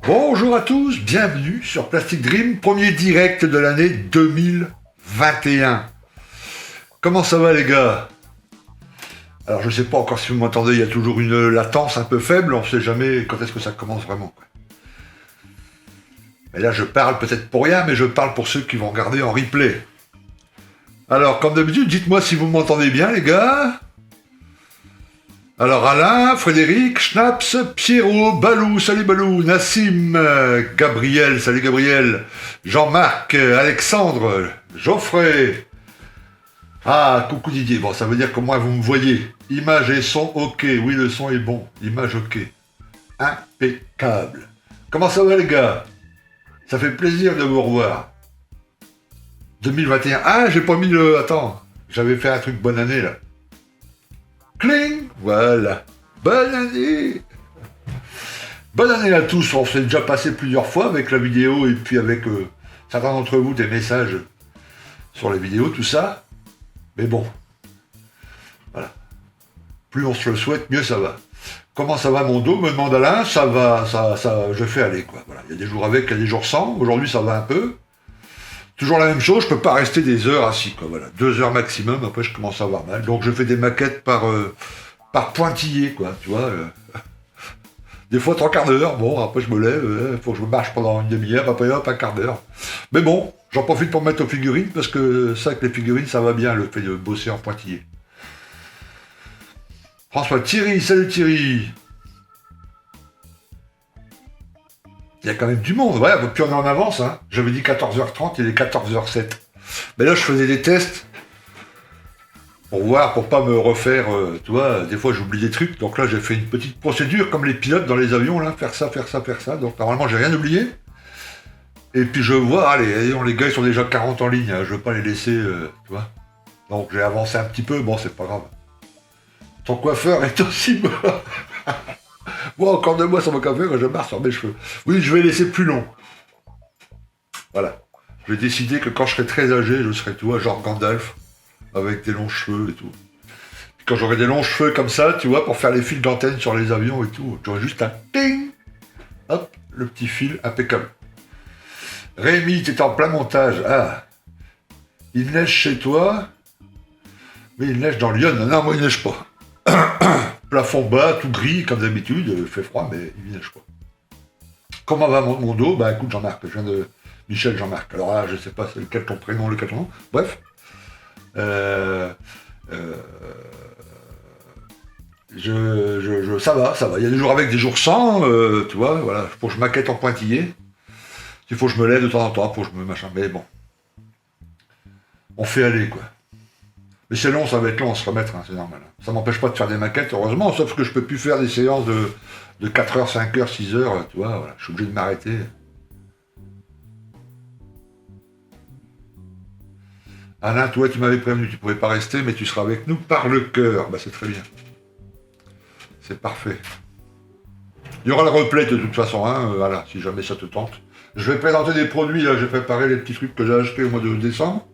Bonjour à tous, bienvenue sur Plastic Dream, premier direct de l'année 2021. Comment ça va les gars? Alors je sais pas encore si vous m'entendez, il y a toujours une latence un peu faible, on sait jamais quand est-ce que ça commence vraiment, quoi. Et là je parle peut-être pour rien, mais je parle pour ceux qui vont regarder en replay. Alors comme d'habitude, dites-moi si vous m'entendez bien les gars. Alors Alain, Frédéric, Schnaps, Pierrot, Balou, salut Balou, Nassim, Gabriel, salut Gabriel, Jean-Marc, Alexandre, Geoffrey. Ah, coucou Didier, bon ça veut dire que moi vous me voyez. Image et son ok, oui le son est bon, image ok. Impeccable. Comment ça va les gars? Ça fait plaisir de vous revoir. 2021, ah j'ai pas mis le... Attends, j'avais fait un truc bonne année là. Cling, voilà. Bonne année. Bonne année à tous, on s'est déjà passé plusieurs fois avec la vidéo et puis avec certains d'entre vous des messages sur les vidéos, tout ça. Mais bon, voilà. Plus on se le souhaite, mieux ça va. Comment ça va mon dos? Me demande Alain, ça va, je fais aller quoi. Voilà. Il y a des jours avec, il y a des jours sans. Aujourd'hui ça va un peu. Toujours la même chose, je peux pas rester des heures assis quoi. Voilà, 2 heures maximum. Après je commence à avoir mal. Donc je fais des maquettes par pointillé quoi. Tu vois. Des fois 3/4 d'heure, bon, après je me lève, faut que je marche pendant une demi-heure, après hop, un quart d'heure. Mais bon, j'en profite pour me mettre aux figurines, parce que ça, avec les figurines, ça va bien, le fait de bosser en pointillé. François, Thierry, salut Thierry. Il y a quand même du monde, ouais, puis on est en avance, hein. J'avais dit 14h30, il est 14h07. Mais là, je faisais des tests, pour voir, pour pas me refaire, tu vois, des fois j'oublie des trucs, donc là j'ai fait une petite procédure, comme les pilotes dans les avions, là, faire ça, faire ça, faire ça, donc normalement j'ai rien oublié. Et puis je vois, allez, les gars ils sont déjà 40 en ligne, hein, je veux pas les laisser, tu vois. Donc j'ai avancé un petit peu, bon c'est pas grave. Ton coiffeur est aussi mort. Moi encore 2 mois sur mon coiffeur et je marche sur mes cheveux. Oui, je vais laisser plus long. Voilà. Je vais décider que quand je serai très âgé, je serai, tu vois, genre Gandalf, avec des longs cheveux et tout. Puis quand j'aurai des longs cheveux comme ça, tu vois, pour faire les fils d'antenne sur les avions et tout, j'aurai juste un ting. Hop, le petit fil impeccable. Rémi, t'es en plein montage. Ah, il neige chez toi? Mais il neige dans Lyon. Non, moi il neige pas. Plafond bas, tout gris, comme d'habitude, il fait froid, mais il neige pas. Comment va mon dos? Bah écoute, Jean-Marc, je viens de Michel Jean-Marc. Alors là, je sais pas c'est lequel ton prénom, lequel ton nom. Bref. Euh, euh, ça va, ça va. Il y a des jours avec, des jours sans, tu vois, voilà. Faut que je maquette en pointillé. Il faut que je me lève de temps en temps, faut que je me machin. Mais bon, on fait aller, quoi. Mais c'est long, ça va être long à se remettre, hein, c'est normal. Ça m'empêche pas de faire des maquettes, heureusement, sauf que je peux plus faire des séances de 4 heures, 5 heures, 6 heures, tu vois, voilà. Je suis obligé de m'arrêter. Alain, toi, tu m'avais prévenu, tu pouvais pas rester, mais tu seras avec nous par le cœur. Bah, c'est très bien. C'est parfait. Il y aura le replay de toute façon, hein, voilà, si jamais ça te tente. Je vais présenter des produits, là, j'ai préparé les petits trucs que j'ai achetés au mois de décembre.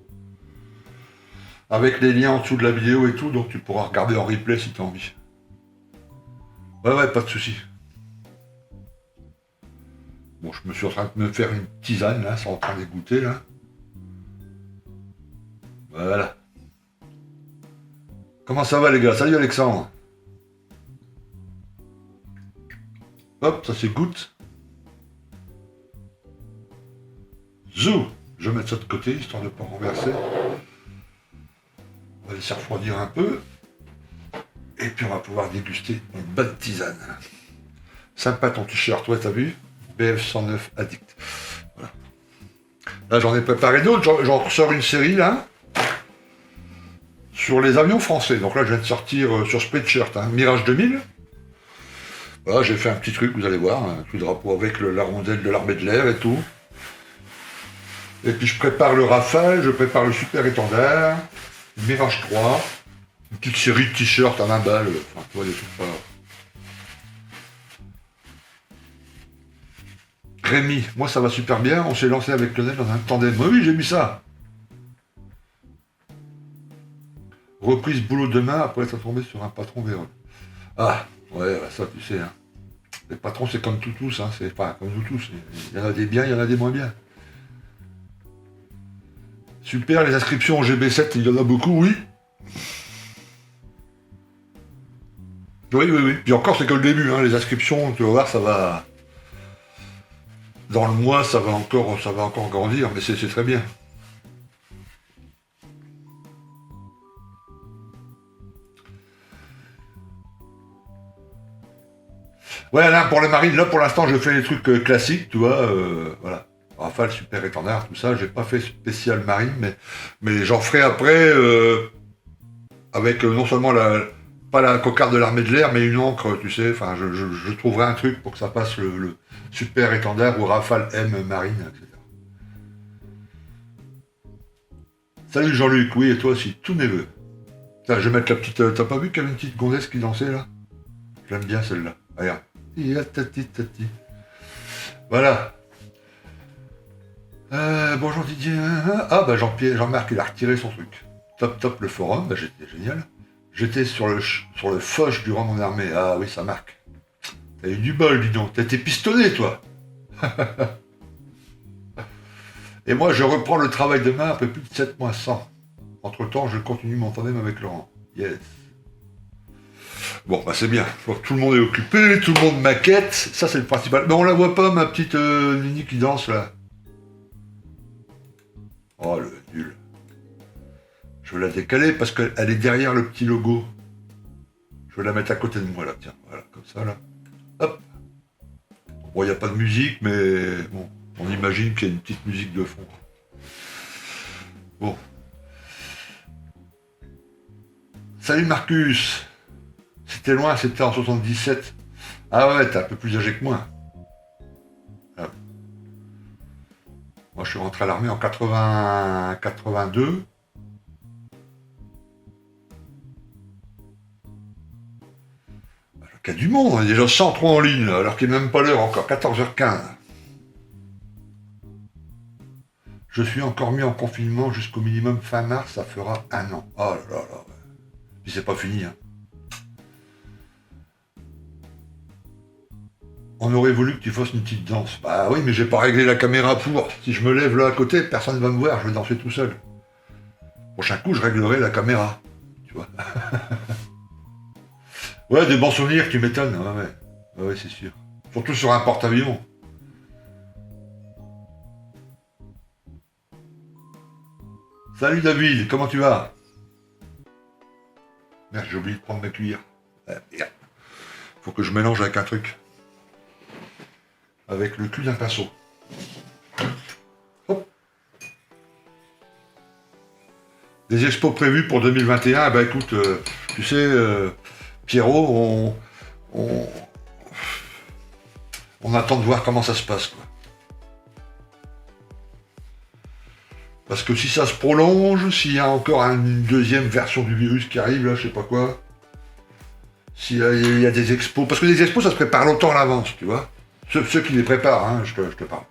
Avec les liens en dessous de la vidéo et tout, donc tu pourras regarder en replay si tu as envie. Ouais, pas de souci. Bon, je me suis en train de me faire une tisane, là, c'est en train d'égoutter, là. Voilà. Comment ça va, les gars? Salut, Alexandre. Hop, ça s'égoutte. Zou. Je vais mettre ça de côté, histoire de ne pas renverser. On va laisser refroidir un peu. Et puis on va pouvoir déguster une bonne tisane. Sympa ton t-shirt, ouais, t'as vu? BF109 Addict. Voilà. Là, j'en ai préparé d'autres. J'en ressors une série, là. Sur les avions français. Donc là, je viens de sortir sur Spreadshirt, hein, Mirage 2000. Voilà, j'ai fait un petit truc, vous allez voir. Un petit drapeau avec la rondelle de l'armée de l'air et tout. Et puis je prépare le Rafale, je prépare le Super Étendard, Mirage 3, une petite série de t-shirts à 20 balles, enfin tu vois des trucs pas. Rémi, moi ça va super bien, on s'est lancé avec Lionel dans un tandem. Oui, j'ai mis ça. Reprise boulot demain après être tombé sur un patron véreux. Ah, ouais, ça tu sais, hein. Les patrons, c'est comme tout tous, hein. C'est pas comme nous tous. Il y en a des biens, il y en a des moins bien. Super, les inscriptions au GB7, il y en a beaucoup, oui. Oui. Puis encore, c'est que le début, hein. Les inscriptions, tu vas voir, ça va... Dans le mois, ça va encore grandir, mais c'est très bien. Ouais, là, pour les marines, là, pour l'instant, je fais les trucs classiques, tu vois, voilà. Rafale, super étendard, tout ça. J'ai pas fait spécial marine, mais j'en ferai après, avec non seulement pas la cocarde de l'armée de l'air, mais une encre, tu sais. Enfin, je trouverai un truc pour que ça passe le super étendard ou Rafale M marine, etc. Salut Jean-Luc, oui, et toi aussi, tout neveu. Tiens, je vais mettre la petite. T'as pas vu qu'il y avait une petite gonzesse qui dansait là? J'aime bien celle-là. Regarde. Tati. Voilà. Bonjour Didier. Ah bah Jean-Marc il a retiré son truc. Top le forum, bah j'étais génial. J'étais sur le Foch durant mon armée. Ah oui, ça marque. T'as eu du bol, dis donc. T'as été pistonné, toi. Et moi, je reprends le travail demain, un peu plus de 7 mois sans. Entre-temps, je continue mon tandem avec Laurent. Yes. Bon, bah c'est bien. Tout le monde est occupé, tout le monde maquette. Ça, c'est le principal. Mais on la voit pas, ma petite Nini qui danse, là. Oh, le nul. Je vais la décaler parce qu'elle est derrière le petit logo. Je vais la mettre à côté de moi, là. Tiens, voilà, comme ça, là. Hop. Bon, il n'y a pas de musique, mais bon, on imagine qu'il y a une petite musique de fond. Bon. Salut Marcus. C'était loin, c'était en 77. Ah ouais, t'es un peu plus âgé que moi. Ah. Moi, je suis rentré à l'armée en 82. Alors qu'il y a du monde, on est déjà 103 en ligne, alors qu'il n'est même pas l'heure encore, 14h15. Je suis encore mis en confinement jusqu'au minimum fin mars, ça fera 1 an. Oh là là là. Puis c'est pas fini, hein. On aurait voulu que tu fasses une petite danse. Bah oui, mais j'ai pas réglé la caméra pour. Si je me lève là à côté, personne ne va me voir, je vais danser tout seul. Prochain coup, je réglerai la caméra. Tu vois. Ouais, des bons souvenirs, tu m'étonnes. Ouais, c'est sûr. Surtout sur un porte-avions. Salut David, comment tu vas? Merde, j'ai oublié de prendre ma cuillère. Merde. Faut que je mélange avec un truc. Avec le cul d'un pinceau. Hop. Des expos prévus pour 2021, bah écoute, tu sais, Pierrot, on attend de voir comment ça se passe, quoi. Parce que si ça se prolonge, s'il y a encore une deuxième version du virus qui arrive, là, je sais pas quoi, s'il y a des expos, parce que les expos, ça se prépare longtemps à l'avance, tu vois. Ceux qui les préparent, hein, je te parle.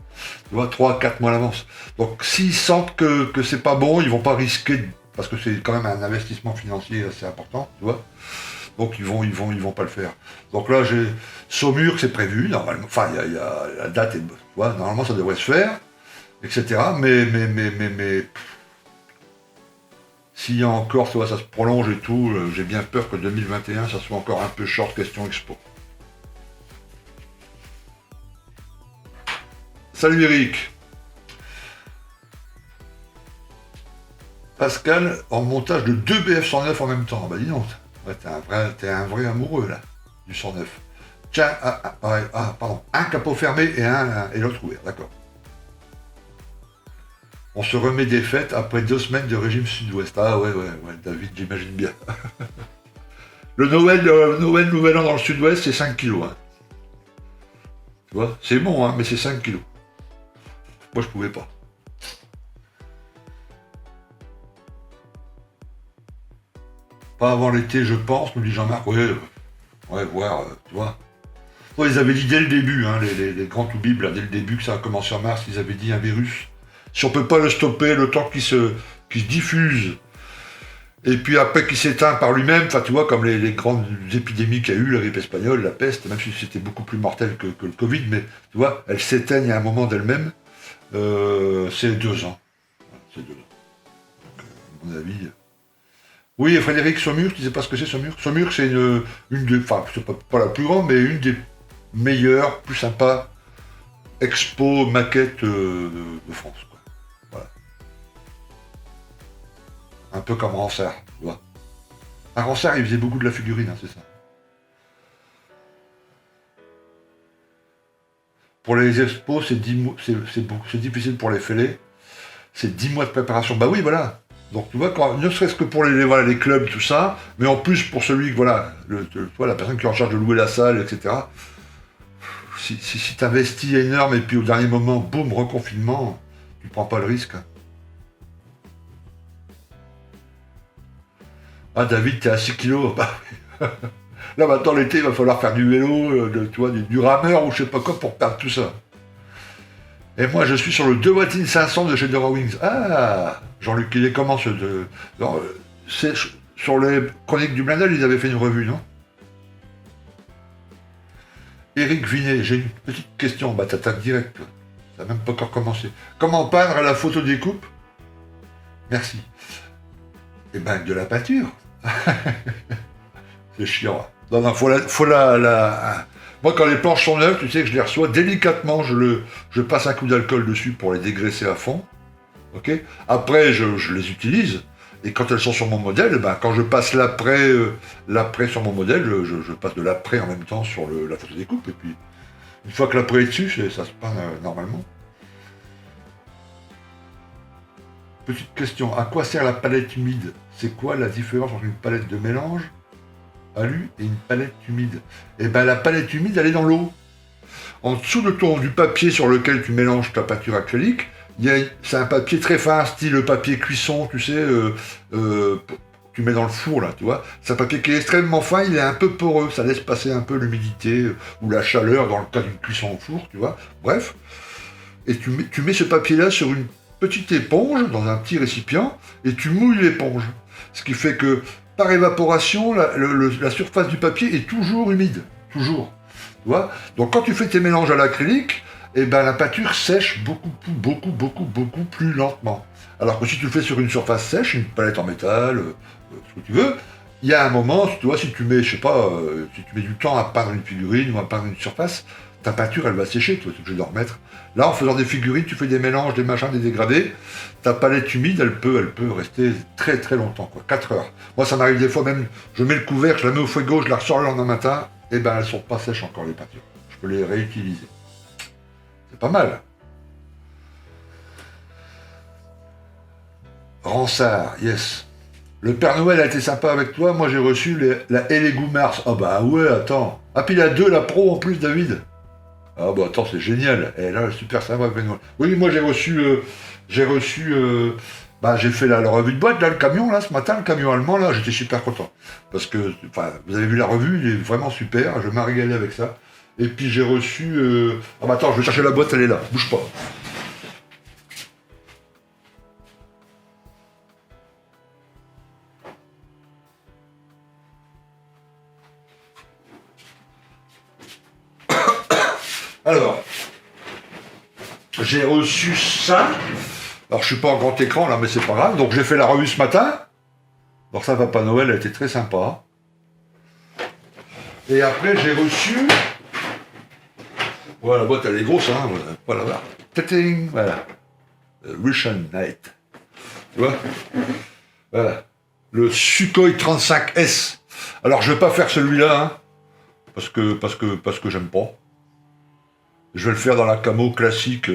Tu vois, 3-4 mois à l'avance. Donc s'ils sentent que c'est pas bon, ils vont pas risquer, parce que c'est quand même un investissement financier assez important, tu vois. Donc ils vont pas le faire. Donc là, j'ai Saumur, c'est prévu, normalement. Enfin, il y a la date, tu vois, normalement ça devrait se faire, etc. Mais s'il y a encore, tu vois, ça se prolonge et tout, j'ai bien peur que 2021, ça soit encore un peu short question expo. Salut Eric. Pascal, en montage de 2 BF109 en même temps. Bah dis donc, ouais, t'es un vrai amoureux là, du 109. Tiens, pardon, un capot fermé et l'autre ouvert, d'accord. On se remet des fêtes après 2 semaines de régime sud-ouest. Ah ouais, David, j'imagine bien. Le Noël, Nouvel An dans le sud-ouest, c'est 5 kilos. Hein. Tu vois, c'est bon, hein, mais c'est 5 kilos. Moi, je pouvais pas. Pas avant l'été, je pense, nous dit Jean-Marc. Ouais, voir, tu vois. Ouais, ils avaient dit dès le début, hein, les grands toubibs, là, dès le début, que ça a commencé en mars, ils avaient dit un virus. Si on peut pas le stopper, le temps qu'il se diffuse Et puis après qui s'éteint par lui-même, enfin tu vois, comme les grandes épidémies qu'il y a eu, la grippe espagnole, la peste, même si c'était beaucoup plus mortel que le Covid, mais tu vois, elles s'éteignent à un moment d'elles-mêmes, c'est 2 ans. Voilà, c'est 2 ans. À mon avis. Oui, et Frédéric Saumur, tu sais pas ce que c'est Saumur? Saumur, c'est une des, enfin, c'est pas la plus grande, mais une des meilleures, plus sympas expos maquettes de France, quoi. Voilà. Un peu comme Ransard, tu vois. À Ransard, il faisait beaucoup de la figurine, hein, c'est ça. Pour les expos, c'est 10 mois, c'est difficile pour les fêlés. C'est 10 mois de préparation. Bah oui, voilà. Donc tu vois, ne serait-ce que pour voilà, les clubs, tout ça, mais en plus pour celui que, voilà, tu vois, la personne qui est en charge de louer la salle, etc. Si tu investis énorme et puis au dernier moment, boum, reconfinement, tu prends pas le risque. Ah, David, t'es à 6 kilos. Bah, là, maintenant, l'été, il va falloir faire du vélo, tu vois, du rameur ou je sais pas quoi pour perdre tout ça. Et moi, je suis sur le 2 Wattines 500 de chez Wings. Ah, Jean-Luc, il est comment ce de... Non, sur les chroniques du Blindel, ils avaient fait une revue, non? Éric Vinet, j'ai une petite question. Bah, t'attaques direct, toi. Ça n'a même pas encore commencé. Comment peindre à la photo découpe? Merci. Eh ben, de la peinture. C'est chiant. Non, non, Moi, quand les planches sont neuves, tu sais que je les reçois délicatement. Je passe un coup d'alcool dessus pour les dégraisser à fond. Ok. Après, je les utilise. Et quand elles sont sur mon modèle, ben, quand je passe l'après sur mon modèle, je passe de l'après en même temps sur la photo découpe. Et puis, une fois que l'après est dessus, ça se peint normalement. Petite question, à quoi sert la palette humide? C'est quoi la différence entre une palette de mélange alu et une palette humide? Eh ben la palette humide, elle est dans l'eau. En dessous du papier sur lequel tu mélanges ta peinture acrylique, c'est un papier très fin, style papier cuisson, tu sais, euh, tu mets dans le four là, tu vois. C'est un papier qui est extrêmement fin, il est un peu poreux, ça laisse passer un peu l'humidité ou la chaleur dans le cas d'une cuisson au four, tu vois. Bref, et tu mets ce papier-là sur une petite éponge, dans un petit récipient, et tu mouilles l'éponge. Ce qui fait que, par évaporation, la surface du papier est toujours humide. Toujours. Tu vois? Donc quand tu fais tes mélanges à l'acrylique, eh ben, la peinture sèche beaucoup plus lentement. Alors que si tu le fais sur une surface sèche, une palette en métal, ce que tu veux, il y a un moment, tu vois, si tu mets, je sais pas, si tu mets du temps à peindre une figurine ou à peindre une surface, ta peinture, elle va sécher, tu es obligé de remettre. Là, en faisant des figurines, tu fais des mélanges, des machins, des dégradés, ta palette humide, elle peut rester très très longtemps, quoi, 4 heures. Moi, ça m'arrive des fois même, je mets le couvercle, je la mets au frigo, je la ressors le lendemain matin, et ben elles sont pas sèches encore, les peintures. Je peux les réutiliser. C'est pas mal. Ransard, yes. Le Père Noël a été sympa avec toi, moi j'ai reçu la et les goûts Mars. Ah bah ouais, attends. Ah puis la 2, la pro en plus, David. Ah bah attends, c'est génial. Et là, super sympa avec Noël. Oui, moi j'ai fait la revue de boîte, là, le camion, là, ce matin, le camion allemand, là, j'étais super content. Parce que, enfin, vous avez vu la revue, il est vraiment super, je m'ai régalé avec ça. Et puis j'ai reçu... Ah bah attends, je vais chercher la boîte, elle est là, bouge pas. Alors, j'ai reçu ça. Alors je suis pas en grand écran là, mais c'est pas grave. Donc j'ai fait la revue ce matin. Donc ça, Papa Noël a été très sympa. Et après j'ai reçu... Voilà, la boîte elle est grosse, hein. Voilà, voilà. Tating, voilà. Russian Night. Tu vois? Voilà. Le Sukhoi 35S. Alors je vais pas faire celui-là, hein, parce que j'aime pas. Je vais le faire dans la camo classique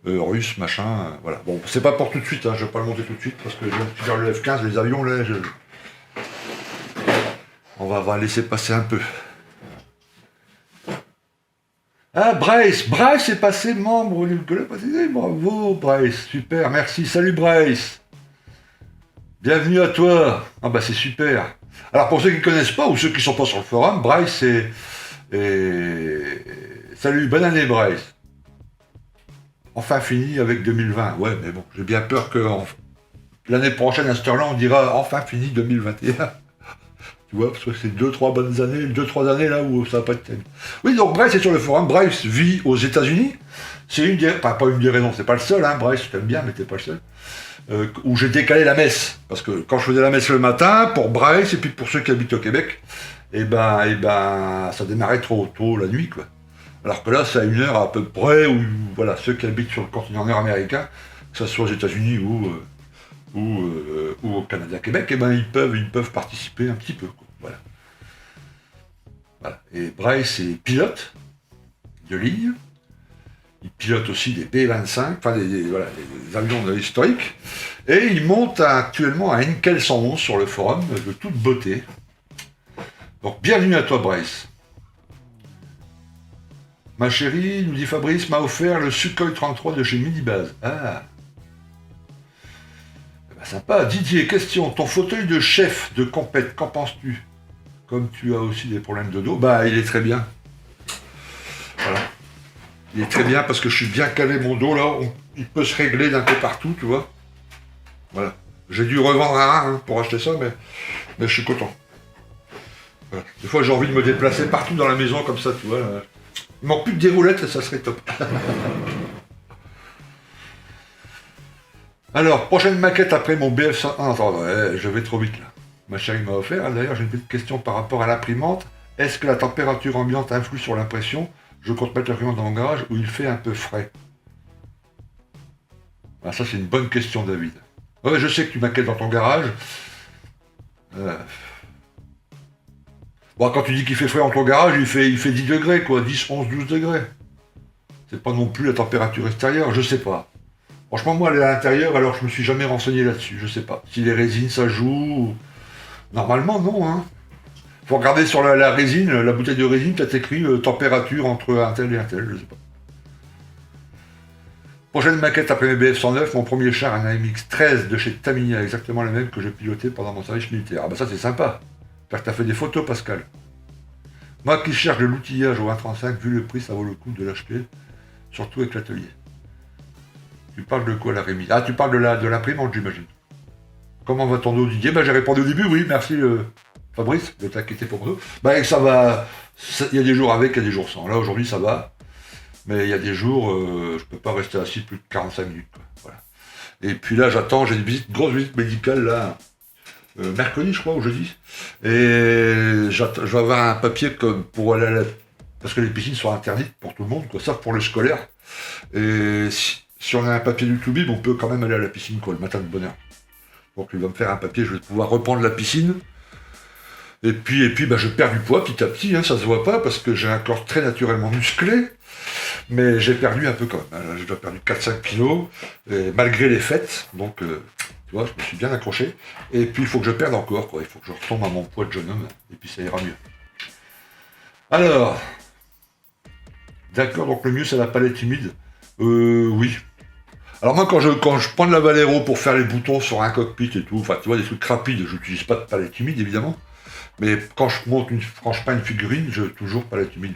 russe, machin. Voilà. Bon, c'est pas pour tout de suite, hein, je vais pas le monter tout de suite, parce que je viens de faire le F-15, les avions, là, on va laisser passer un peu. Ah, Bryce est passé membre du club. Bravo, Bryce, super, merci, salut Bryce. Bienvenue à toi. Ah bah c'est super. Alors pour ceux qui ne connaissent pas, ou ceux qui ne sont pas sur le forum, Bryce Salut, bonne année Bryce. Enfin fini avec 2020. Ouais, mais bon, j'ai bien peur que l'année prochaine à cette heure-là, on dira enfin fini 2021. Tu vois, parce que c'est 2-3 bonnes années, 2-3 années là où ça va pas être terrible. Oui, donc Bryce est sur le forum. Bryce vit aux États-Unis. C'est une des, enfin, pas une des raisons, c'est pas le seul, hein, Bryce, je t'aime bien, mais t'es pas le seul. Où j'ai décalé la messe. Parce que quand je faisais la messe le matin, pour Bryce et puis pour ceux qui habitent au Québec, ça démarrait trop tôt la nuit, quoi. Alors que là, c'est à une heure à peu près où, voilà, ceux qui habitent sur le continent nord-américain, que ce soit aux États-Unis ou au Canada, Québec, ils peuvent participer un petit peu, quoi. Voilà. Voilà. Et Bryce est pilote de ligne. Il pilote aussi des P-25, enfin des avions historiques. Et il monte actuellement un Heinkel 111 sur le forum de toute beauté. Donc bienvenue à toi Bryce. Ma chérie, nous dit Fabrice, m'a offert le Sukhoi 33 de chez Minibase. Ah. Eh ben, sympa. Didier, question. Ton fauteuil de chef de compète, qu'en penses-tu? Comme tu as aussi des problèmes de dos, bah il est très bien. Voilà. Il est très bien parce que je suis bien calé mon dos là. Il peut se régler d'un peu partout, tu vois. Voilà. J'ai dû revendre un pour acheter ça, mais je suis content. Voilà. Des fois j'ai envie de me déplacer partout dans la maison comme ça, tu vois. Il manque plus que des roulettes et ça serait top. Alors, prochaine maquette après mon BF101. Attends, je vais trop vite là. Ma chérie m'a offert. D'ailleurs, j'ai une petite question par rapport à l'imprimante. Est-ce que la température ambiante influe sur l'impression? Je compte mettre l'imprimante dans mon garage où il fait un peu frais. Ah, ça, c'est une bonne question, David. Ouais, je sais que tu maquettes dans ton garage. Bon, quand tu dis qu'il fait frais dans ton garage, il fait 10 degrés, quoi. 10, 11, 12 degrés. C'est pas non plus la température extérieure, je sais pas. Franchement, moi, elle est à l'intérieur, alors je me suis jamais renseigné là-dessus, je sais pas. Si les résines, ça joue... Normalement, non, hein. Faut regarder sur la résine, la bouteille de résine, peut-être écrit température entre un tel et un tel, je sais pas. Prochaine maquette après mes BF-109, mon premier char, un AMX 13 de chez Tamiya, exactement la même que j'ai piloté pendant mon service militaire. Ah bah ça c'est sympa. J'espère que t'as fait des photos, Pascal. Moi qui cherche de l'outillage au 1.35, vu le prix, ça vaut le coup de l'acheter, surtout avec l'atelier. Tu parles de quoi, la Rémi? Ah, tu parles de l'imprimante, j'imagine. Comment va ton dos, Didier? Bah j'ai répondu au début, oui, merci Fabrice de t'inquiéter pour moi. Bah ça va, il y a des jours avec, il y a des jours sans. Là aujourd'hui ça va. Mais il y a des jours, je peux pas rester assis plus de 45 minutes. Quoi. Voilà. Et puis là, j'attends, j'ai une grosse visite médicale là, mercredi, je crois, ou jeudi. Et je vais avoir un papier pour aller à la... Parce que les piscines sont interdites pour tout le monde, quoi, sauf pour les scolaires. Et si on a un papier du Toubib, on peut quand même aller à la piscine, quoi, le matin de bonne heure. Donc il va me faire un papier, je vais pouvoir reprendre la piscine. Et puis bah, je perds du poids petit à petit, hein, ça se voit pas, parce que j'ai un corps très naturellement musclé. Mais j'ai perdu un peu quand même. J'ai déjà perdu 4-5 kilos, malgré les fêtes. Donc, tu vois, je me suis bien accroché. Et puis, il faut que je perde encore, quoi. Il faut que je retombe à mon poids de jeune homme. Et puis, ça ira mieux. Alors, d'accord, donc le mieux, c'est la palette humide. Oui. Alors moi, quand je prends de la Valero pour faire les boutons sur un cockpit et tout, enfin, tu vois, des trucs rapides, je n'utilise pas de palette humide, évidemment. Mais quand je peins une figurine, j'ai toujours palette humide.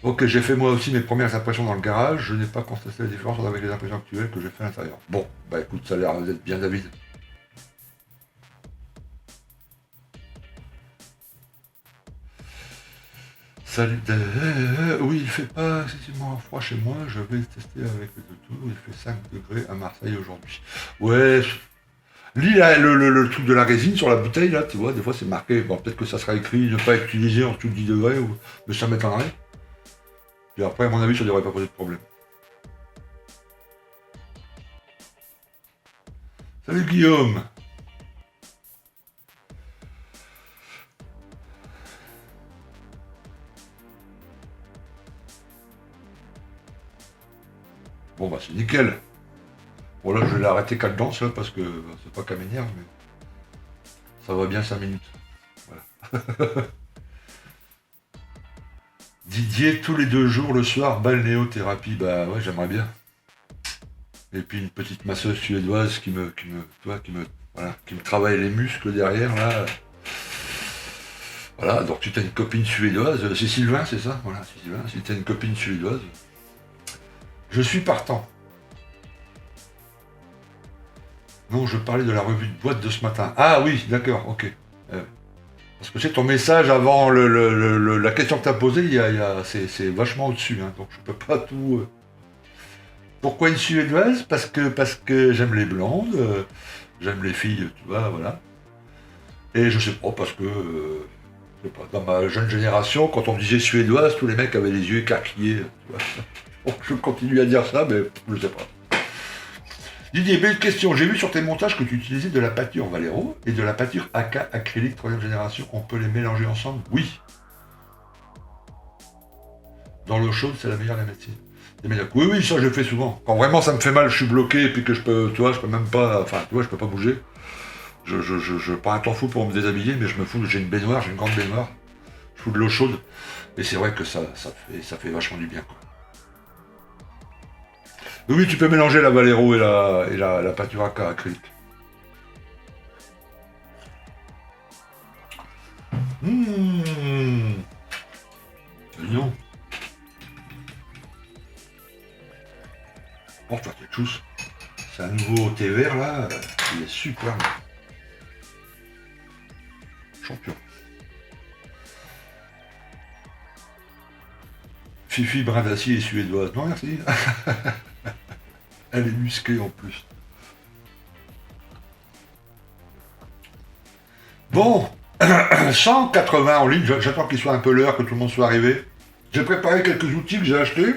Ok, j'ai fait moi aussi mes premières impressions dans le garage. Je n'ai pas constaté la différence avec les impressions actuelles que j'ai fait à l'intérieur. Bon, bah écoute, ça a l'air d'être bien, David. Salut, oui, il fait pas excessivement froid chez moi. Je vais tester avec le tout. Il fait 5 degrés à Marseille aujourd'hui. Ouais, lis le truc de la résine sur la bouteille, là, tu vois, des fois c'est marqué. Bon, peut-être que ça sera écrit ne pas être utilisé en dessous de 10 degrés, mais ça m'étonnerait. Et après, à mon avis, ça ne devrait pas poser de problème. Salut Guillaume. Bon bah c'est nickel. Bon là je vais l'arrêter qu'à danse là parce que c'est pas qu'à m'énerve mais ça va bien 5 minutes. Voilà. Didier tous les 2 jours le soir, balnéothérapie, bah ouais j'aimerais bien. Et puis une petite masseuse suédoise qui me travaille les muscles derrière là. Voilà, donc si t'as une copine suédoise, c'est Sylvain, c'est ça? Voilà, c'est Sylvain, si t'as une copine suédoise, je suis partant. Non, je parlais de la revue de boîte de ce matin. Ah oui, d'accord, ok. Parce que c'est ton message avant la question que tu as posée, c'est vachement au-dessus, hein, donc je peux pas tout. Pourquoi une suédoise? Parce que j'aime les blondes, j'aime les filles, tu vois, voilà. Et je sais pas, parce que je sais pas, dans ma jeune génération, quand on me disait suédoise, tous les mecs avaient les yeux écarquillés, tu vois. Donc je continue à dire ça, mais je sais pas. Didier, belle question. J'ai vu sur tes montages que tu utilisais de la pâture Valero et de la pâture AK acrylique troisième génération. On peut les mélanger ensemble? Oui. Dans l'eau chaude, c'est la meilleure de la médecine. Oui, oui, ça je le fais souvent. Quand vraiment ça me fait mal, je suis bloqué et puis que je peux, tu vois, je peux même pas, enfin, tu vois, je peux pas bouger. Je prends un temps fou pour me déshabiller, mais je me fous, j'ai une baignoire, j'ai une grande baignoire. Je fous de l'eau chaude et c'est vrai que ça fait vachement du bien, quoi. Oui, oui, tu peux mélanger la Valero et la pâture AK acrylique. Mmh. Non. Oh, toi, quelque chose. C'est un nouveau thé vert là, il est super. Champion. Fifi brin d'acier et suédoise. Non, merci. Elle est musclée en plus. Bon, 180 en ligne, j'attends qu'il soit un peu l'heure, que tout le monde soit arrivé. J'ai préparé quelques outils que j'ai achetés.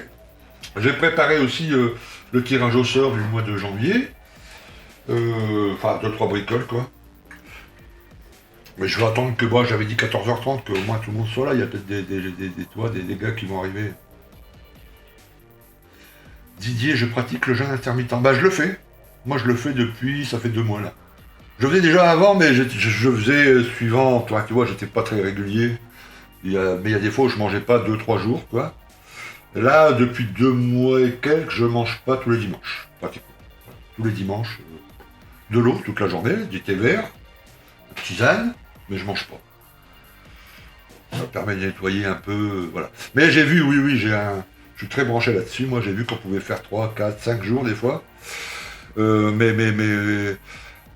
J'ai préparé aussi le tirage au sort du mois de janvier. Enfin, 2-3 bricoles, quoi. Mais je vais attendre que, moi, j'avais dit 14h30, qu'au moins tout le monde soit là. Il y a peut-être des gars qui vont arriver. Didier, je pratique le jeûne intermittent. Bah, je le fais. Moi, je le fais depuis, ça fait 2 mois, là. Je faisais déjà avant, mais je faisais suivant, toi, tu vois, j'étais pas très régulier. Mais il y a des fois où je mangeais pas 2-3 jours, quoi. Là, depuis 2 mois et quelques, je mange pas tous les dimanches, pratiquement. Tous les dimanches, de l'eau toute la journée, du thé vert, de tisane, mais je mange pas. Ça permet de nettoyer un peu, voilà. Mais j'ai vu, oui, oui, je suis très branché là-dessus. Moi, j'ai vu qu'on pouvait faire 3, 4, 5 jours des fois. Mais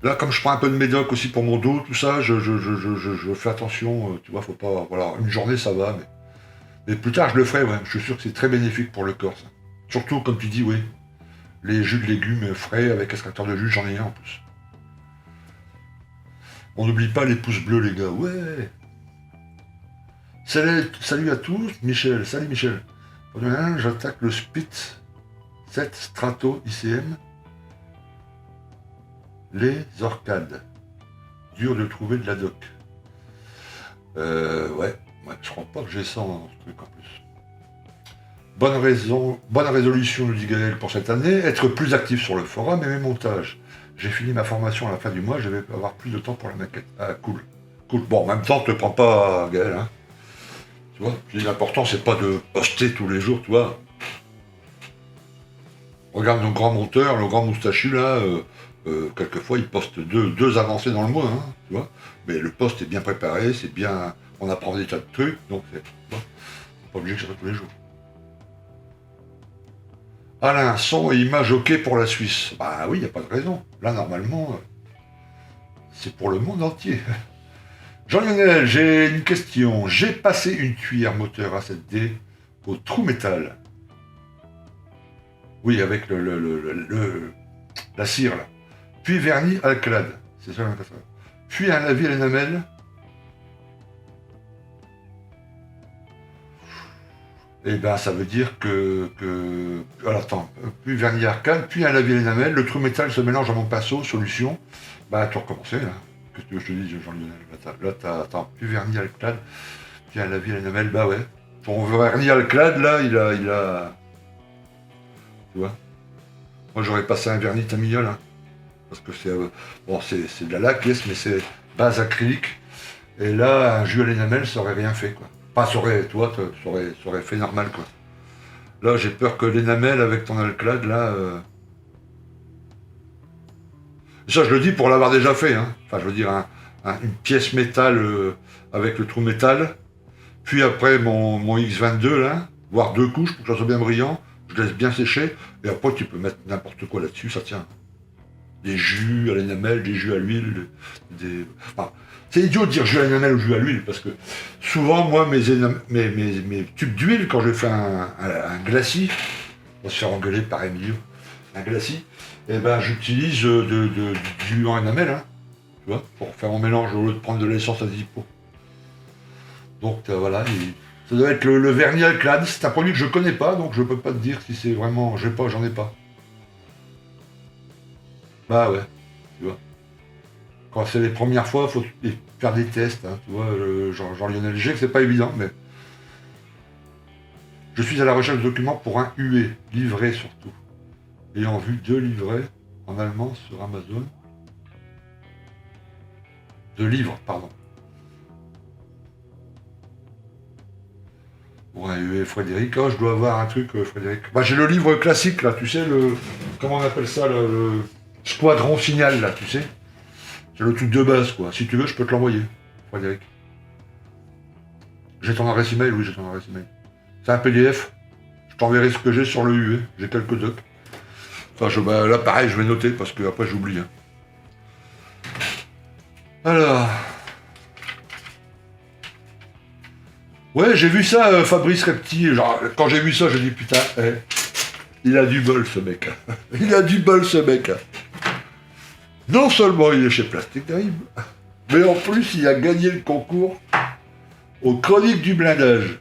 là, comme je prends un peu de médoc aussi pour mon dos, tout ça, je fais attention. Tu vois, faut pas, voilà, une journée ça va, mais plus tard je le ferai. Ouais. Je suis sûr que c'est très bénéfique pour le corps, ça. Surtout, comme tu dis, oui, les jus de légumes frais avec extracteur de jus, j'en ai un en plus. On n'oublie pas les pouces bleus, les gars. Ouais. Salut à tous, Michel. Salut Michel. Pour demain, j'attaque le Spitz 7 Strato ICM. Les orcades. Dur de trouver de la doc. Ouais, je crois pas que j'ai ça dans ce truc en plus. Bonne résolution, nous dit Gaël, pour cette année, être plus actif sur le forum et mes montages. J'ai fini ma formation à la fin du mois, je vais avoir plus de temps pour la maquette. Ah, cool. Cool. Bon, en même temps, te prends pas, Gaël, hein. Tu vois, l'important, c'est pas de poster tous les jours, tu vois. Regarde nos grands monteurs, nos grands moustachus, là, quelquefois, ils postent deux avancées dans le mois, hein, tu vois. Mais le post est bien préparé, c'est bien... On apprend des tas de trucs, donc c'est pas obligé que ça soit tous les jours. Alain, son et image ok pour la Suisse. Bah oui, il n'y a pas de raison. Là, normalement, c'est pour le monde entier. Jean-Lionel, j'ai une question. J'ai passé une cuillère moteur A7D au trou métal. Oui, avec la cire, là. Puis vernis alclad. C'est ça, puis un lavis à l'énamel. Eh ben, ça veut dire que... Alors, attends. Puis vernis alclad, puis un lavis à l'énamel. Le trou métal se mélange à mon pinceau, solution. Bah, tout recommencer, là. Qu'est-ce que tu veux que je te dise, Jean-Lionel? Là, attends. Puis vernis alclad, puis un lavis à l'énamel. Bah ouais. Ton vernis alclad, là, il a... Tu vois? Moi, j'aurais passé un vernis Tamignol, hein. Parce que c'est... bon, c'est de la laque, yes, mais c'est base acrylique. Et là, un jus à l'énamel, ça aurait rien fait, quoi. Pas, ça aurait, toi, ça aurait fait normal, quoi. Là, j'ai peur que l'énamel avec ton alclad, là... Ça, je le dis pour l'avoir déjà fait, hein. Enfin, je veux dire, une pièce métal avec le trou métal. Puis après, mon X22, là, voire 2 couches pour que ça soit bien brillant. Je laisse bien sécher. Et après, tu peux mettre n'importe quoi là-dessus, ça tient. Des jus à l'énamel, des jus à l'huile, des... Enfin, c'est idiot de dire jus à l'énamel ou jus à l'huile, parce que souvent, moi, mes tubes d'huile, quand je fais un glacis, on va se faire engueuler par Emilio, un glacis, eh ben, j'utilise du en énamel, hein, tu vois, pour faire mon mélange au lieu de prendre de l'essence à Zippo. Donc voilà, ça doit être le vernis Alclad, c'est un produit que je connais pas, donc je peux pas te dire si c'est vraiment, j'en ai pas. Bah ouais, tu vois. Quand c'est les premières fois, il faut faire des tests, hein, tu vois, genre Lionel G, que c'est pas évident, mais... Je suis à la recherche de documents pour un UE, livré surtout. Ayant vu 2 livrets en allemand sur Amazon. De livres, pardon. Pour un UE Frédéric. Oh, je dois avoir un truc, Frédéric. Bah, j'ai le livre classique, là, tu sais, le... Comment on appelle ça, le Squadron Signal, là, tu sais. C'est le truc de base, quoi. Si tu veux, je peux te l'envoyer, Frédéric. J'ai ton adresse email, oui, j'ai ton adresse email. C'est un PDF. Je t'enverrai ce que j'ai sur le UE. J'ai quelques docs. Enfin, bah, là, pareil, je vais noter, parce que après, j'oublie. Hein. Alors... Ouais, j'ai vu ça, Fabrice Repti. Genre, quand j'ai vu ça, j'ai dit putain, il a du bol ce mec. Il a du bol ce mec. Non seulement il est chez Plastic Terrible, mais en plus il a gagné le concours aux Chroniques du blindage.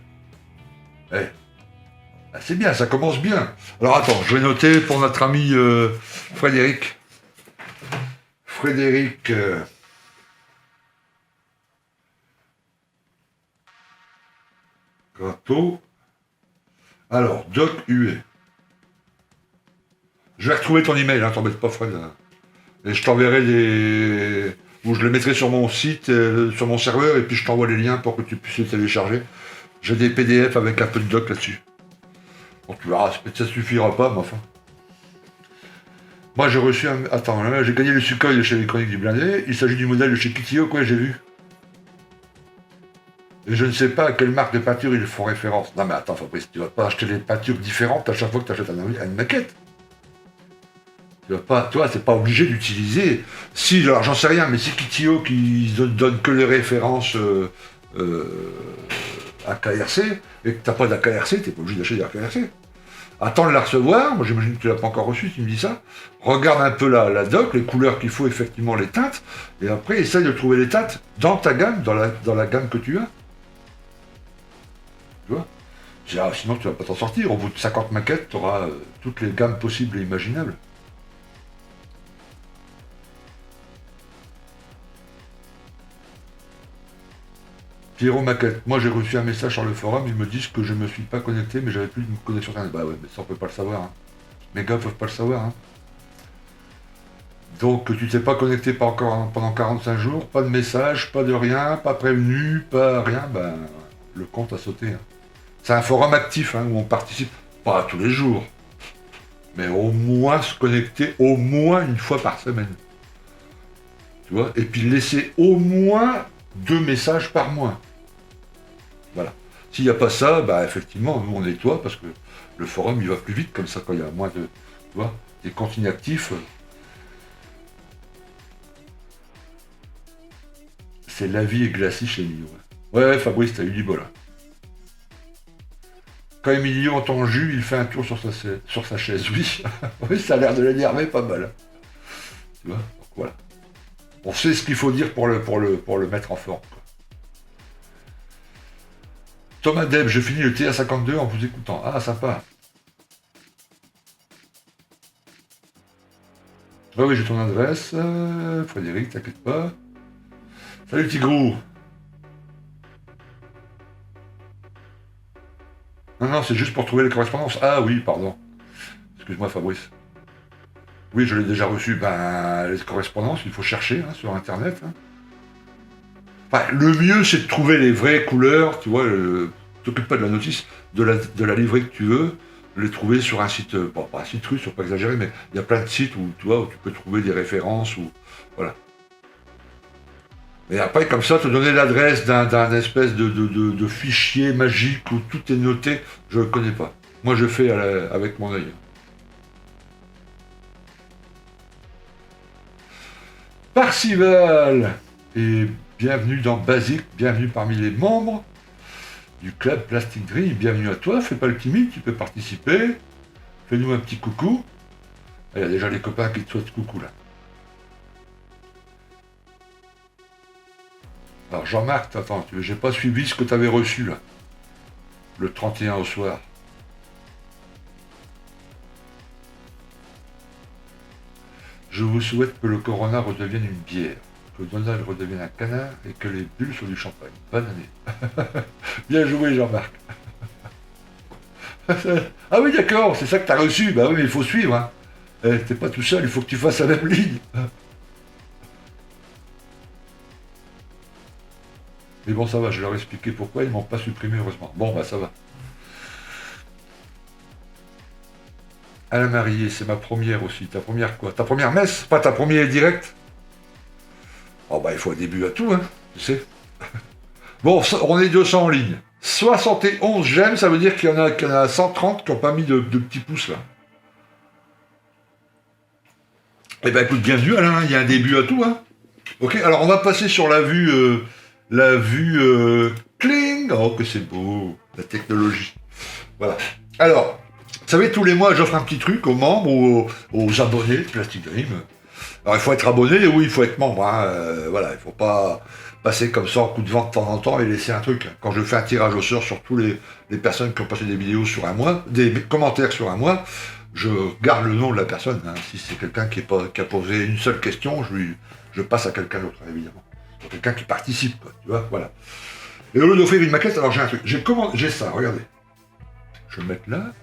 C'est bien, ça commence bien. Alors attends, je vais noter pour notre ami Frédéric. Frédéric. Gâteau. Alors, Doc UE. Je vais retrouver ton email, hein, t'embête pas, Fred. Et je t'enverrai des... Ou je les mettrai sur mon site, sur mon serveur, et puis je t'envoie les liens pour que tu puisses les télécharger. J'ai des PDF avec un peu de doc là-dessus. Donc tu verras, ça suffira pas, mais enfin. Moi j'ai reçu un... Attends, là, j'ai gagné le Sukhoi chez les Chroniques du Blindé. Il s'agit du modèle de chez Kitio, quoi, j'ai vu. Et je ne sais pas à quelle marque de peinture ils font référence. Non mais attends Fabrice, tu vas pas acheter des peintures différentes à chaque fois que tu achètes une maquette. Tu vas pas, toi, c'est pas obligé d'utiliser. Si, alors j'en sais rien, mais si Kitio qui donne que les références à KRC, et que t'as pas d'AKRC, t'es pas obligé d'acheter d'AKRC. Attends de la recevoir, moi j'imagine que tu l'as pas encore reçu, tu me dis ça. Regarde un peu la doc, les couleurs qu'il faut, effectivement les teintes, et après essaye de trouver les teintes dans ta gamme, dans la gamme que tu as. Tu vois, sinon tu vas pas t'en sortir. Au bout de 50 maquettes, tu auras toutes les gammes possibles et imaginables. Pierrot Maquette, moi j'ai reçu un message sur le forum, ils me disent que je me suis pas connecté, mais j'avais plus de connexion internet. Bah ouais, mais ça on peut pas le savoir. Hein. Mes gars peuvent pas le savoir. Hein. Donc tu t'es pas connecté pendant 45 jours, pas de message, pas de rien, pas prévenu, pas rien, ben le compte a sauté. Hein. C'est un forum actif hein, où on participe, pas tous les jours, mais au moins se connecter au moins une fois par semaine. Tu vois, et puis laisser au moins 2 messages par mois. Voilà. S'il n'y a pas ça, bah effectivement, nous on nettoie parce que le forum il va plus vite comme ça quand il y a moins de. Tu vois, des comptes inactifs. C'est la vie est glacée chez Emilio. Ouais, Fabrice, t'as eu du bol. Hein. Quand Emilio entend jus, il fait un tour sur sa chaise. Oui, oui, ça a l'air de l'énerver pas mal. Tu vois, donc voilà. On sait ce qu'il faut dire pour le mettre en forme. Quoi. Thomas Deb, je finis le TA52 en vous écoutant. Ah, sympa. Ah oui, j'ai ton adresse. Frédéric, t'inquiète pas. Salut Tigrou. Non, c'est juste pour trouver les correspondances. Ah oui, pardon. Excuse-moi Fabrice. Oui, je l'ai déjà reçu. Ben, les correspondances, il faut chercher hein, sur Internet. Hein. Enfin, le mieux, c'est de trouver les vraies couleurs, tu vois, t'occupe pas de la notice, de la livrée que tu veux, les trouver sur un site, bon, pas un site russe, faut pas exagérer, mais il y a plein de sites où, tu vois, où tu peux trouver des références, ou voilà. Et après, comme ça, te donner l'adresse d'un espèce de fichier magique où tout est noté, je ne le connais pas. Moi, je fais avec mon œil. Parcival. Et bienvenue dans Basique, bienvenue parmi les membres du club Plastic Dream. Bienvenue à toi, fais pas le timide, tu peux participer. Fais-nous un petit coucou. Il y a déjà les copains qui te souhaitent coucou là. Alors Jean-Marc, attends, j'ai pas suivi ce que tu avais reçu là. Le 31 au soir. Je vous souhaite que le Corona redevienne une bière, que Donald redevienne un canard et que les bulles soient du champagne. Bonne année. Bien joué Jean-Marc. Ah oui d'accord, c'est ça que tu as reçu. Bah oui mais il faut suivre. Hein. T'es pas tout seul, il faut que tu fasses la même ligne. Mais bon ça va, je leur ai expliqué pourquoi, ils m'ont pas supprimé heureusement. Bon bah ça va. Alain Marié, c'est ma première aussi. Ta première quoi? Ta première messe? Pas ta première direct? Oh bah il faut un début à tout, hein, tu sais. Bon, on est 200 en ligne. 71 j'aime, ça veut dire qu'il y en a 130 qui n'ont pas mis de petits pouces là. Eh ben écoute, bienvenue Alain, il y a un début à tout, hein. Ok, alors on va passer sur la vue cling. Oh que c'est beau, la technologie. Voilà. Alors, vous savez, tous les mois, j'offre un petit truc aux membres ou aux abonnés de Plastic Dream. Alors, il faut être abonné, oui, il faut être membre. Hein. Voilà, il faut pas passer comme ça en coup de vent de temps en temps et laisser un truc. Quand je fais un tirage au sort sur tous les personnes qui ont passé des vidéos sur un mois, des commentaires sur un mois, je garde le nom de la personne. Hein. Si c'est quelqu'un qui a posé une seule question, je passe à quelqu'un d'autre, évidemment. Quelqu'un qui participe, quoi, tu vois, voilà. Et au lieu d'offrir une maquette, alors j'ai un truc. J'ai ça, regardez. Je vais le mettre là.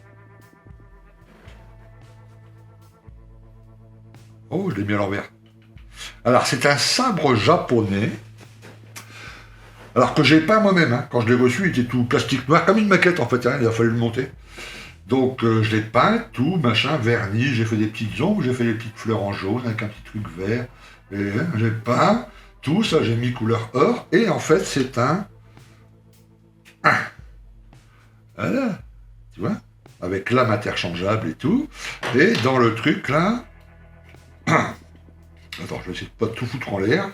Oh, je l'ai mis à l'envers. Alors, c'est un sabre japonais. Alors que j'ai peint moi-même. Hein. Quand je l'ai reçu, il était tout plastique noir, comme une maquette en fait. Hein, il a fallu le monter. Donc, je l'ai peint, tout, machin, vernis. J'ai fait des petites ombres, j'ai fait des petites fleurs en jaune avec un petit truc vert. Et j'ai peint tout ça, j'ai mis couleur or. Et en fait, c'est un. Voilà. Tu vois, avec lame interchangeable et tout. Et dans le truc là. Attends, je vais essayer de pas tout foutre en l'air.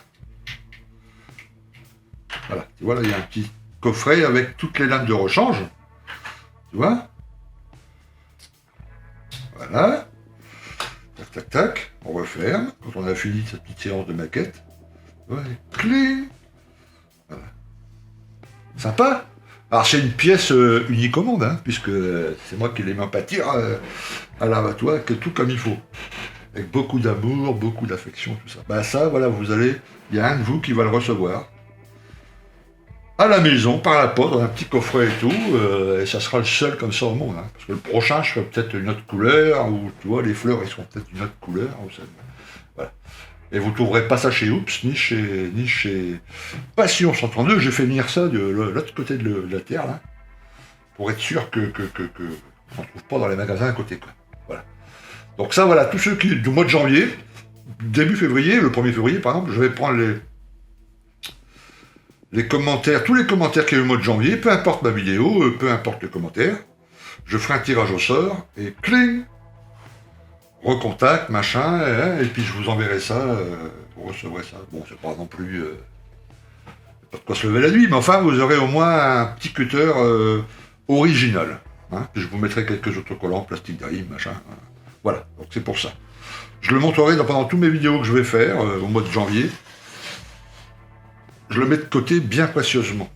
Voilà, tu vois là, il y a un petit coffret avec toutes les lames de rechange. Tu vois? Voilà. Tac, tac, tac. On referme. Quand on a fini cette petite séance de maquette. Ouais. Cling. Voilà. Sympa. Alors c'est une pièce unique au monde, hein, puisque c'est moi qui l'ai mis en pâtir à la toi, que tout comme il faut. Avec beaucoup d'amour, beaucoup d'affection, tout ça. Ben ça, voilà, il y a un de vous qui va le recevoir. À la maison, par la poste, dans un petit coffret et tout, et ça sera le seul comme ça au monde. Hein. Parce que le prochain, je ferai peut-être une autre couleur, ou tu vois, les fleurs, ils seront peut-être une autre couleur. Voilà. Et vous ne trouverez pas ça chez Oops, ni chez Passion 132. J'ai fait venir ça de l'autre côté de la Terre, là, pour être sûr qu'on ne trouve pas dans les magasins à côté, quoi. Voilà. Donc ça, voilà, tous ceux qui, du mois de janvier, début février, le 1er février, par exemple, je vais prendre les commentaires, tous les commentaires qu'il y a eu au mois de janvier, peu importe ma vidéo, peu importe le commentaire, je ferai un tirage au sort, et cling, recontact, machin, et puis je vous enverrai ça, vous recevrez ça. Bon, c'est pas non plus... pas de quoi se lever la nuit, mais enfin, vous aurez au moins un petit cutter original. Hein, je vous mettrai quelques autocollants, plastique Dream, machin. Voilà, donc c'est pour ça. Je le montrerai pendant toutes mes vidéos que je vais faire au mois de janvier. Je le mets de côté bien précieusement.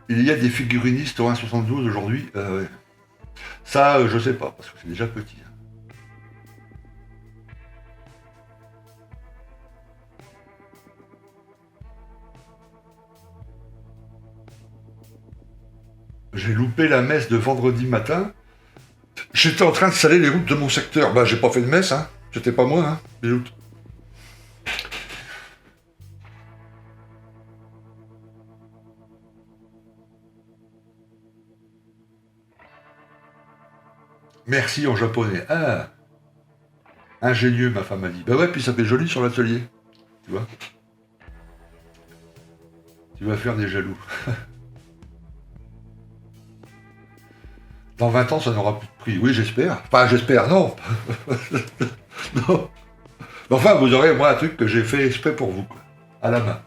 Il y a des figurinistes au 1,72 aujourd'hui. Ça, je sais pas, parce que c'est déjà petit. Hein. J'ai loupé la messe de vendredi matin. J'étais en train de saler les routes de mon secteur. Bah, j'ai pas fait de messe, hein. C'était pas moi, hein. Bisous. Merci en japonais. Ah, ingénieux, ma femme a dit. Bah ouais, puis ça fait joli sur l'atelier. Tu vois. Tu vas faire des jaloux. Dans 20 ans, ça n'aura plus de prix. Oui, j'espère. Enfin, j'espère, non. Non. Mais enfin, vous aurez, moi, un truc que j'ai fait exprès pour vous, quoi. À la main.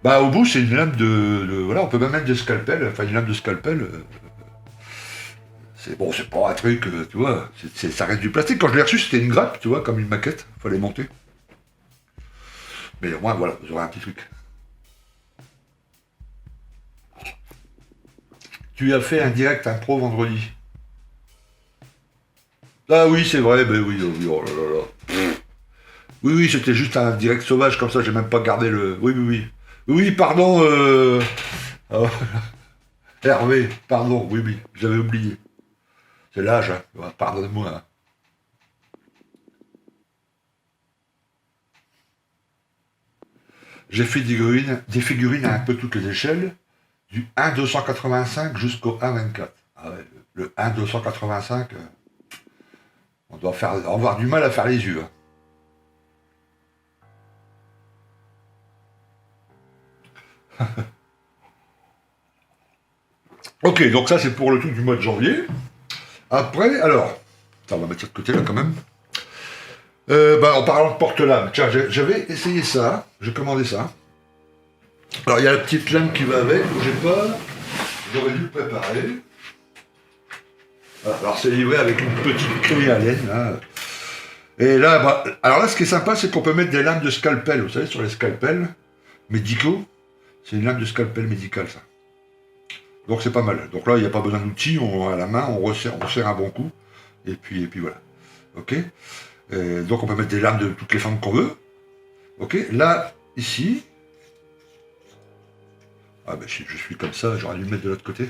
Bah, au bout, c'est une lame voilà, on peut même mettre des scalpels. Enfin, une lame de scalpel. C'est bon, c'est pas un truc, tu vois. Ça reste du plastique. Quand je l'ai reçu, c'était une grappe, tu vois, comme une maquette. Fallait monter. Mais au moins, voilà, vous aurez un petit truc. Tu as fait un direct impro vendredi. Ah oui, c'est vrai, ben oui, oh, oui, oh là là là. Oui, oui, c'était juste un direct sauvage comme ça, j'ai même pas gardé le. Oui, oui, oui. Oui, pardon, ah, Hervé, pardon, oui, oui, j'avais oublié. C'est l'âge, hein. Ouais, pardonnez-moi, hein. J'ai fait des figurines à un peu toutes les échelles, du 1,285 jusqu'au 1,24. Ah ouais, le 1,285, on doit avoir du mal à faire les yeux, hein. Ok, donc ça c'est pour le truc du mois de janvier. Après, alors, ça, on va mettre ça de côté là quand même. En parlant de porte-lame, tiens, j'avais essayé ça, j'ai commandé ça. Alors il y a la petite lame qui va avec, bougez pas, j'aurais dû le préparer. Voilà, alors c'est livré avec une petite clé à laine là. Et là, alors là ce qui est sympa, c'est qu'on peut mettre des lames de scalpel, vous savez, sur les scalpels médicaux. C'est une lame de scalpel médical ça. Donc c'est pas mal. Donc là, il n'y a pas besoin d'outils, à la main, on serre un bon coup, et puis voilà. Ok. Donc on peut mettre des lames de toutes les formes qu'on veut. Ok. Là, ici. Ah ben je suis comme ça, j'aurais dû le mettre de l'autre côté.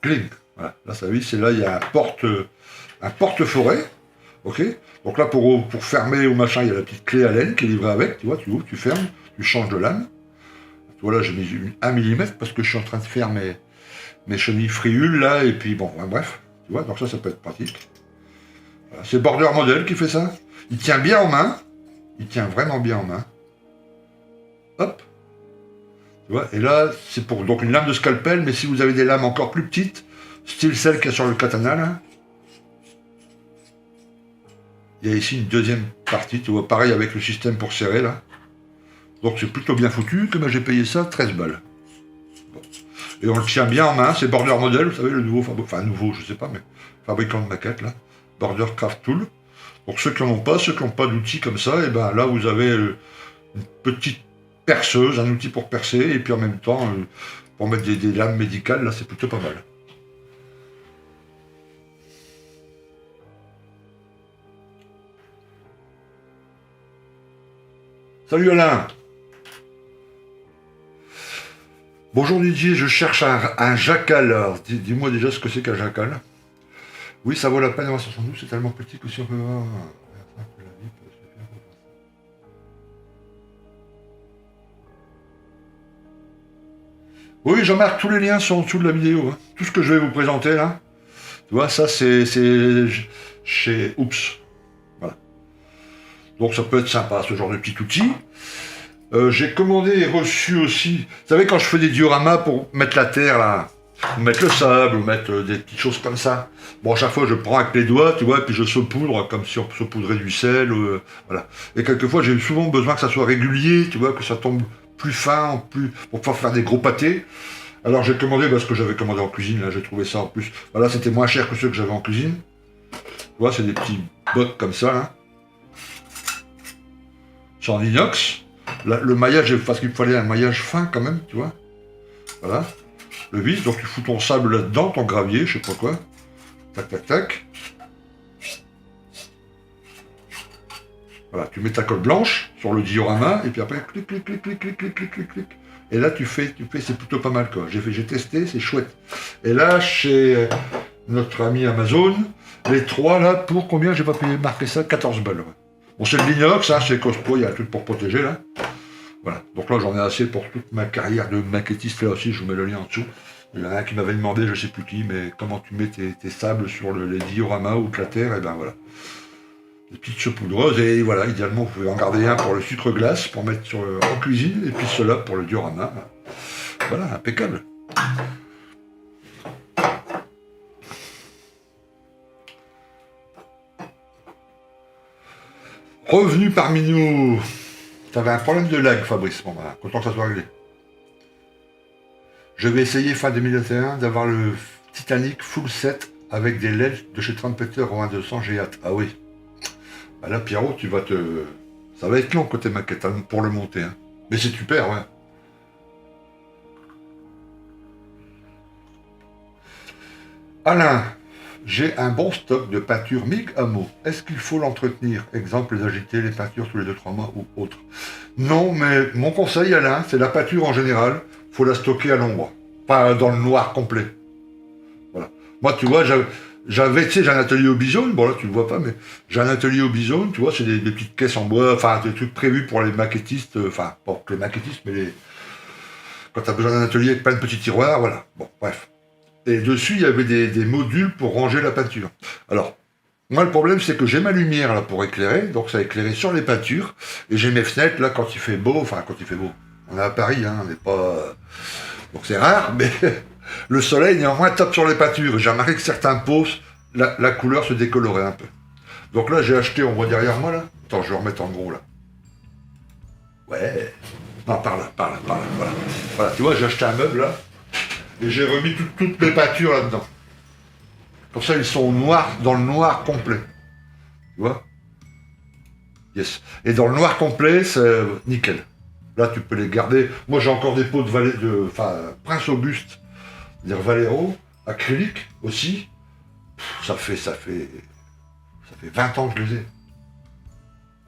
Cling. Voilà. Là, ça oui, c'est là, il y a un porte-forêt. Ok. Donc là, pour fermer au machin, il y a la petite clé à laine qui est livrée avec. Tu vois, tu ouvres, tu fermes, tu changes de lame. Voilà, j'ai mis 1 mm parce que je suis en train de faire mes chenilles friules là, et puis bon, bref, tu vois, donc ça peut être pratique. Voilà, c'est Border Model qui fait ça. Il tient bien en main, il tient vraiment bien en main. Hop, tu vois, et là, c'est pour donc une lame de scalpel, mais si vous avez des lames encore plus petites, style celle qu'il y a sur le katana là, il y a ici une deuxième partie, tu vois, pareil avec le système pour serrer là. Donc c'est plutôt bien foutu, que j'ai payé ça 13 balles. Bon. Et on le tient bien en main, c'est Border Model, vous savez, le nouveau, enfin nouveau, je sais pas, mais fabricant de maquettes là, Border Craft Tool. Donc ceux qui n'en ont pas, ceux qui n'ont pas d'outils comme ça, et ben là vous avez une petite perceuse, un outil pour percer, et puis en même temps, pour mettre des lames médicales, là c'est plutôt pas mal. Salut Alain. Bonjour Didier, je cherche un jacal. Alors, dis-moi déjà ce que c'est qu'un jacal. Oui, ça vaut la peine d'avoir 72, c'est tellement petit que si on peut voir. Oui, Jean-Marc, tous les liens sont en dessous de la vidéo, hein. Tout ce que je vais vous présenter là, tu vois, ça c'est chez Oops. Voilà. Donc ça peut être sympa, ce genre de petit outil. J'ai commandé et reçu aussi. Vous savez, quand je fais des dioramas pour mettre la terre là, ou mettre le sable, ou mettre des petites choses comme ça. Bon, à chaque fois, je prends avec les doigts, tu vois, et puis je saupoudre comme si on saupoudrait du sel, voilà. Et quelquefois, j'ai souvent besoin que ça soit régulier, tu vois, que ça tombe plus fin, pour pouvoir faire des gros pâtés. Alors j'ai commandé ce que j'avais commandé en cuisine, là, j'ai trouvé ça en plus. Voilà, c'était moins cher que ceux que j'avais en cuisine. Tu vois, c'est des petits bottes comme ça, là. C'est en inox. Là, le maillage, parce qu'il fallait un maillage fin quand même, tu vois. Voilà. Le vis, donc tu fous ton sable là-dedans, ton gravier, je sais pas quoi. Tac, tac, tac. Voilà, tu mets ta colle blanche sur le diorama, et puis après, clic, clic, clic, clic, clic, clic, clic, clic, clic. Et là, tu fais, c'est plutôt pas mal, quoi. J'ai testé, c'est chouette. Et là, chez notre ami Amazon, les trois, là, pour combien, j'ai pas payé, marqué ça, 14 balles. Ouais. Bon, c'est de l'inox, hein, c'est Cospo, il y a un truc pour protéger, là. Voilà, donc là, j'en ai assez pour toute ma carrière de maquettiste, là aussi, je vous mets le lien en dessous. Il y en a un qui m'avait demandé, je sais plus qui, mais comment tu mets tes sables sur les dioramas ou de la terre, et ben voilà. des petites saupoudreuses, et voilà, idéalement vous pouvez en garder un pour le sucre glace, pour mettre en cuisine, et puis cela pour le diorama. Voilà, impeccable. Revenu parmi nous. T'avais un problème de lag, Fabrice. Bon, bah, content que ça soit réglé. Je vais essayer fin 2021 d'avoir le Titanic full set avec des LED de chez Trumpeter en 1200, j'ai hâte. Ah oui. Bah là, Pierrot, tu vas te... Ça va être long côté maquette hein, pour le monter. Hein. Mais c'est super, ouais. Alain, j'ai un bon stock de peinture MIG Amo. Est-ce qu'il faut l'entretenir? Exemple, les agiter, les peintures tous les 2-3 mois ou autre. Non, mais mon conseil, Alain, c'est la peinture en général, faut la stocker à l'ombre. Pas dans le noir complet. Voilà. Moi, tu vois, j'avais, tu sais, j'ai un atelier au Bizone, bon là tu le vois pas, mais j'ai un atelier au Bizone, tu vois, c'est des petites caisses en bois, enfin des trucs prévus pour les maquettistes, enfin, pas que les maquettistes, mais quand tu as besoin d'un atelier avec plein de petits tiroirs, voilà. Bon, bref. Et dessus, il y avait des modules pour ranger la peinture. Alors, moi, le problème, c'est que j'ai ma lumière là pour éclairer, donc ça a éclairé sur les peintures, et j'ai mes fenêtres là quand il fait beau, enfin quand il fait beau. On est à Paris, hein, on n'est pas... Donc c'est rare, mais le soleil néanmoins tape sur les peintures. J'ai remarqué que certains pots, la couleur se décolorait un peu. Donc là, j'ai acheté, on voit derrière moi là. Attends, je vais remettre en gros là. Ouais. Non, par là, voilà. Voilà, tu vois, j'ai acheté un meuble là, et j'ai remis toutes mes peintures là-dedans. Comme ça, ils sont noirs, dans le noir complet. Tu vois? Yes. Et dans le noir complet, c'est nickel. Là, tu peux les garder. Moi, j'ai encore des pots enfin, Prince Auguste, des Valero, acrylique aussi. Ça fait 20 ans que je les ai.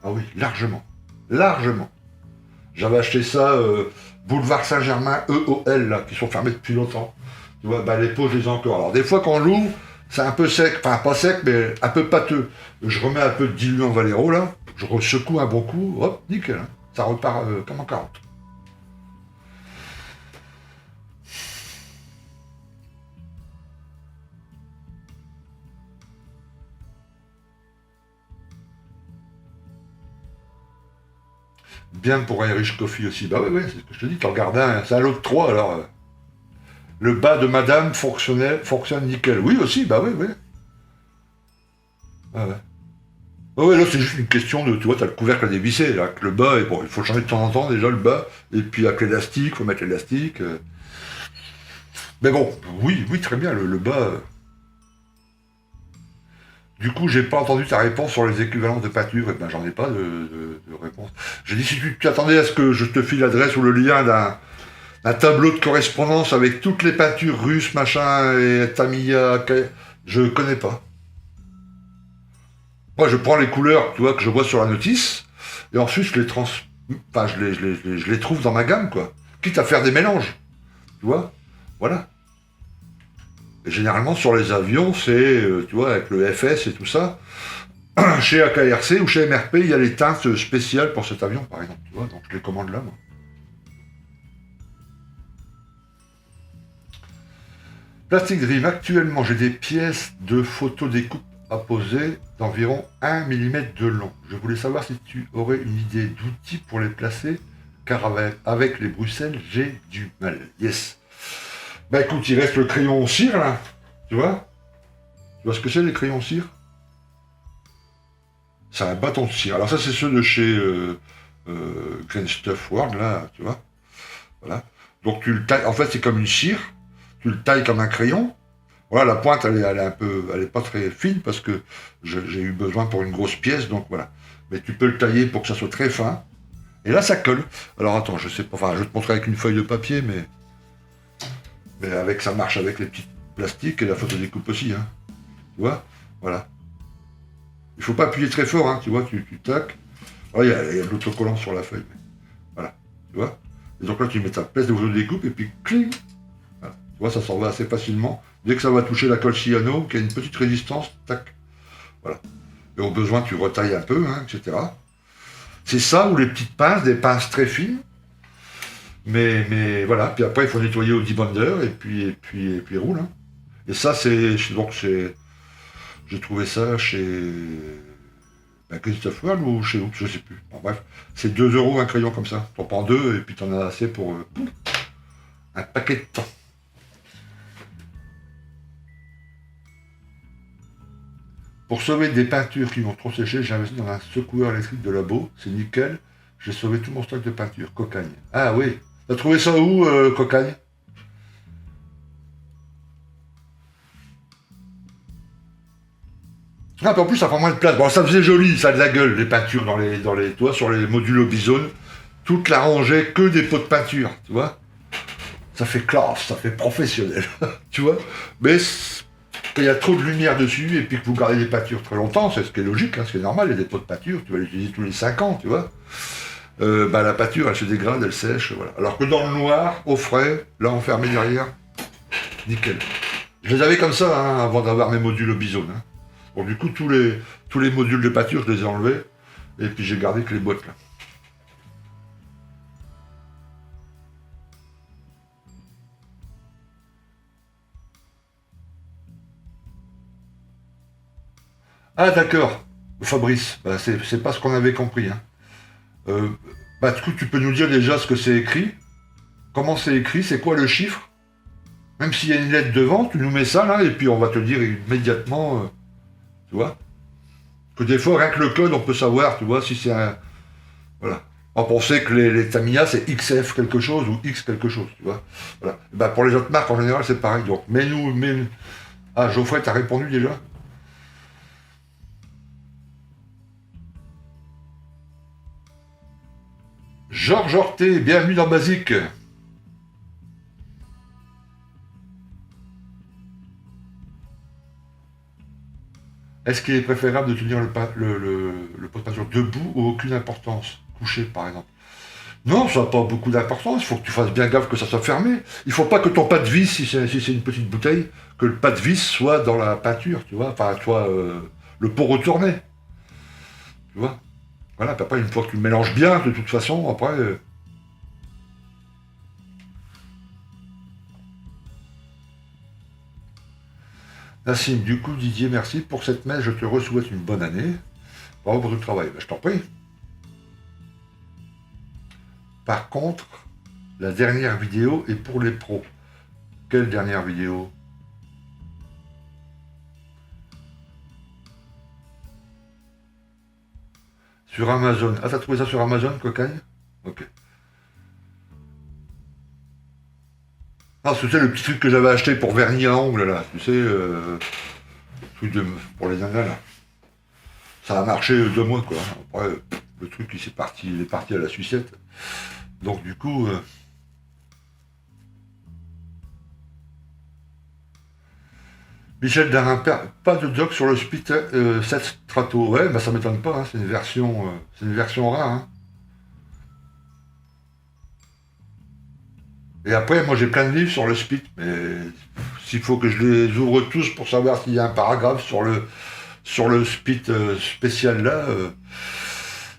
Ah oui, largement. Largement. J'avais acheté ça, boulevard Saint-Germain, EOL, là, qui sont fermés depuis longtemps. Tu vois, bah, les pots, je les ai encore. Alors, des fois, quand on l'ouvre, c'est un peu sec, enfin, pas sec, mais un peu pâteux. Je remets un peu de diluant Valero, là. Je secoue un bon coup, hop, nickel. Hein. Ça repart comme en 40. Bien pour Irish Coffee aussi. Bah ouais, c'est ce que je te dis, t'en gardes un, c'est un lot de 3 alors. Le bas de madame fonctionne nickel. Oui aussi, bah oui. Ah ouais. Ah ouais, là c'est juste une question de, tu vois, t'as le couvercle à dévisser, là, que le bas, et bon, il faut changer de temps en temps déjà le bas, et puis avec l'élastique, faut mettre l'élastique. Mais bon, oui, très bien, le bas. Du coup, j'ai pas entendu ta réponse sur les équivalences de peinture. Et ben, j'en ai pas de réponse. J'ai dit si tu t'attendais à ce que je te file l'adresse ou le lien d'un tableau de correspondance avec toutes les peintures russes, machin, et Tamiya, je connais pas. Moi, je prends les couleurs, tu vois, que je vois sur la notice, et ensuite enfin, je les trouve dans ma gamme, quoi. Quitte à faire des mélanges, tu vois. Voilà. Et généralement, sur les avions, c'est, tu vois, avec le FS et tout ça, chez AKRC ou chez MRP, il y a les teintes spéciales pour cet avion, par exemple, tu vois, donc je les commande là, moi. Plastic Dream, actuellement, j'ai des pièces de photo découpe à poser d'environ 1 mm de long. Je voulais savoir si tu aurais une idée d'outils pour les placer, car avec les Bruxelles, j'ai du mal. Yes. Bah écoute, il reste le crayon cire, là, tu vois? Tu vois ce que c'est, les crayons cire? C'est un bâton de cire. Alors ça, c'est ceux de chez Green Stuff World, là, tu vois. Voilà. Donc tu le tailles. En fait, c'est comme une cire. Tu le tailles comme un crayon. Voilà, la pointe, elle est un peu, elle est pas très fine parce que j'ai eu besoin pour une grosse pièce, donc voilà. Mais tu peux le tailler pour que ça soit très fin. Et là, ça colle. Alors attends, je sais pas. Enfin, je vais te montrer avec une feuille de papier, mais avec ça marche avec les petits plastiques et la photo découpe aussi, hein. Tu vois. Voilà. Il faut pas appuyer très fort, hein, tu vois, tu tacs. Oh, il y a de l'autocollant sur la feuille. Voilà, tu vois. Et donc là, tu mets ta pièce de découpe et puis cling. Voilà. Tu vois, ça s'en va assez facilement. Dès que ça va toucher la colle cyano, qui a une petite résistance, tac. Voilà. Et au besoin, tu retailles un peu, hein, etc. C'est ça ou les petites pinces, des pinces très fines. Mais voilà. Puis après, il faut nettoyer au debonder et puis roule. Hein. Et ça, donc j'ai trouvé ça chez à Christophe World ou chez Oops, je sais plus. Bon, bref, c'est 2 euros un crayon comme ça. T'en prends 2 et puis t'en as assez pour un paquet de temps. Pour sauver des peintures qui vont trop sécher, j'ai investi dans un secoueur électrique de labo. C'est nickel. J'ai sauvé tout mon stock de peinture. Cocagne. Ah oui. T'as trouvé ça où, Cocagne? Ah, puis en plus, ça prend moins de place. Bon, ça faisait joli, ça a de la gueule, les peintures tu vois, sur les modules Bizone. Toute la rangée, que des pots de peinture, tu vois. Ça fait classe, ça fait professionnel, tu vois. Mais il y a trop de lumière dessus et puis que vous gardez les peintures très longtemps, c'est ce qui est logique, hein, ce qui est normal, il y a des pots de peinture, tu vas les utiliser tous les 5 ans, tu vois. La peinture, elle se dégrade, elle sèche, voilà. Alors que dans le noir, au frais, là enfermé derrière, nickel. Je les avais comme ça, hein, avant d'avoir mes modules Bizone. Hein. Bon, du coup, tous les modules de peinture, je les ai enlevés, et puis j'ai gardé que les boîtes, là. Ah, d'accord, Fabrice, bah, c'est pas ce qu'on avait compris, hein. Du coup, tu peux nous dire déjà ce que c'est écrit? Comment c'est écrit? C'est quoi le chiffre? Même s'il y a une lettre devant, tu nous mets ça, là, et puis on va te dire immédiatement, tu vois? Que des fois, rien que le code, on peut savoir, tu vois, si c'est un... Voilà. On sait que les Tamiya, c'est XF quelque chose ou X quelque chose, tu vois. Voilà. Bah, pour les autres marques, en général, c'est pareil. Donc, mais... Ah, Geoffrey, t'as répondu déjà? Georges Horté, bienvenue dans Basique. Est-ce qu'il est préférable de tenir le pot de peinture debout ou aucune importance? Couché, par exemple. Non, ça n'a pas beaucoup d'importance. Il faut que tu fasses bien gaffe que ça soit fermé. Il faut pas que ton pas de vis, si c'est une petite bouteille, que le pas de vis soit dans la peinture, tu vois. Enfin, toi, le pot retourné, tu vois. Voilà, puis après, une fois que tu le mélanges bien, de toute façon, après... Nassim, du coup, Didier, merci pour cette messe. Je te souhaite une bonne année. Bravo pour tout le travail. Ben, je t'en prie. Par contre, la dernière vidéo est pour les pros. Quelle dernière vidéo? Sur Amazon. Ah, t'as trouvé ça sur Amazon, cocagne? Ok. Ah, c'est le petit truc que j'avais acheté pour vernis à ongles, là. Tu sais, truc pour les nanas, là. Ça a marché 2 mois, quoi. Après, le truc, il est parti à la sucette. Donc, du coup... Michel Darin, pas de doc sur le Spit 7 Strato. Ouais, bah ça m'étonne pas, hein, c'est une version rare. Hein. Et après, moi j'ai plein de livres sur le Spit, mais s'il faut que je les ouvre tous pour savoir s'il y a un paragraphe sur le Spit spécial là,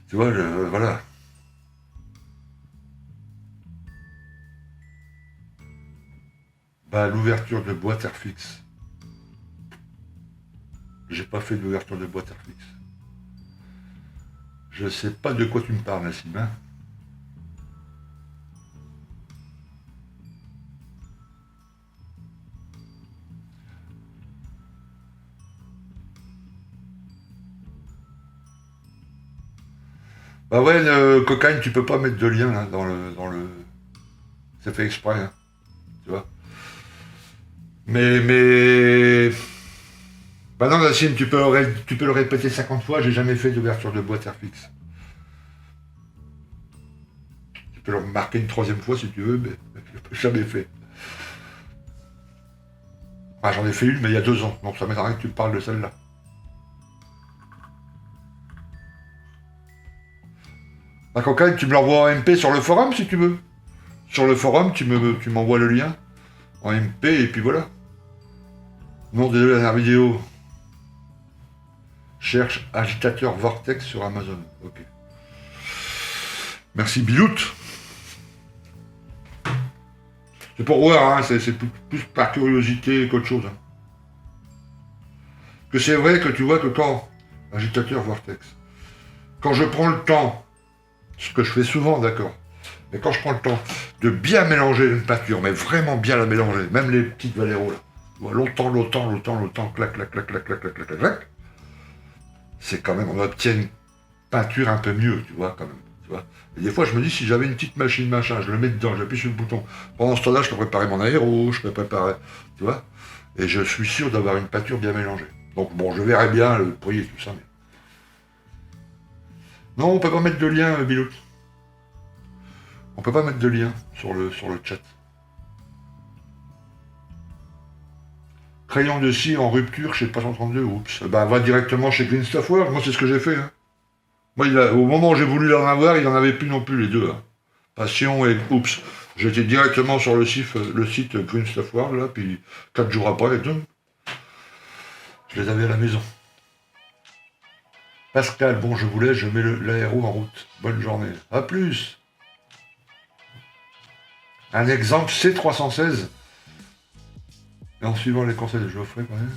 tu vois, voilà. Bah, l'ouverture de boîte Airfix. J'ai pas fait d'ouverture de boîte Airfix. Je sais pas de quoi tu me parles, Nassim. Hein. Bah ouais, cocaïne, tu peux pas mettre de lien là, dans le. C'est fait exprès, hein, tu vois. Mais. Bah non, Nassim, tu peux le répéter 50 fois, j'ai jamais fait d'ouverture de boîte Airfix. Tu peux le remarquer une troisième fois si tu veux, mais jamais fait. Ah, j'en ai fait une, mais il y a 2 ans, donc ça m'étonnerait que tu me parles de celle-là. La cocaïne, tu me l'envoies en MP sur le forum si tu veux. Sur le forum, tu m'envoies le lien en MP et puis voilà. Non, désolé, la dernière vidéo. Cherche agitateur Vortex sur Amazon. Ok. Merci Bilout. C'est pour voir, hein, c'est plus par curiosité qu'autre chose. Hein. Que c'est vrai que tu vois que quand agitateur Vortex. quand je prends le temps, ce que je fais souvent, d'accord, mais quand je prends le temps de bien mélanger une peinture, mais vraiment bien la mélanger, même les petites Valero, là, tu vois, longtemps, clac, clac, clac, clac, clac, clac, clac, clac, clac, c'est quand même, on obtient une peinture un peu mieux, tu vois, quand même. Tu vois. Et des fois, je me dis, si j'avais une petite machine, machin, je le mets dedans, j'appuie sur le bouton. Pendant ce temps-là, je peux préparer mon aéro, je peux préparer, tu vois. Et je suis sûr d'avoir une peinture bien mélangée. Donc bon, je verrai bien le prix et tout ça, mais... Non, on peut pas mettre de lien, Bilou. On peut pas mettre de lien sur le chat. Crayon de cire en rupture chez Passion 32, oups. Bah, va directement chez Green Stuff World, moi c'est ce que j'ai fait. Hein. Moi, au moment où j'ai voulu en avoir, il n'en avait plus non plus les deux. Hein. Passion et oups. J'étais directement sur le site Green Stuff World, là, puis 4 jours après, et tout, je les avais à la maison. Pascal, bon, je vous laisse, je mets l'aéro en route. Bonne journée. A plus. Un exemple C316. Et en suivant les conseils de Geoffrey, quand même.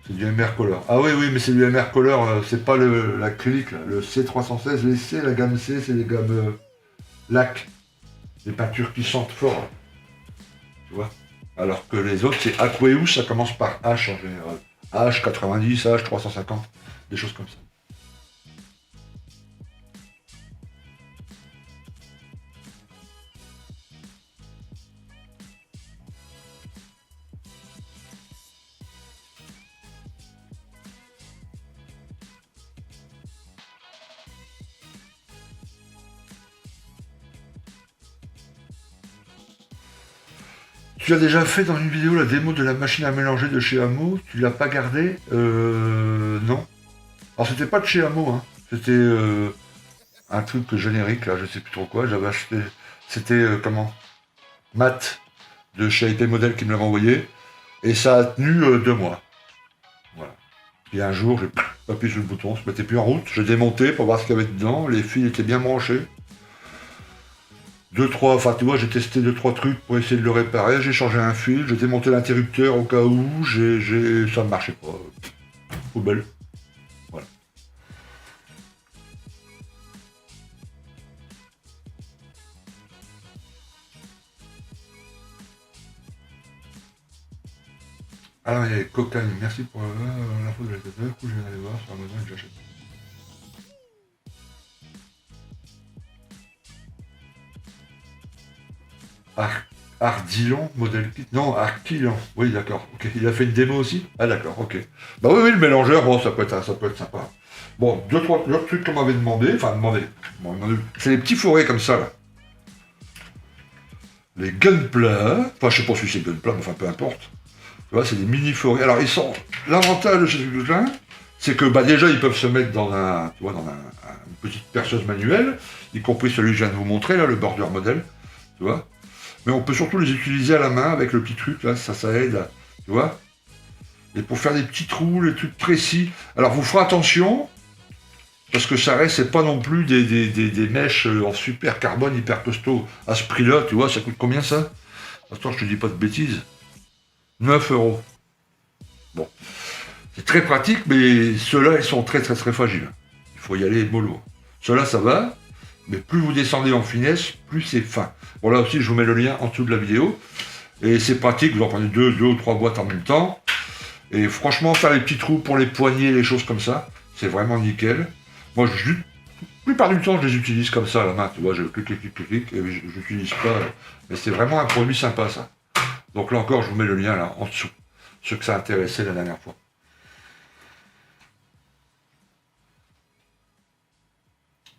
C'est du MR Color. Ah oui, mais c'est du MR Color, c'est pas l'acrylique, là. Le C316, les C, la gamme C, c'est les gammes lac. Les peintures qui sentent fort. Là. Tu vois. Alors que les autres, c'est Aqueous, ça commence par H en général. H90, H350, des choses comme ça. Tu as déjà fait dans une vidéo la démo de la machine à mélanger de chez Hamo, tu l'as pas gardée non. Alors c'était pas de chez Hamo, hein. C'était un truc générique, là, je sais plus trop quoi, j'avais acheté, c'était comment Matt, de chez IP Model qui me l'avait envoyé, et ça a tenu 2 mois. Voilà. Et un jour, j'ai appuyé sur le bouton, ça se mettait plus en route, j'ai démonté pour voir ce qu'il y avait dedans, les fils étaient bien branchés. 2-3, enfin tu vois, j'ai testé 2-3 trucs pour essayer de le réparer, j'ai changé un fil, j'ai démonté l'interrupteur au cas où, ça ne marchait pas. Poubelle. Voilà. Alors il y a Cocagne, merci pour l'info de la tête, du coup je vais aller voir sur Amazon et que j'achète. Ardillon, modèle kit. Non, Arquillon. Oui, d'accord. Ok. Il a fait une démo aussi. Ah, d'accord. Ok. Bah oui, le mélangeur, bon, ça peut être sympa. Bon, deux, trois autres trucs qu'on m'avait demandé. Enfin, demandé. Bon, c'est les petits forêts comme ça, là. Les gunpla. Enfin, je sais pas si c'est gunpla, mais enfin, peu importe. Tu vois, c'est des mini forêts. Alors, ils sont. L'avantage de ces trucs-là, c'est que, bah, déjà, ils peuvent se mettre dans une petite perceuse manuelle, y compris celui que je viens de vous montrer, là, le border modèle. Tu vois. Mais on peut surtout les utiliser à la main avec le petit truc, là, ça aide, tu vois. Et pour faire des petits trous, les trucs précis. Alors vous ferez attention, parce que ça reste, c'est pas non plus des mèches en super carbone hyper costaud. À ce prix-là, tu vois, ça coûte combien ça? Attends, je te dis pas de bêtises. 9 €. Bon. C'est très pratique, mais ceux-là, ils sont très fragiles. Il faut y aller mollo. Ceux-là, ça va. Mais plus vous descendez en finesse, plus c'est fin. Bon, là aussi, je vous mets le lien en dessous de la vidéo. Et c'est pratique, vous en prenez 2 ou 3 boîtes en même temps. Et franchement, faire les petits trous pour les poignées, les choses comme ça, c'est vraiment nickel. Moi, la plupart du temps, je les utilise comme ça à la main, tu vois, je clique, et je n'utilise pas. Mais c'est vraiment un produit sympa, ça. Donc là encore, je vous mets le lien là, en dessous. Ceux que ça intéressait la dernière fois.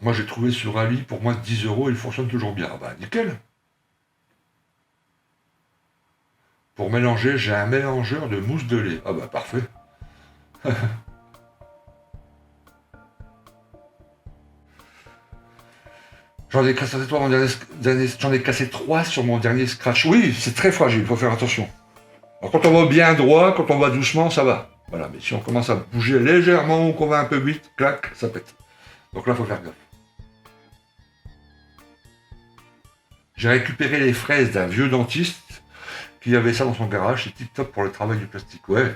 Moi, j'ai trouvé sur Ali pour moins de 10 €, il fonctionne toujours bien. Ah bah, nickel. Pour mélanger, j'ai un mélangeur de mousse de lait. Ah bah, parfait. J'en ai cassé 3 j'en ai cassé 3 sur mon dernier scratch. Oui, c'est très fragile, il faut faire attention. Alors quand on va bien droit, quand on va doucement, ça va. Voilà, mais si on commence à bouger légèrement ou qu'on va un peu vite, clac, ça pète. Donc là, il faut faire gaffe. J'ai récupéré les fraises d'un vieux dentiste qui avait ça dans son garage, c'est tip top pour le travail du plastique. Ouais.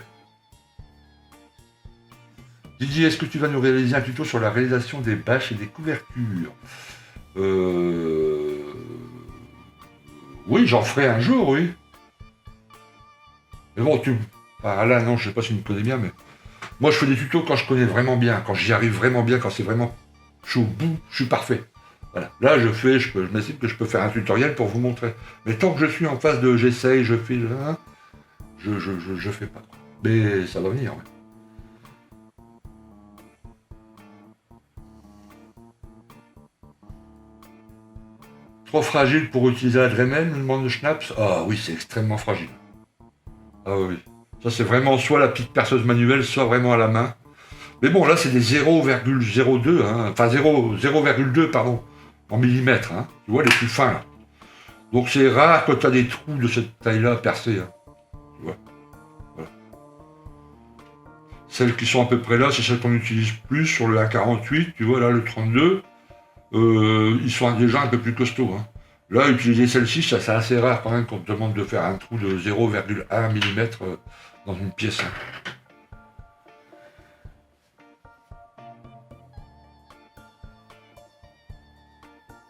Didier, est-ce que tu vas nous réaliser un tuto sur la réalisation des bâches et des couvertures? Oui, j'en ferai un jour, oui. Mais bon, là, non, je sais pas si tu me connais bien, mais... Moi, je fais des tutos quand je connais vraiment bien, quand j'y arrive vraiment bien, quand c'est vraiment... Je suis au bout, je suis parfait. Voilà. Là, je m'estime que je peux faire un tutoriel pour vous montrer. Mais tant que je suis en phase de j'essaye, je fais... Je fais pas. Mais ça va venir, ouais. Trop fragile pour utiliser la Dremel, me demande de Schnaps. Ah oui, c'est extrêmement fragile. Ah oui. Ça, c'est vraiment soit la petite perceuse manuelle, soit vraiment à la main. Mais bon, là, c'est des 0,02, hein. Enfin 0,2, pardon, en millimètres, hein. Tu vois, les plus fins, là. Donc c'est rare quand tu as des trous de cette taille-là percés, hein. Tu vois. Voilà. Celles qui sont à peu près là, c'est celles qu'on utilise plus sur le A48, tu vois, là, le 32. Ils sont déjà un peu plus costauds, hein. Là, utiliser celle-ci, ça c'est assez rare quand même qu'on te demande de faire un trou de 0,1 mm dans une pièce. Hein.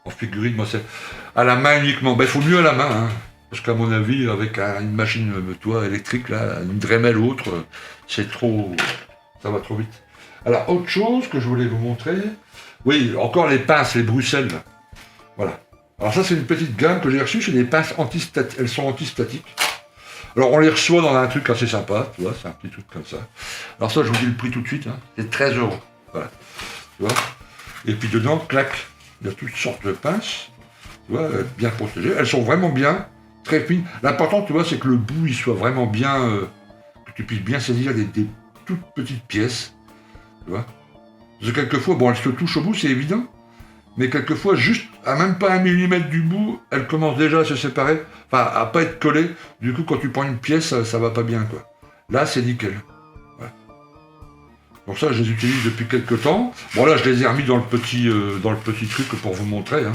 En figurine, moi c'est à la main uniquement. Il faut mieux à la main, hein. Parce qu'à mon avis, avec une machine, toi, électrique, là, une Dremel ou autre, c'est trop. Ça va trop vite. Alors, autre chose que je voulais vous montrer. Oui, encore les pinces, les Bruxelles. Voilà. Alors ça, c'est une petite gamme que j'ai reçue, c'est des pinces antistatiques. Elles sont antistatiques. Alors on les reçoit dans un truc assez sympa, tu vois, c'est un petit truc comme ça. Alors ça, je vous dis le prix tout de suite, hein. C'est 13 €. Voilà. Tu vois. Et puis dedans, clac, il y a toutes sortes de pinces, tu vois, bien protégées. Elles sont vraiment bien, très fines. L'important, tu vois, c'est que le bout, il soit vraiment bien, que tu puisses bien saisir des toutes petites pièces, tu vois. Parce que quelquefois, bon, elles se touchent au bout, c'est évident. Mais quelquefois, juste à même pas 1 millimètre du bout, elles commencent déjà à se séparer, enfin à pas être collées. Du coup, quand tu prends une pièce, ça va pas bien, quoi. Là, c'est nickel. Voilà. Donc ça, je les utilise depuis quelques temps. Bon, là, je les ai remis dans le petit truc pour vous montrer, hein.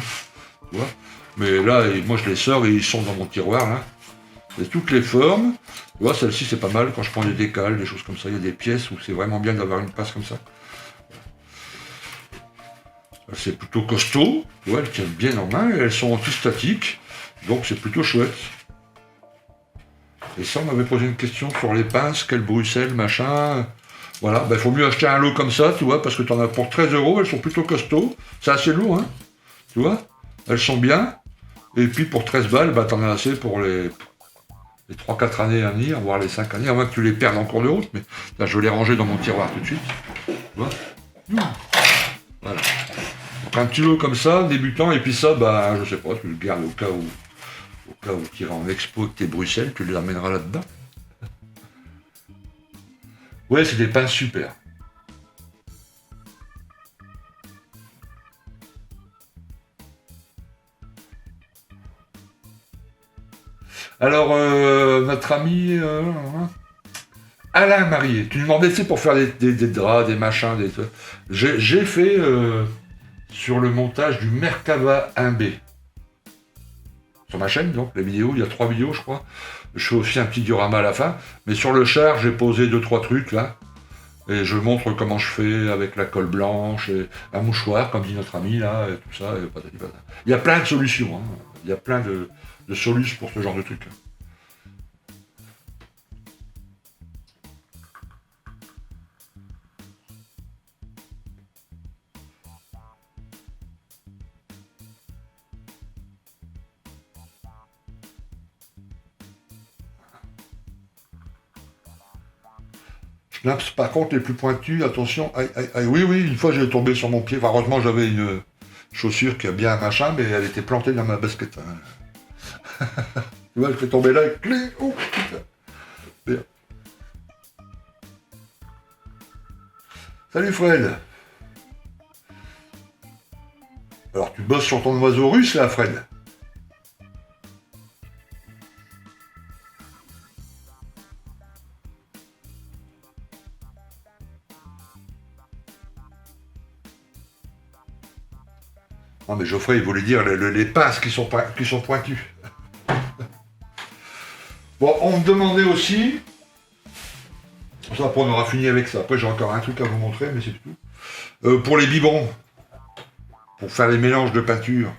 Tu vois. Mais là, moi, je les sors et ils sont dans mon tiroir, là. Il y a toutes les formes. Tu vois, celle-ci, c'est pas mal. Quand je prends des décals, des choses comme ça, il y a des pièces où c'est vraiment bien d'avoir une pince comme ça. C'est plutôt costaud, tu vois, elles tiennent bien en main, et elles sont antistatiques, donc c'est plutôt chouette. Et ça, on m'avait posé une question sur les pinces, quelle Bruxelles, machin. Voilà, il faut mieux acheter un lot comme ça, tu vois, parce que tu en as pour 13 €, elles sont plutôt costauds. C'est assez lourd, hein, tu vois. Elles sont bien. Et puis pour 13 balles, t'en as assez pour les 3-4 années à venir, voire les 5 années, à moins que tu les perdes en cours de route, mais là, je vais les ranger dans mon tiroir tout de suite. Tu vois. Voilà. Donc un petit lot comme ça, débutant, et puis ça, je sais pas, tu le gardes au cas où tu iras en expo avec tes Bruxelles, tu les amèneras là-dedans. Ouais, c'est des pinces super. Alors, notre ami Alain Marié, tu nous demandais, c'est pour faire des draps, des machins, des trucs. J'ai fait sur le montage du Merkava 1B. Sur ma chaîne, donc, les vidéos, il y a 3 vidéos, je crois. Je fais aussi un petit diorama à la fin. Mais sur le char, j'ai posé 2-3 trucs, là. Et je montre comment je fais avec la colle blanche, et un mouchoir, comme dit notre ami, là, et tout ça. Et patati patata. Il y a plein de solutions, hein. Il y a plein de solutions pour ce genre de trucs. Snaps, par contre, les plus pointus, attention, aïe, aïe, aïe. Oui, oui, une fois j'ai tombé sur mon pied. Enfin, heureusement, j'avais une chaussure qui a bien un machin, mais elle était plantée dans ma basket. Hein. Tu vois, elle fait tomber là, et clé. Oh, putain. Bien. Salut Fred. Alors, tu bosses sur ton oiseau russe, là, Fred? Non, mais Geoffrey, il voulait dire les pinces qui sont pointues. Bon, on me demandait aussi, Comme ça, après, on aura fini avec ça. Après, j'ai encore un truc à vous montrer, mais c'est tout. Pour les biberons, pour faire les mélanges de peinture,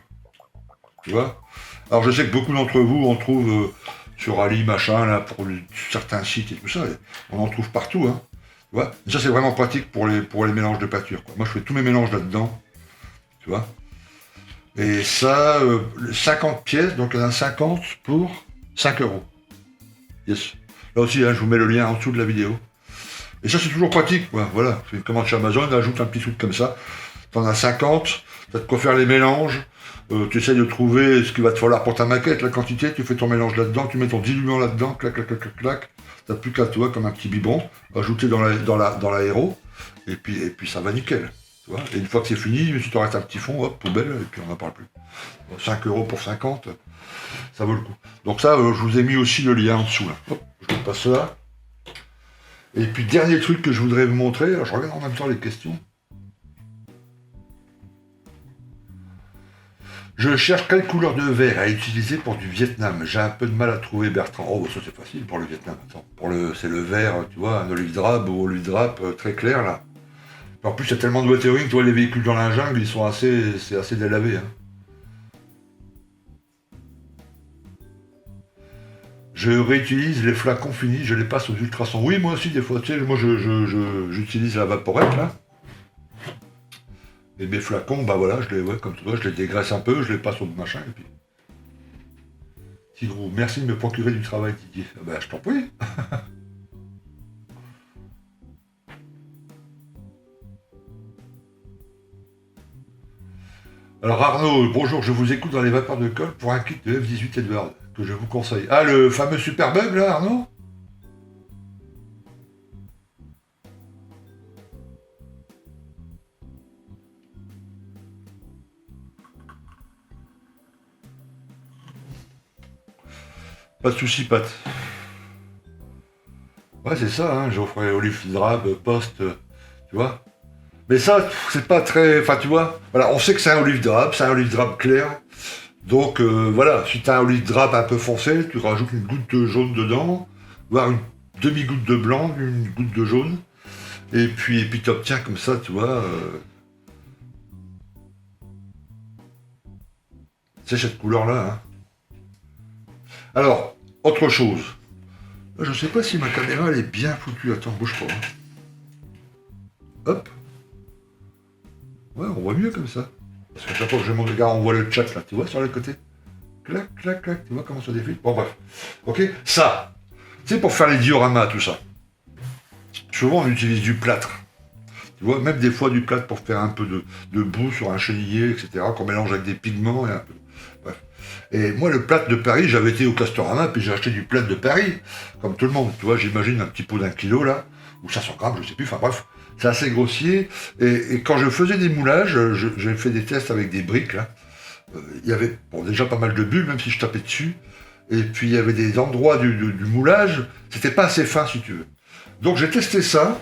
tu vois. Alors, je sais que beaucoup d'entre vous en trouvent sur Ali, machin, là, pour certains sites et tout ça. On en trouve partout, hein. Tu vois. Et ça, c'est vraiment pratique pour les mélanges de peinture, quoi. Moi, je fais tous mes mélanges là-dedans, tu vois. Et ça, 50 pièces, donc il y en a 50 pour 5 euros. Yes. Là aussi, hein, je vous mets le lien en dessous de la vidéo. Et ça, c'est toujours pratique, quoi. Voilà. Tu fais une commande chez Amazon, ajoute un petit truc comme ça. T'en as 50, t'as de quoi faire les mélanges. Tu essaies de trouver ce qu'il va te falloir pour ta maquette, la quantité, tu fais ton mélange là-dedans, tu mets ton diluant là-dedans, clac, clac, clac, clac, clac. T'as plus qu'à, toi, comme un petit biberon, ajouter dans l'aéro, et puis ça va nickel. Tu vois. Et une fois que c'est fini, si tu restes un petit fond, hop, poubelle, et puis on n'en parle plus. 5 euros pour 50, ça vaut le coup. Donc ça, je vous ai mis aussi le lien en dessous, là. Hop, je vous passe ça. Et puis, dernier truc que je voudrais vous montrer, alors, je regarde en même temps les questions. Je cherche quelle couleur de verre à utiliser pour du Vietnam. J'ai un peu de mal à trouver, Bertrand. Oh, ça c'est facile pour le Vietnam. Attends, c'est le vert, tu vois, un olive drab ou olive drap très clair, là. En plus, il y a tellement de watering, tu vois, les véhicules dans la jungle, c'est assez délavé, hein. Je réutilise les flacons finis, je les passe aux ultrasons. Oui, moi aussi, des fois, tu sais, moi, j'utilise la vaporette, là. Et mes flacons, bah voilà, comme tu vois, je les dégraisse un peu, je les passe au machin, et puis... Tigrou, merci de me procurer du travail, Didier. Ah bah, je t'en prie. Alors Arnaud, bonjour, je vous écoute dans les vapeurs de colle pour un kit de F18 Edward, que je vous conseille. Ah, le fameux super bug, là, Arnaud? Pas de soucis, Pat. Ouais, c'est ça, hein, Geoffrey, Olive Drab, Post, tu vois. Mais ça, c'est pas très... Enfin, tu vois, voilà, on sait que c'est un olive drab, c'est un olive drab clair. Donc, voilà, si t'as un olive drab un peu foncé, tu rajoutes une goutte de jaune dedans, voire une demi-goutte de blanc, une goutte de jaune. Et puis t'obtiens comme ça, tu vois... c'est cette couleur-là, hein. Alors, autre chose. Je sais pas si ma caméra, elle est bien foutue. Attends, bouge pas. Hein. Hop. Ouais, on voit mieux comme ça. Parce qu'à chaque fois que je mon regard, on voit le chat là, tu vois, sur le côté. Clac, clac, clac, tu vois comment ça défile. Bon, bref. Ok, ça. C'est pour faire les dioramas, tout ça. Souvent, on utilise du plâtre. Tu vois, même des fois du plâtre pour faire un peu de boue sur un chenillé, etc., qu'on mélange avec des pigments et un peu. Bref. Et moi, le plâtre de Paris, j'avais été au Castorama, puis j'ai acheté du plâtre de Paris, comme tout le monde. Tu vois, j'imagine un petit pot d'1 kilo, là, ou 500 grammes, je sais plus, enfin bref. C'est assez grossier. Et quand je faisais des moulages, j'ai fait des tests avec des briques, là. Il y avait déjà pas mal de bulles, même si je tapais dessus. Et puis il y avait des endroits du moulage, c'était pas assez fin, si tu veux. Donc j'ai testé ça.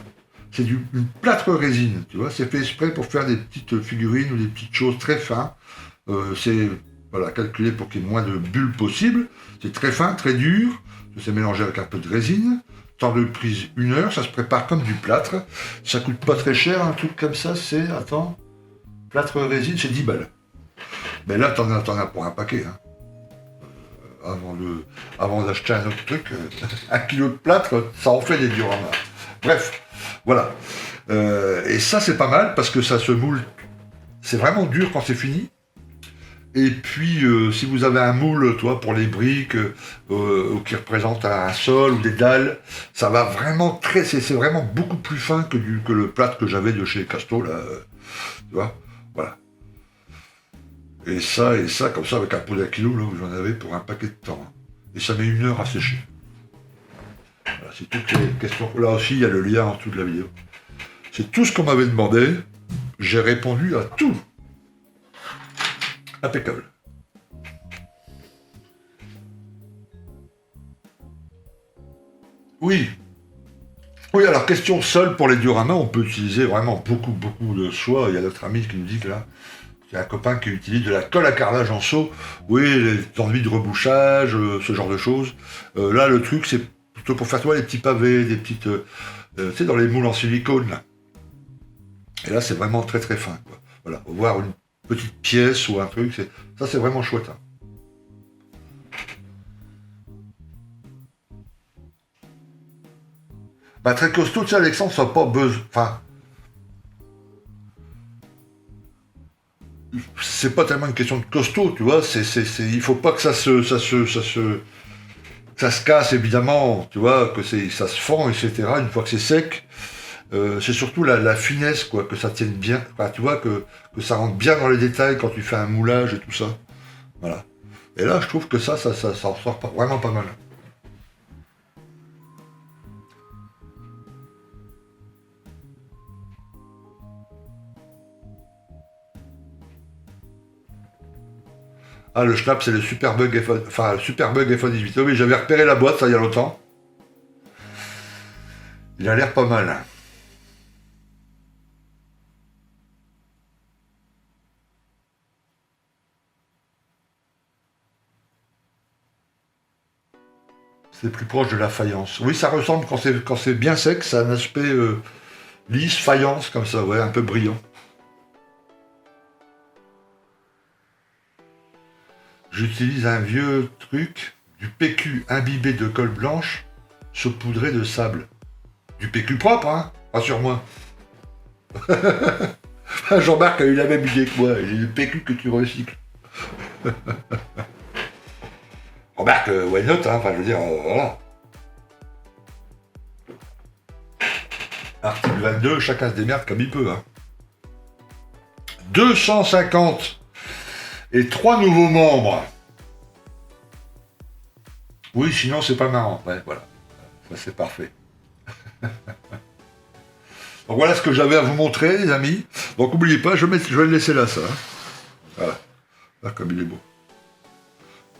C'est une plâtre résine, tu vois. C'est fait exprès pour faire des petites figurines ou des petites choses très fins. C'est voilà, calculé pour qu'il y ait moins de bulles possible. C'est très fin, très dur. C'est mélangé avec un peu de résine. Temps de prise 1 heure, ça se prépare comme du plâtre. Ça coûte pas très cher, un truc comme ça, c'est, attends, plâtre résine, c'est 10 balles. Mais là, t'en as pour un paquet, hein. Avant d'acheter un autre truc, 1 kilo de plâtre, ça en fait des dioramas. Bref, voilà. Et ça, c'est pas mal, parce que ça se moule, c'est vraiment dur quand c'est fini. Et puis, si vous avez un moule, toi, pour les briques, qui représente un sol ou des dalles, ça va vraiment c'est vraiment beaucoup plus fin que le plâtre que j'avais de chez Casto, là, tu vois, voilà. Et ça, comme ça, avec un pot d'1 kilo, là, où j'en avais pour un paquet de temps. Hein. Et ça met 1 heure à sécher. Voilà, c'est toutes les questions. Là aussi, il y a le lien en dessous de la vidéo. C'est tout ce qu'on m'avait demandé. J'ai répondu à tout. Impeccable. Oui. Oui, alors question seule pour les dioramas, on peut utiliser vraiment beaucoup de soie. Il y a notre ami qui nous dit que là, il y a un copain qui utilise de la colle à carrelage en seau. Oui, les enduits de rebouchage, ce genre de choses. Là, le truc, c'est plutôt pour faire toi les petits pavés, des petites tu sais, dans les moules en silicone, là. Et là, c'est vraiment très très fin, quoi. Voilà, voir une petite pièce ou un truc, ça c'est vraiment chouette. Hein. Bah, très costaud, tu sais, Alexandre, ça n'a pas besoin. Enfin, c'est pas tellement une question de costaud, tu vois. Il faut pas que ça se casse, évidemment, tu vois, que ça se fend, etc. Une fois que c'est sec, c'est surtout la finesse, quoi, que ça tienne bien. Enfin, tu vois, que ça rentre bien dans les détails quand tu fais un moulage et tout ça. Voilà. Et là, je trouve que ça en sort vraiment pas mal. Ah, le Schnapp, c'est le Superbug enfin, le Superbug FA18. Oh oui, j'avais repéré la boîte, ça, il y a longtemps. Il a l'air pas mal. C'est plus proche de la faïence. Oui, ça ressemble, quand c'est bien sec, ça a un aspect lisse, faïence, comme ça, ouais, un peu brillant. J'utilise un vieux truc, du PQ imbibé de colle blanche, saupoudré de sable. Du PQ propre, hein, rassure-moi. Jean-Marc a eu la même idée que moi, j'ai du PQ que tu recycles. Remarque, why not, hein, enfin je veux dire, voilà. Article 22, chacun se démerde comme il peut. Hein. 250 et 3 nouveaux membres. Oui, sinon c'est pas marrant. Ouais, voilà. Ça c'est parfait. Donc voilà ce que j'avais à vous montrer, les amis. Donc n'oubliez pas, je vais le laisser là, ça. Hein. Voilà. Là, comme il est beau.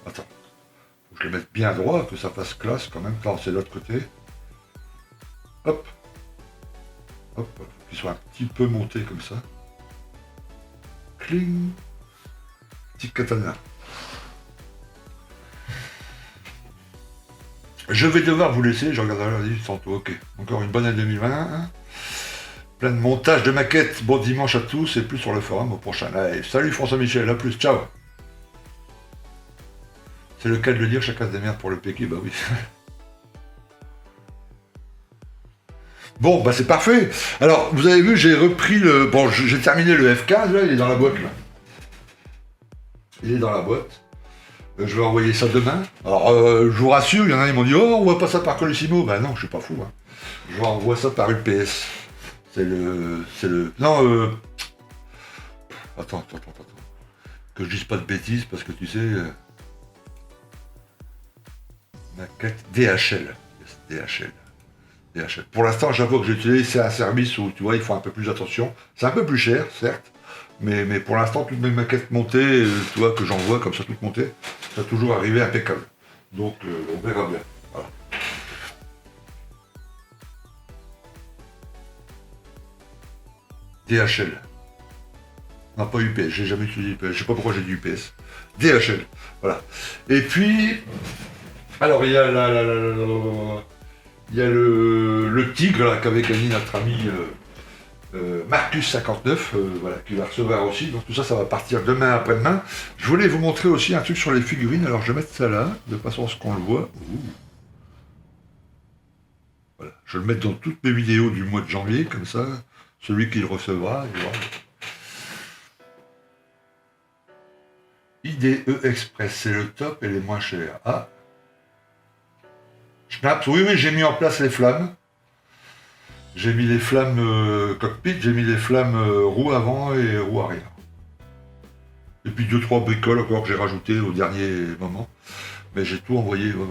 Attends. Faut que je le mette bien droit, que ça fasse classe quand même. Quand c'est de l'autre côté. Hop. Hop. Faut qu'il soit un petit peu monté comme ça. Cling. Petit katana. Je vais devoir vous laisser, je regarderai la liste tantôt. Ok. Encore une bonne année 2020. Hein. Plein de montage de maquettes. Bon dimanche à tous et plus sur le forum au prochain live. Salut François Michel, à plus, ciao. C'est le cas de le dire, chacun se démerde pour le PQ, bah oui. Bon, bah c'est parfait. Alors, vous avez vu, j'ai repris le... Bon, j'ai terminé le F15, là, il est dans la boîte, là. Il est dans la boîte. Je vais envoyer ça demain. Alors, je vous rassure, il y en a qui m'ont dit « Oh, on voit pas ça par Colissimo ». Bah non, je suis pas fou. Hein. Je renvoie ça par UPS. C'est le... Non, Attends. Que je dise pas de bêtises, parce que tu sais... Maquette DHL. DHL. Pour l'instant, j'avoue que j'ai utilisé, c'est un service où, tu vois, il faut un peu plus attention. C'est un peu plus cher, certes. Mais pour l'instant, toutes mes maquettes montées, tu vois, que j'envoie comme ça, toutes montées, ça a toujours arrivé impeccable. Donc, on verra bien. Voilà. DHL. Non, pas UPS, j'ai jamais utilisé UPS. Je sais pas pourquoi j'ai dit UPS. DHL. Voilà. Et puis, alors, il y a il y a le tigre là qu'avait gagné notre ami Marcus59, voilà, qui va recevoir aussi. Donc tout ça, ça va partir demain après-demain. Je voulais vous montrer aussi un truc sur les figurines. Alors je vais mettre ça là, de façon à ce qu'on le voit. Ouh. Voilà. Je vais le mettre dans toutes mes vidéos du mois de janvier, comme ça, celui qui le recevra. IDE Express, c'est le top et les moins chers. Ah. Schnaps, oui, j'ai mis en place les flammes. J'ai mis les flammes cockpit, j'ai mis les flammes roue avant et roue arrière. Et puis 2-3 bricoles encore que j'ai rajoutées au dernier moment. Mais j'ai tout envoyé, ouais.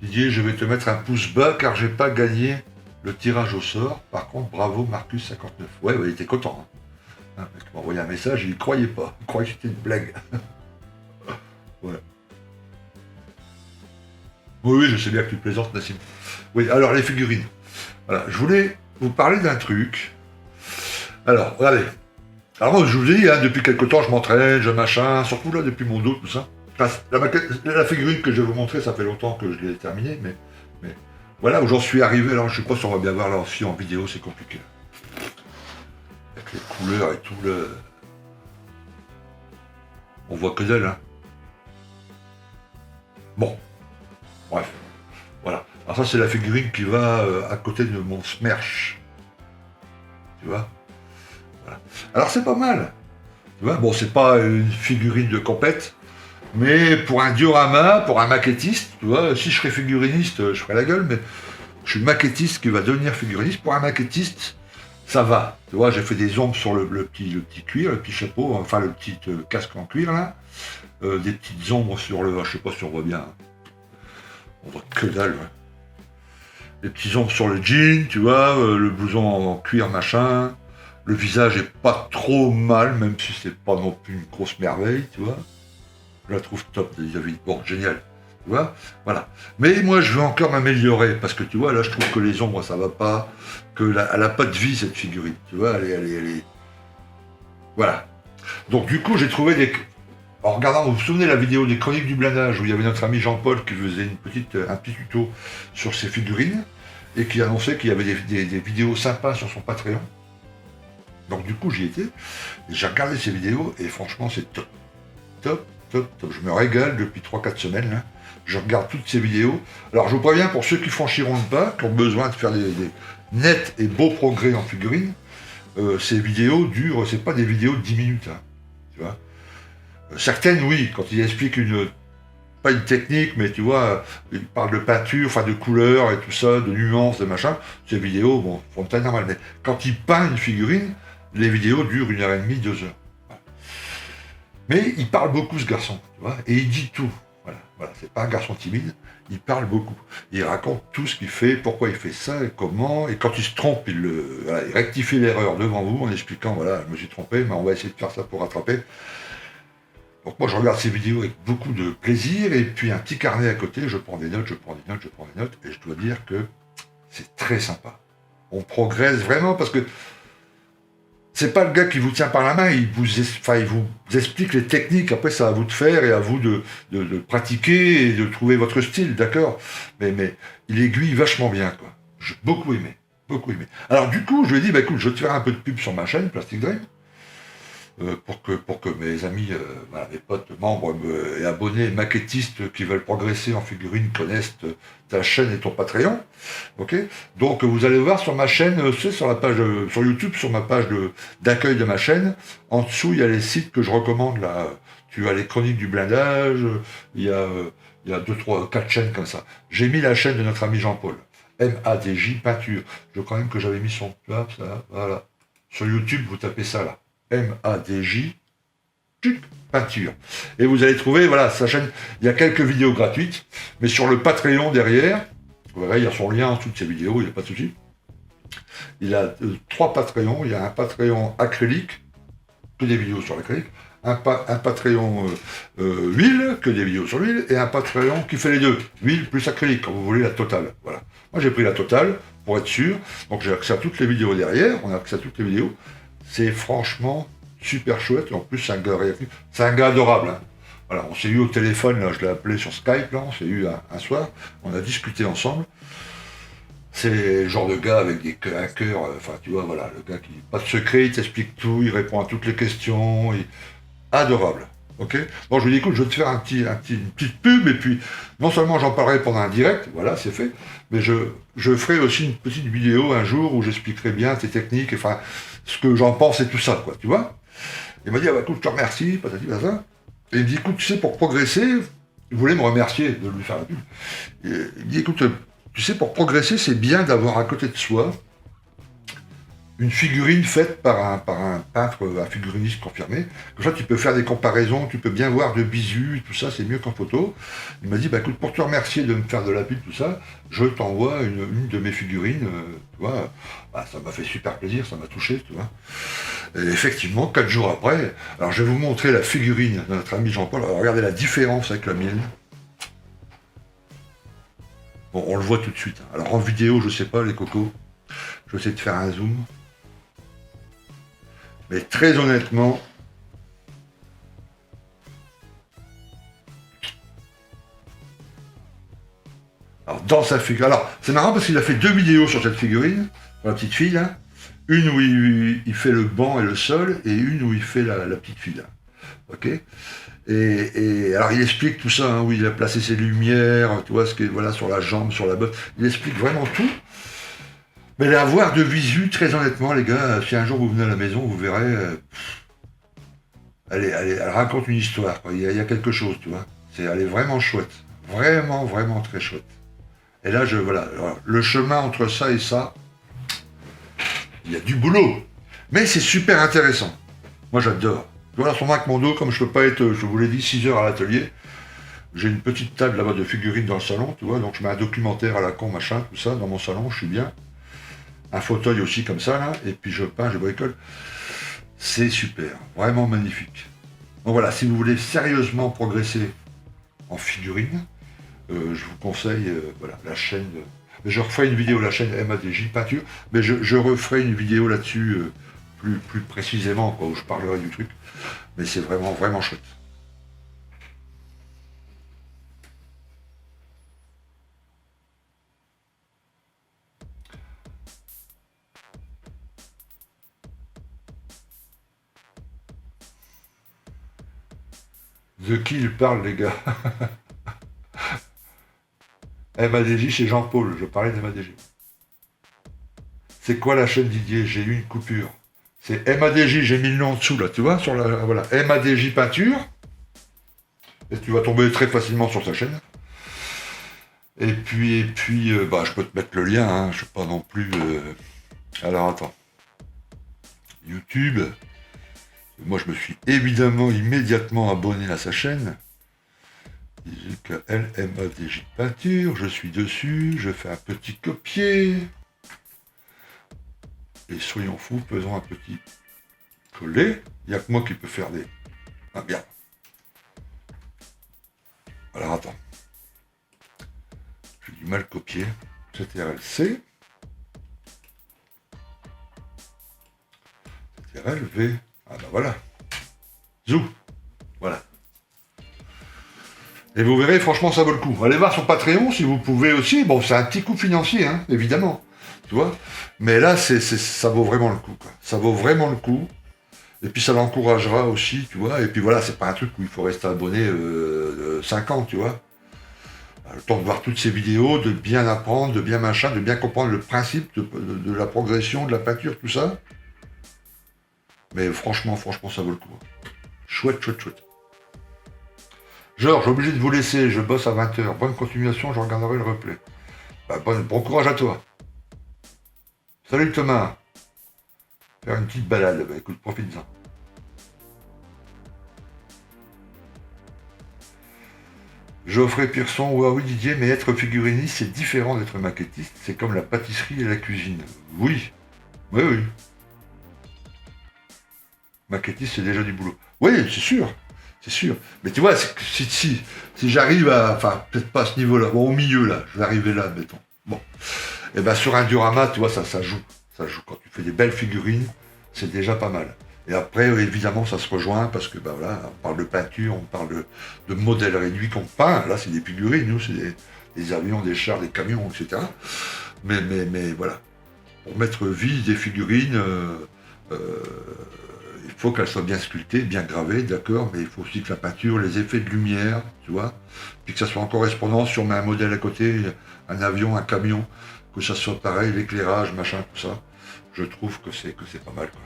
Didier, je vais te mettre un pouce bas car j'ai pas gagné le tirage au sort. Par contre, bravo Marcus59. Ouais, il était content. Hein. Il m'a envoyé un message, il ne croyait pas. Il croyait que c'était une blague. Ouais. Oui, je sais bien que tu plaisantes, Nassim. Oui, alors les figurines. Voilà, je voulais vous parler d'un truc. Alors, regardez. Alors moi, je vous ai dit, hein, depuis quelque temps, je m'entraîne, je machin, surtout là, depuis mon dos, tout ça. La figurine que je vais vous montrer, ça fait longtemps que je l'ai terminée, mais voilà où j'en suis arrivé. Alors je sais pas si on va bien voir là aussi en vidéo, c'est compliqué. Avec les couleurs et tout, on voit que dalle, hein. Bon, bref, voilà. Alors ça c'est la figurine qui va à côté de mon Smersh. Tu vois, voilà. Alors c'est pas mal. Tu vois, bon c'est pas une figurine de compète, mais pour un diorama, pour un maquettiste, tu vois, si je serais figuriniste, je ferais la gueule, mais je suis maquettiste qui va devenir figuriniste. Pour un maquettiste, ça va. Tu vois, j'ai fait des ombres sur le petit cuir, le petit chapeau, enfin le petit casque en cuir là. Des petites ombres sur le... Je sais pas si on voit bien. Hein. On voit que dalle, ouais. Des petits ombres sur le jean, tu vois, le blouson en cuir, machin. Le visage est pas trop mal, même si c'est pas non plus une grosse merveille, tu vois. Je la trouve top, David. Bon, génial. Tu vois, voilà. Mais moi, je veux encore m'améliorer, parce que tu vois, là, je trouve que les ombres, ça va pas, elle a pas de vie, cette figurine. Tu vois, elle est... Voilà. Donc, du coup, j'ai trouvé des... En regardant, vous vous souvenez la vidéo des Chroniques du blindage, où il y avait notre ami Jean-Paul qui faisait un petit tuto sur ses figurines, et qui annonçait qu'il y avait des vidéos sympas sur son Patreon. Donc, du coup, j'y étais, et j'ai regardé ces vidéos, et franchement, c'est top. Top. Je me régale depuis 3-4 semaines. Là. Je regarde toutes ces vidéos. Alors je vous préviens, pour ceux qui franchiront le pas, qui ont besoin de faire des nets et beaux progrès en figurine, ces vidéos durent, c'est pas des vidéos de 10 minutes. Hein, tu vois. Certaines, oui, quand ils expliquent pas une technique, mais tu vois, ils parlent de peinture, enfin de couleurs et tout ça, de nuances, de machin, ces vidéos, bon, font taille normale. Mais quand il peint une figurine, les vidéos durent 1h30, 2 heures. Mais il parle beaucoup, ce garçon, tu vois, et il dit tout. Voilà, c'est pas un garçon timide, il parle beaucoup. Il raconte tout ce qu'il fait, pourquoi il fait ça, et comment, et quand il se trompe, il rectifie l'erreur devant vous en expliquant, voilà, je me suis trompé, mais on va essayer de faire ça pour rattraper. Donc moi, je regarde ces vidéos avec beaucoup de plaisir, et puis un petit carnet à côté, je prends des notes, et je dois dire que c'est très sympa. On progresse vraiment, parce que c'est pas le gars qui vous tient par la main, il vous explique les techniques, après c'est à vous de faire et à vous de pratiquer et de trouver votre style, d'accord, mais il aiguille vachement bien, quoi. J'ai beaucoup aimé. Alors du coup, je lui ai dit, bah écoute, je vais te faire un peu de pub sur ma chaîne, Plastic Dream, pour que mes amis, voilà, mes potes, membres et abonnés, maquettistes qui veulent progresser en figurine connaissent ta chaîne et ton Patreon. Ok. Donc vous allez voir sur ma chaîne, c'est sur la page, sur YouTube, sur ma page d'accueil de ma chaîne. En dessous, il y a les sites que je recommande là. Tu as les Chroniques du blindage. Il y a 2, 3, 4 chaînes comme ça. J'ai mis la chaîne de notre ami Jean-Paul. MADJ Peinture. Je crois même que j'avais mis son là, ça, voilà. Sur YouTube, vous tapez ça là. MADJ Peinture. Et vous allez trouver, voilà, sa chaîne, il y a quelques vidéos gratuites, mais sur le Patreon derrière, vous verrez, il y a son lien en dessous de ces vidéos, il n'y a pas de souci. Il a 3 Patreons, il y a un Patreon acrylique, que des vidéos sur l'acrylique, un Patreon huile, que des vidéos sur l'huile, et un Patreon qui fait les deux, huile plus acrylique, quand vous voulez la totale. Voilà. Moi j'ai pris la totale, pour être sûr, donc j'ai accès à toutes les vidéos derrière, on a accès à toutes les vidéos. C'est franchement super chouette, et en plus c'est un gars adorable. Hein. Voilà, on s'est eu au téléphone, là, je l'ai appelé sur Skype, là, on s'est eu un soir, on a discuté ensemble. C'est le genre de gars avec un cœur, enfin tu vois, voilà, le gars qui pas de secret, il t'explique tout, il répond à toutes les questions, adorable. Ok. Bon, je lui dis écoute, je vais te faire une petite pub, et puis non seulement j'en parlerai pendant un direct, voilà, c'est fait, mais je ferai aussi une petite vidéo un jour où j'expliquerai bien tes techniques, enfin, ce que j'en pense et tout ça, quoi, tu vois. Il m'a dit, ah bah écoute, je te remercie, patati patata. Et il me dit, écoute, tu sais, pour progresser, il voulait me remercier de lui faire la pub. Et il me dit, écoute, tu sais, pour progresser, c'est bien d'avoir à côté de soi une figurine faite par un peintre, un figuriniste confirmé. Comme ça, tu peux faire des comparaisons, tu peux bien voir de visu, tout ça, c'est mieux qu'en photo. Il m'a dit, bah écoute, pour te remercier de me faire de la pub, tout ça, je t'envoie une de mes figurines, tu vois. Bah, ça m'a fait super plaisir, ça m'a touché, tu vois. Et effectivement, 4 jours après, alors je vais vous montrer la figurine de notre ami Jean-Paul. Alors, regardez la différence avec la mienne. Bon, on le voit tout de suite. Alors en vidéo, je sais pas, les cocos, je vais essayer de faire un zoom. Mais très honnêtement, dans sa figurine. Alors, c'est marrant parce qu'il a fait 2 vidéos sur cette figurine, pour la petite fille, là. Une où il fait le banc et le sol, et une où il fait la petite fille, là. Ok. Et alors il explique tout ça, hein, où il a placé ses lumières, tu vois, voilà, sur la jambe, sur la botte. Il explique vraiment tout. Mais la voir de visu, très honnêtement, les gars, si un jour vous venez à la maison, vous verrez. Elle raconte une histoire, quoi. Il y a quelque chose, tu vois. Elle est vraiment chouette. Vraiment, vraiment très chouette. Et là, voilà. Alors, le chemin entre ça et ça, il y a du boulot. Mais c'est super intéressant. Moi, j'adore. Voilà, son avec mon dos, comme je peux pas être, je vous l'ai dit, 6 heures à l'atelier. J'ai une petite table là-bas de figurines dans le salon, tu vois. Donc, je mets un documentaire à la con, machin, tout ça, dans mon salon, je suis bien. Un fauteuil aussi, comme ça, là. Et puis, je peins, je bricole. C'est super. Vraiment magnifique. Donc voilà, si vous voulez sérieusement progresser en figurine, je vous conseille voilà, la chaîne. Je referai une vidéo, la chaîne MADJ Peinture, mais je referai une vidéo là-dessus plus précisément, quoi, où je parlerai du truc. Mais c'est vraiment, vraiment chouette. De qui il parle, les gars? MADJ chez Jean-Paul, je parlais de MADJ. C'est quoi la chaîne Didier? J'ai eu une coupure. C'est MADJ, j'ai mis le nom en dessous là, tu vois, sur la. Voilà, MADJ Peinture. Et tu vas tomber très facilement sur sa chaîne. Et puis, bah, je peux te mettre le lien, hein, je sais pas non plus. Alors attends. YouTube. Moi, je me suis évidemment immédiatement abonné à sa chaîne. LMADJ Peinture, je suis dessus, je fais un petit copier. Et soyons fous, faisons un petit coller. Il n'y a que moi qui peux faire des. Ah bien. Alors attends. J'ai du mal copier. CTRL-C. CTRL-V. Ah ben voilà. Zou. Voilà. Et vous verrez, franchement, ça vaut le coup. Allez voir son Patreon si vous pouvez aussi. Bon, c'est un petit coup financier, hein, évidemment. Tu vois. Mais là, ça vaut vraiment le coup, quoi. Ça vaut vraiment le coup. Et puis ça l'encouragera aussi, tu vois. Et puis voilà, c'est pas un truc où il faut rester abonné 5 ans, tu vois. Le temps de voir toutes ces vidéos, de bien apprendre, de bien machin, de bien comprendre le principe de la progression, de la peinture, tout ça. Mais franchement, ça vaut le coup. Chouette, chouette, chouette. Georges, obligé de vous laisser, je bosse à 20h. Bonne continuation, je regarderai le replay. Bah, bon courage à toi. Salut Thomas. Faire une petite balade, bah écoute, profite-en. Geoffrey Pearson, oui Didier, mais être figuriniste, c'est différent d'être maquettiste. C'est comme la pâtisserie et la cuisine. Oui. Oui. Maquettiste, c'est déjà du boulot. Oui, c'est sûr. C'est sûr. Mais tu vois, si j'arrive à. Enfin, peut-être pas à ce niveau-là. Bon, au milieu, là. Je vais arriver là, mettons. Bon. Et ben sur un diorama, tu vois, ça joue. Ça joue. Quand tu fais des belles figurines, c'est déjà pas mal. Et après, évidemment, ça se rejoint parce que, ben voilà, on parle de peinture, on parle de modèles réduits qu'on peint. Là, c'est des figurines, nous, c'est des avions, des chars, des camions, etc. Mais voilà. Pour mettre vie des figurines, il faut qu'elles soient bien sculptées, bien gravées, d'accord, mais il faut aussi que la peinture, les effets de lumière, tu vois, puis que ça soit en correspondance, si on met un modèle à côté, un avion, un camion, que ça soit pareil, l'éclairage, machin, tout ça, je trouve que c'est pas mal, quoi.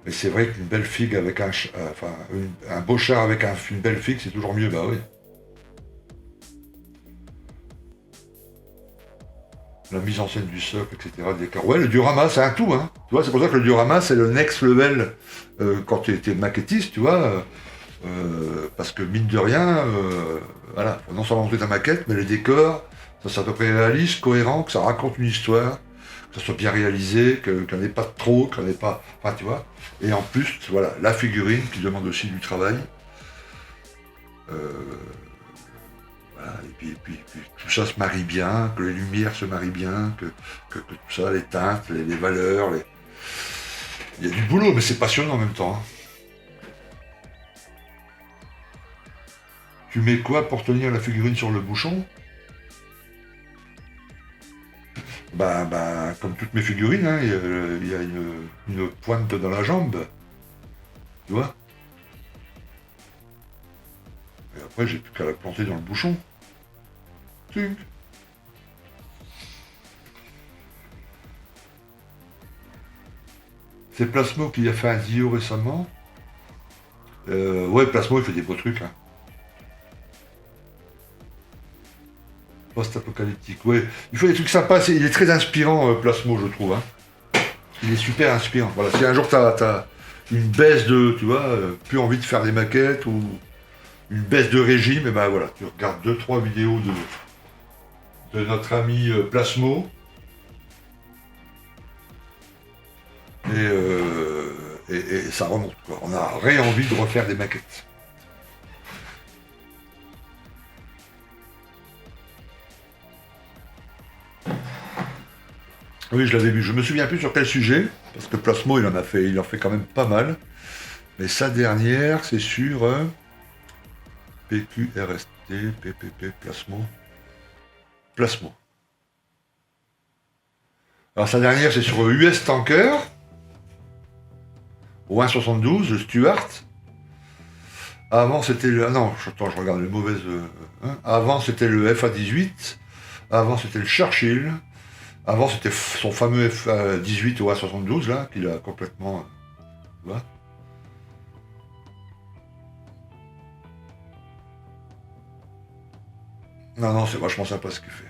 Mais c'est vrai qu'une belle figue avec un beau char avec une belle figue, c'est toujours mieux, bah oui. La mise en scène du socle, etc. Ouais, le diorama, c'est un tout, hein. Tu vois, c'est pour ça que le diorama, c'est le next level quand tu étais maquettiste, tu vois. Parce que mine de rien, voilà, faut non seulement monter ta maquette, mais les décors, ça soit à peu près réaliste, cohérent, que ça raconte une histoire, que ça soit bien réalisé, qu'il n'y en ait pas trop, qu'il n'y en ait pas. Enfin, tu vois. Et en plus, voilà, la figurine qui demande aussi du travail. Voilà, et puis tout ça se marie bien, que les lumières se marient bien, que tout ça, les teintes, les valeurs, il y a du boulot, mais c'est passionnant en même temps. Hein. Tu mets quoi pour tenir la figurine sur le bouchon? Bah, comme toutes mes figurines, hein, il y a une pointe dans la jambe, tu vois. Et après, j'ai plus qu'à la planter dans le bouchon. Tuc. C'est Plasmo qui a fait un Dio récemment. Ouais, Plasmo, il fait des beaux trucs. Hein. Post-apocalyptique, ouais. Il fait des trucs sympas. Il est très inspirant, Plasmo, je trouve. Hein. Il est super inspirant. Voilà, si un jour t'as une baisse de, tu vois, plus envie de faire des maquettes ou une baisse de régime, et ben voilà, tu regardes deux trois vidéos de notre ami Plasmo et ça remonte. Quoi. On a envie de refaire des maquettes. Oui, je l'avais vu. Je me souviens plus sur quel sujet, parce que Plasmo, il en fait quand même pas mal. Mais sa dernière, c'est sur PQRST, PPP, Plasmo. Plasmo. Alors sa dernière, c'est sur US Tanker, au 1,72, le Stuart. Avant, c'était le... Ah non, attends, je regarde les mauvaises... hein. Avant, c'était le FA-18. Avant, c'était le Churchill. Avant, c'était son fameux FA-18 au A72, là, qu'il a complètement... tu vois. Non, non, c'est vachement sympa ce qu'il fait.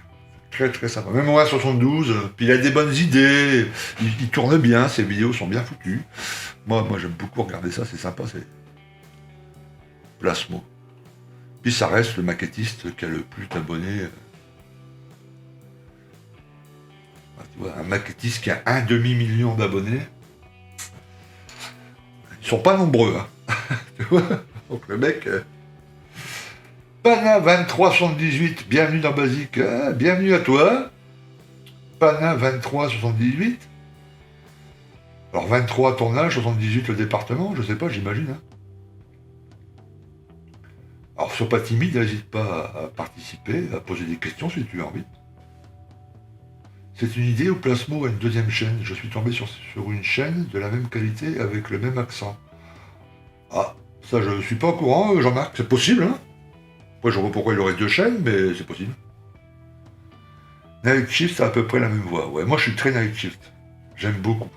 Très, très sympa. Même au A72, puis il a des bonnes idées. Il tourne bien, ses vidéos sont bien foutues. Moi j'aime beaucoup regarder ça, c'est sympa, c'est Plasmo. Puis ça reste le maquettiste qui a le plus d'abonnés. Tu vois, un maquettiste qui a un demi-million d'abonnés. Ils sont pas nombreux, hein. Tu vois. Donc le mec. Pana 2378, bienvenue dans Basique. Hein, bienvenue à toi. Pana 2378. Alors 23 ton âge, 78 le département, je sais pas, j'imagine. Hein. Alors sois pas timide, n'hésite pas à participer, à poser des questions si tu as envie. C'est une idée ou Plasmo a une deuxième chaîne. Je suis tombé sur une chaîne de la même qualité avec le même accent. Ah, ça je suis pas au courant, Jean-Marc, c'est possible, hein. Moi je vois pourquoi il aurait deux chaînes, mais c'est possible. Night Shift a à peu près la même voix. Ouais, moi je suis très Night Shift. J'aime beaucoup.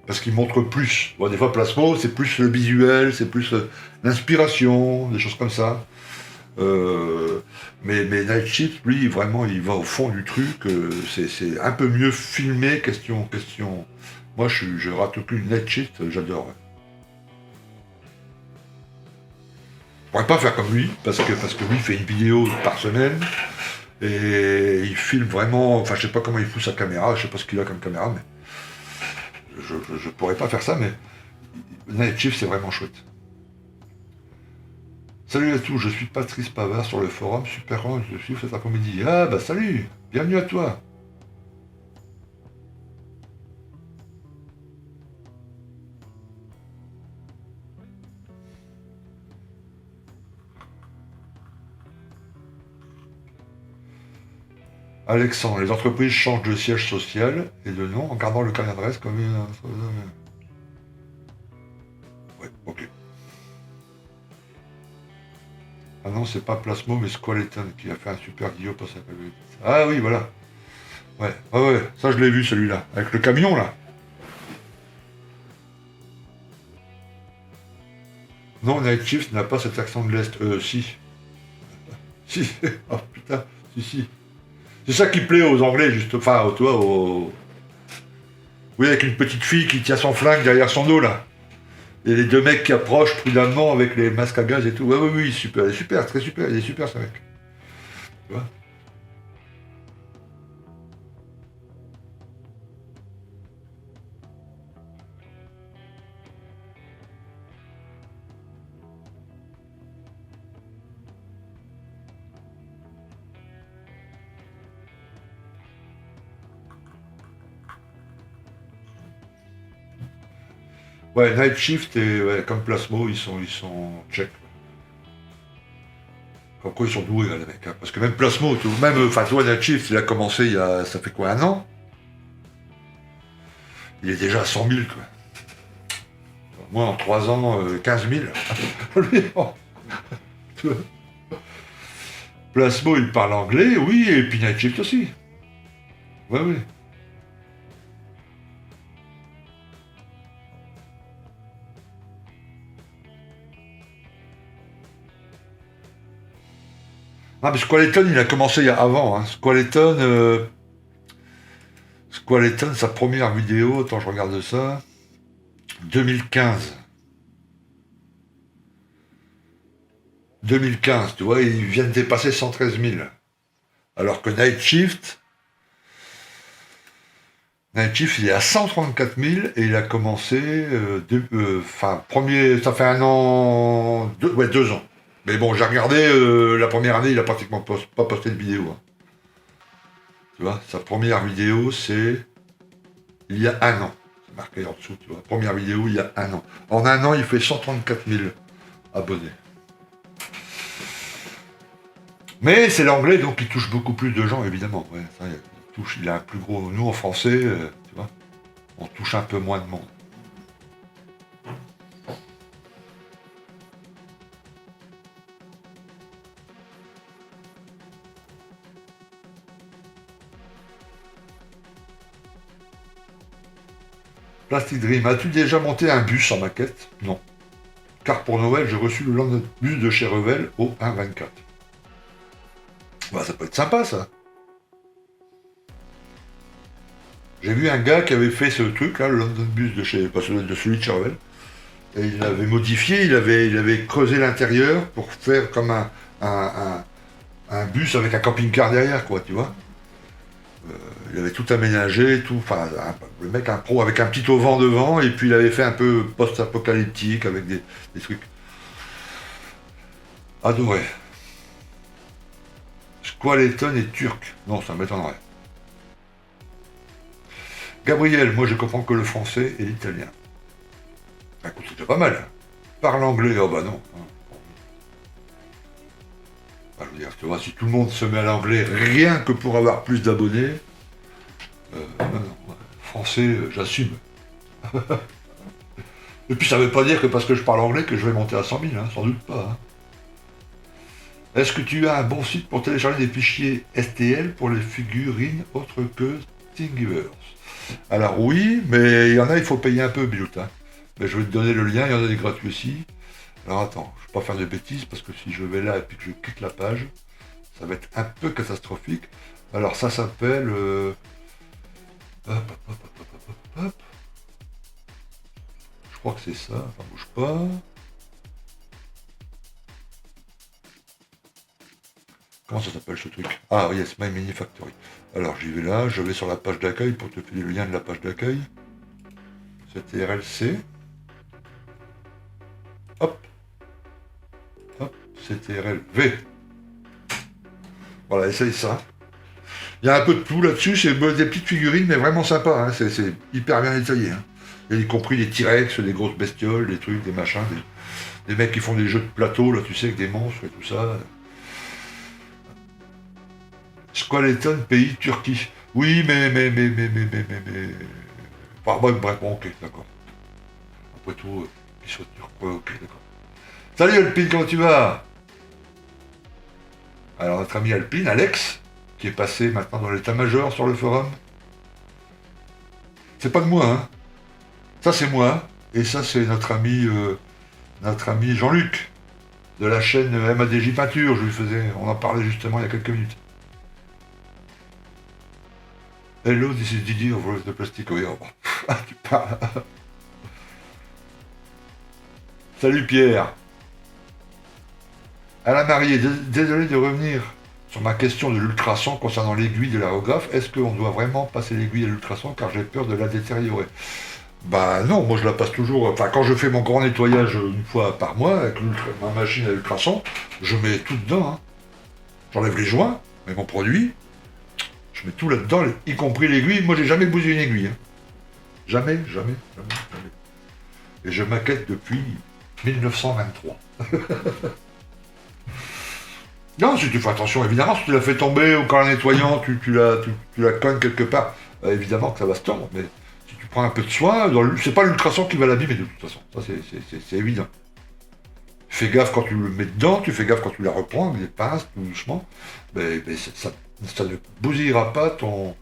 Parce qu'il montre plus. Bon, des fois Plasmo, c'est plus le visuel, c'est plus l'inspiration, des choses comme ça. Mais Night Shift, lui, vraiment, il va au fond du truc. C'est un peu mieux filmé, question. Moi, je rate aucune Night Shift, j'adore. Ouais. Je pourrais pas faire comme lui, parce que lui, il fait une vidéo par semaine, et il filme vraiment. Enfin, je sais pas comment il fout sa caméra, je sais pas ce qu'il a comme caméra, mais je pourrais pas faire ça, mais Night Shift, c'est vraiment chouette. Salut à tous, je suis Patrice Pavard sur le forum, super content de te suivre cet après-midi. Ah bah salut, bienvenue à toi. Alexandre, les entreprises changent de siège social et de nom en gardant le carnet d'adresse comme une... Ouais, ok. Ah non, c'est pas Plasmo, mais Squaleton qui a fait un super guillot pour sa. Ah oui, voilà. Ouais, ouais, ça je l'ai vu celui-là. Avec le camion là. Non, Night Shift n'a pas cet accent de l'Est. Si. Si. Oh putain. Si. C'est ça qui plaît aux Anglais, juste. Enfin, toi, aux. Oui, avec une petite fille qui tient son flingue derrière son dos là. Et les deux mecs qui approchent prudemment avec les masques à gaz et tout. Ouais, oui, oui, super, il est super, très super, il est super ce mec. Tu vois. Ouais, Night Shift et ouais, comme Plasmo, ils sont check. Comme quoi ils sont doués, là, les mecs. Hein. Parce que même Plasmo, même, enfin, toi, Night Shift, il a commencé il y a, ça fait quoi, un an? Il est déjà à 100 000, quoi. Moi, en 3 ans, 15 000. Lui, oh. Plasmo, il parle anglais, oui, et puis Night Shift aussi. Ouais, oui. Ah, mais Squaleton, il a commencé avant. Hein. Squaleton, sa première vidéo, attends, je regarde ça. 2015. 2015, tu vois, il vient de dépasser 113 000. Alors que Night Shift, il est à 134 000 et il a commencé, ça fait un an, 2 ans. Mais bon, j'ai regardé, la première année, il a pratiquement pas posté de vidéo. Hein. Tu vois, sa première vidéo, c'est il y a un an. C'est marqué en dessous, tu vois. Première vidéo, il y a un an. En un an, il fait 134 000 abonnés. Mais c'est l'anglais, donc il touche beaucoup plus de gens, évidemment. Ouais, ça, il a un plus gros... Nous, en français, tu vois, on touche un peu moins de monde. Plastic Dream, as-tu déjà monté un bus en maquette? Non. Car pour Noël, j'ai reçu le London bus de chez Revel au 1,24. Bah, ça peut être sympa, ça. J'ai vu un gars qui avait fait ce truc, là, le London bus de chez... Pas celui de chez et il l'avait modifié, il avait creusé l'intérieur pour faire comme un bus avec un camping-car derrière, quoi, tu vois. Il avait tout aménagé, tout, enfin, le mec, un pro avec un petit auvent devant, et puis il avait fait un peu post-apocalyptique avec des trucs. Adoré. Squaleton est turc. Non, ça m'étonnerait. Gabriel, moi je comprends que le français et l'italien. Bah, écoute, c'était pas mal. Parle anglais, oh bah non. Bah, je veux dire, tu vois, si tout le monde se met à l'anglais rien que pour avoir plus d'abonnés, non, français, j'assume. Et puis ça veut pas dire que parce que je parle anglais que je vais monter à 100 000, hein, sans doute pas. Hein. Est-ce que tu as un bon site pour télécharger des fichiers STL pour les figurines autres que Thingiverse? Alors oui, mais il y en a, il faut payer un peu, Bilout. Hein. Mais je vais te donner le lien, il y en a des gratuits aussi. Alors attends, je ne vais pas faire de bêtises parce que si je vais là et puis que je quitte la page, ça va être un peu catastrophique. Alors ça s'appelle... Hop. Je crois que c'est ça, enfin bouge pas. Comment ça s'appelle ce truc? Ah yes, My Mini Factory. Alors j'y vais là, je vais sur la page d'accueil pour te filer le lien de la page d'accueil. C'était RLC. Hop. C'était RLV. Voilà, essaye ça. Il y a un peu de tout là-dessus, c'est des petites figurines, mais vraiment sympa, hein. C'est hyper bien détaillé. Hein. Y compris des T-Rex, des grosses bestioles, des trucs, des machins, des mecs qui font des jeux de plateau, là, tu sais, avec des monstres et tout ça. Squaleton, pays, Turquie. Oui, mais... Enfin, bref, bon, ok, d'accord. Après tout, qu'ils soient turcs, ouais, ok, d'accord. Salut Alpine, comment tu vas? Alors, notre ami Alpine, Alex, qui est passé maintenant dans l'état-major sur le forum. C'est pas de moi, hein. Ça, c'est moi. Et ça, c'est notre ami Jean-Luc, de la chaîne MADJ Peinture. On en parlait justement il y a quelques minutes. Hello, this is Didier of Rose de Plastique. Oui, tu parles. Salut Pierre. Alain Marié, désolé de revenir sur ma question de l'ultrason concernant l'aiguille de l'aérographe. Est-ce qu'on doit vraiment passer l'aiguille à l'ultrason car j'ai peur de la détériorer? Bah non, moi je la passe toujours. Enfin, quand je fais mon grand nettoyage une fois par mois avec ma machine à ultrason, je mets tout dedans. Hein. J'enlève les joints, mais mon produit, je mets tout là-dedans, y compris l'aiguille. Moi j'ai jamais bousillé une aiguille. Hein. Jamais. Et je maquette depuis 1923. Non, si tu fais attention, évidemment, si tu la fais tomber ou qu'en la nettoyant, tu la cognes quelque part, évidemment que ça va se tordre, mais si tu prends un peu de soin, c'est pas l'ultrason qui va l'abîmer de toute façon, ça c'est évident. Fais gaffe quand tu le mets dedans, tu fais gaffe quand tu la reprends avec des pinces, tout doucement, mais ça ne bousillera pas ton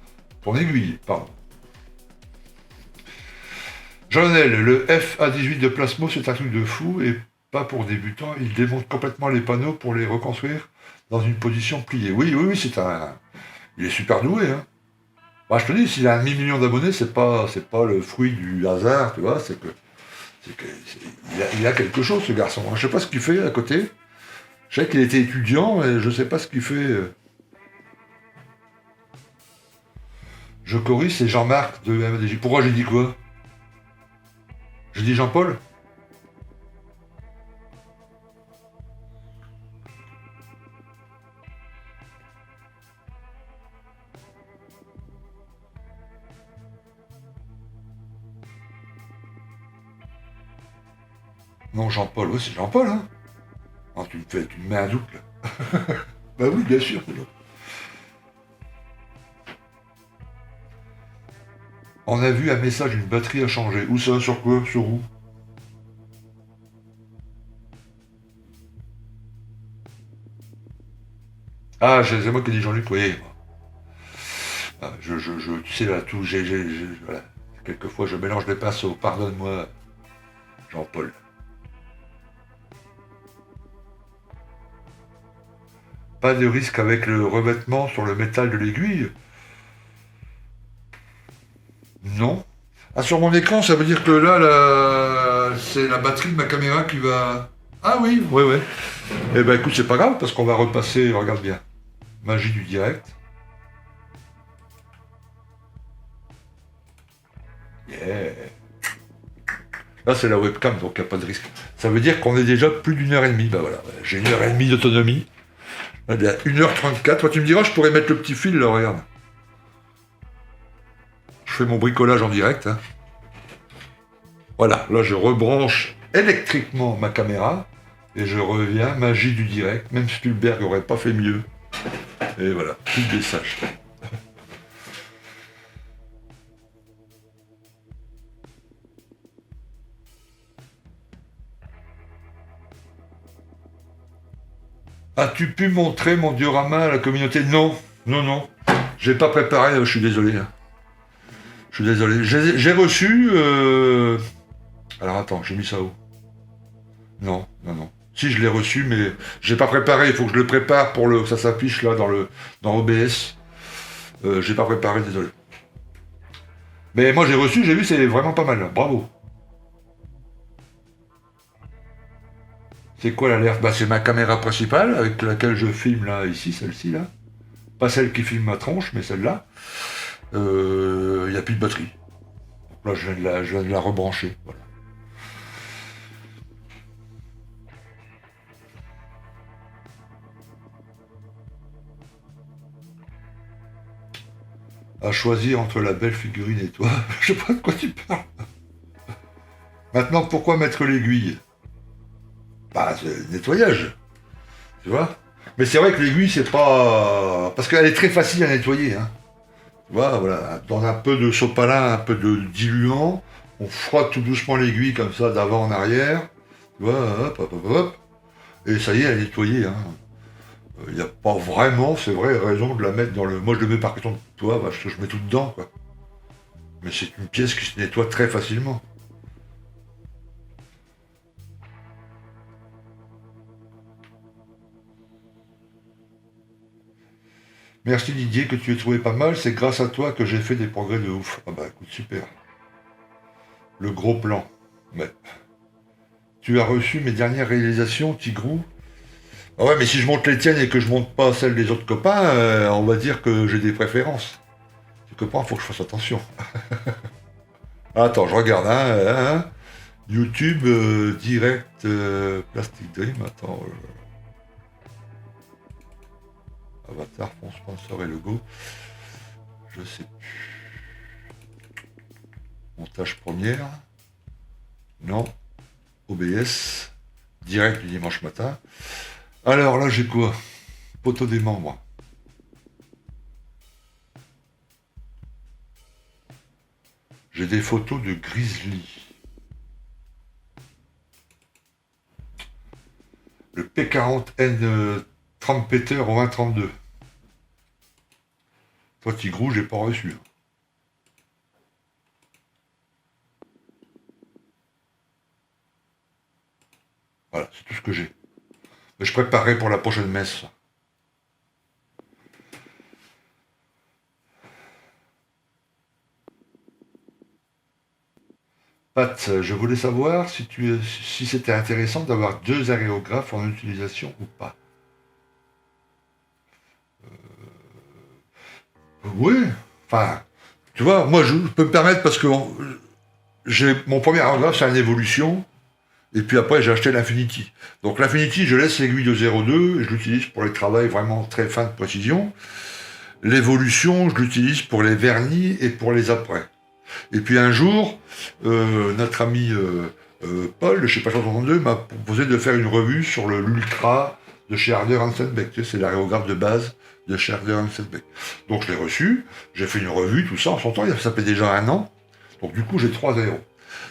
aiguille, pardon. Jean-Nel, le FA18 de Plasmo, c'est un truc de fou et pas pour débutants. Il démonte complètement les panneaux pour les reconstruire dans une position pliée. Oui, oui, oui, il est super doué, hein. Bah, je te dis, s'il a 1 million d'abonnés, c'est pas le fruit du hasard, tu vois, il a quelque chose, ce garçon. Je sais pas ce qu'il fait à côté. Je sais qu'il était étudiant, mais je sais pas ce qu'il fait. Je corrige, c'est Jean-Marc de MDJ. Pourquoi j'ai dit quoi? J'ai dit Jean-Paul? Non, Jean-Paul, oui, c'est Jean-Paul, hein. Ah, tu me mets un doute, là. Bah oui, bien sûr, c'est l'autre. On a vu un message, une batterie a changé. Où ça? Sur quoi? Sur où? Ah, c'est moi qui ai dit Jean-Luc, oui. Ah, tu sais, là, tout, voilà. Quelquefois, je mélange les pinceaux. Pardonne-moi, Jean-Paul. Pas de risque avec le revêtement sur le métal de l'aiguille? Non. Ah, sur mon écran, ça veut dire que là, c'est la batterie de ma caméra qui va... Ah oui, oui, oui. Eh ben écoute, c'est pas grave, parce qu'on va repasser, regarde bien. Magie du direct. Yeah. Là, c'est la webcam, donc il n'y a pas de risque. Ça veut dire qu'on est déjà plus d'1 heure et demie. Bah voilà, j'ai 1 heure et demie d'autonomie. Eh bien, 1h34. Toi, tu me diras, je pourrais mettre le petit fil, là, regarde. Je fais mon bricolage en direct, hein. Voilà, là, je rebranche électriquement ma caméra. Et je reviens, magie du direct. Même Spielberg n'aurait pas fait mieux. Et voilà, tout des sages. As-tu pu montrer mon diorama à la communauté? Non, non, non. J'ai pas préparé, je suis désolé, hein. Je suis désolé. J'ai reçu... Alors attends, j'ai mis ça où? Non, non, non. Si, je l'ai reçu, mais j'ai pas préparé. Il faut que je le prépare pour que ça s'affiche là dans OBS. J'ai pas préparé, désolé. Mais moi j'ai reçu, j'ai vu, c'est vraiment pas mal. Bravo. C'est quoi l'alerte? Bah c'est ma caméra principale avec laquelle je filme là, ici, celle-ci là. Pas celle qui filme ma tronche, mais celle-là. Il n'y a plus de batterie. Donc là je viens de la rebrancher. Voilà. À choisir entre la belle figurine et toi. Je sais pas de quoi tu parles. Maintenant, pourquoi mettre l'aiguille? Bah, c'est le nettoyage, tu vois. Mais c'est vrai que l'aiguille, c'est pas... Parce qu'elle est très facile à nettoyer, hein. Tu vois, voilà. Dans un peu de sopalin, un peu de diluant, on frotte tout doucement l'aiguille comme ça, d'avant en arrière. Tu vois, hop, hop, hop, hop. Et ça y est, elle est nettoyée, hein. Il n'y a pas vraiment, c'est vrai, raison de la mettre dans le... Moi, je le mets par question de toi, parce que je mets tout dedans, quoi. Mais c'est une pièce qui se nettoie très facilement. Merci Didier, que tu aies trouvé pas mal. C'est grâce à toi que j'ai fait des progrès de ouf. Ah bah écoute, super. Le gros plan. Ouais. Tu as reçu mes dernières réalisations, Tigrou? Ah ouais, mais si je monte les tiennes et que je monte pas celles des autres copains, on va dire que j'ai des préférences. Tu comprends, faut que je fasse attention. Attends, je regarde, hein. YouTube, direct, Plastic Dream, attends. Avatar, fond sponsor et logo. Je sais plus. Montage première. Non. OBS. Direct du dimanche matin. Alors là, j'ai quoi? Photo des membres. J'ai des photos de Grizzly. Le P40N Trumpeter au 132. Toi, Tigrou, j'ai pas reçu. Voilà, c'est tout ce que j'ai. Mais je préparerai pour la prochaine messe. Pat, je voulais savoir si c'était intéressant d'avoir deux aérographes en utilisation ou pas. Oui, enfin, tu vois, moi je peux me permettre parce que j'ai mon premier aérographe, c'est une évolution, et puis après j'ai acheté l'Infinity. Donc l'Infinity, je laisse l'aiguille de 0,2 et je l'utilise pour les travaux vraiment très fins de précision. L'évolution, je l'utilise pour les vernis et pour les apprêts. Et puis un jour, notre ami Paul, de chez Pachon 62, m'a proposé de faire une revue sur l'Ultra de chez Harder Hansenbeck. Tu sais, c'est l'aérographe de base de chez Harder Hansenbeck. Donc je l'ai reçu, j'ai fait une revue, tout ça, en son temps, ça fait déjà 1 an. Donc du coup, j'ai 3 aéros.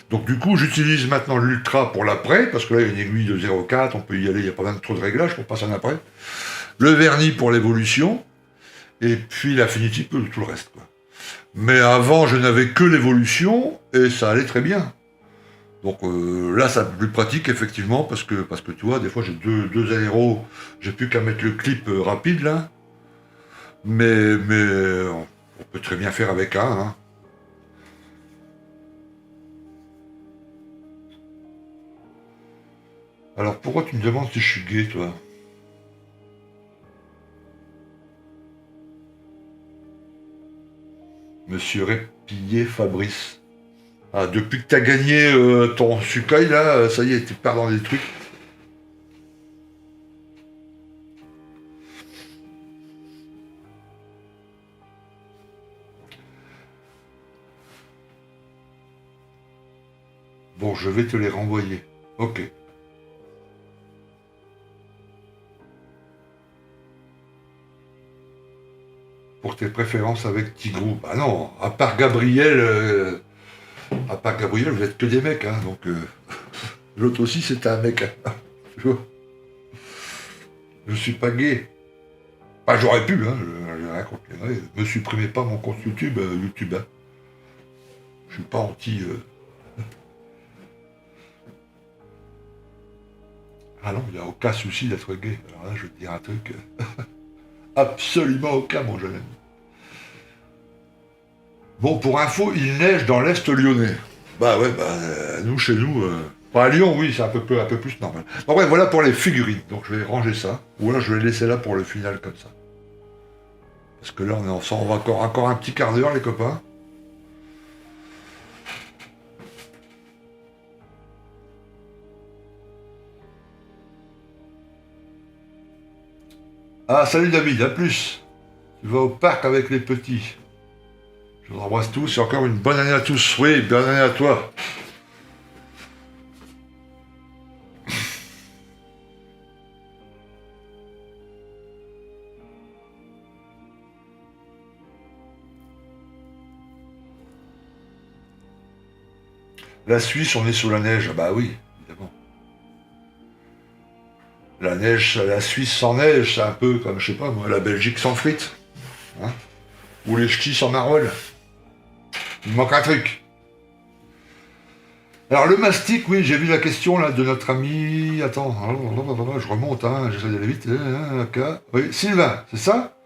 Donc du coup, j'utilise maintenant l'Ultra pour l'après, parce que là, il y a une aiguille de 0,4, on peut y aller, il n'y a pas même trop de réglages pour passer en après. Le vernis pour l'évolution, et puis l'Affinity pour tout le reste, quoi. Mais avant, je n'avais que l'évolution, et ça allait très bien. Donc là, c'est un peu plus pratique, effectivement, parce que tu vois, des fois, j'ai deux aéros, j'ai plus qu'à mettre le clip rapide, là. Mais on peut très bien faire avec un, hein. Alors, pourquoi tu me demandes si je suis gay, toi? Monsieur Répillé Fabrice. Ah, depuis que t'as gagné ton Sukai, là, ça y est, tu pars dans des trucs. Bon, je vais te les renvoyer. Ok. Pour tes préférences avec Tigrou. Bah non, à part Gabriel, vous êtes que des mecs, hein, donc l'autre aussi c'était un mec. Hein. Je suis pas gay. Bah j'aurais pu, hein, j'ai rien contre les gays. Me supprimez pas mon compte YouTube, YouTube. Hein. Je suis pas anti. Ah non, il n'y a aucun souci d'être gay. Alors là, je vais te dire un truc. Absolument aucun, mon jeune ami. Bon, pour info, il neige dans l'Est lyonnais. Bah ouais, nous, chez nous, pas à Lyon, oui, c'est un peu plus normal. Bon, ouais, voilà pour les figurines. Donc je vais ranger ça. Ou alors je vais laisser là pour le final comme ça. Parce que là, on va encore un petit quart d'heure, les copains. Ah, salut David, à plus. Tu vas au parc avec les petits. Je vous embrasse tous et encore une bonne année à tous. Oui, bonne année à toi. La Suisse, on est sous la neige. Ah bah oui, évidemment. La neige, la Suisse sans neige, c'est un peu comme, je sais pas moi, la Belgique sans frites. Hein, ou les ch'tis sans maroilles. Il manque un truc. Alors le mastic, oui, j'ai vu la question là de notre ami. Attends, je remonte, hein, j'essaie d'aller vite. Ok. Oui, Sylvain, c'est ça?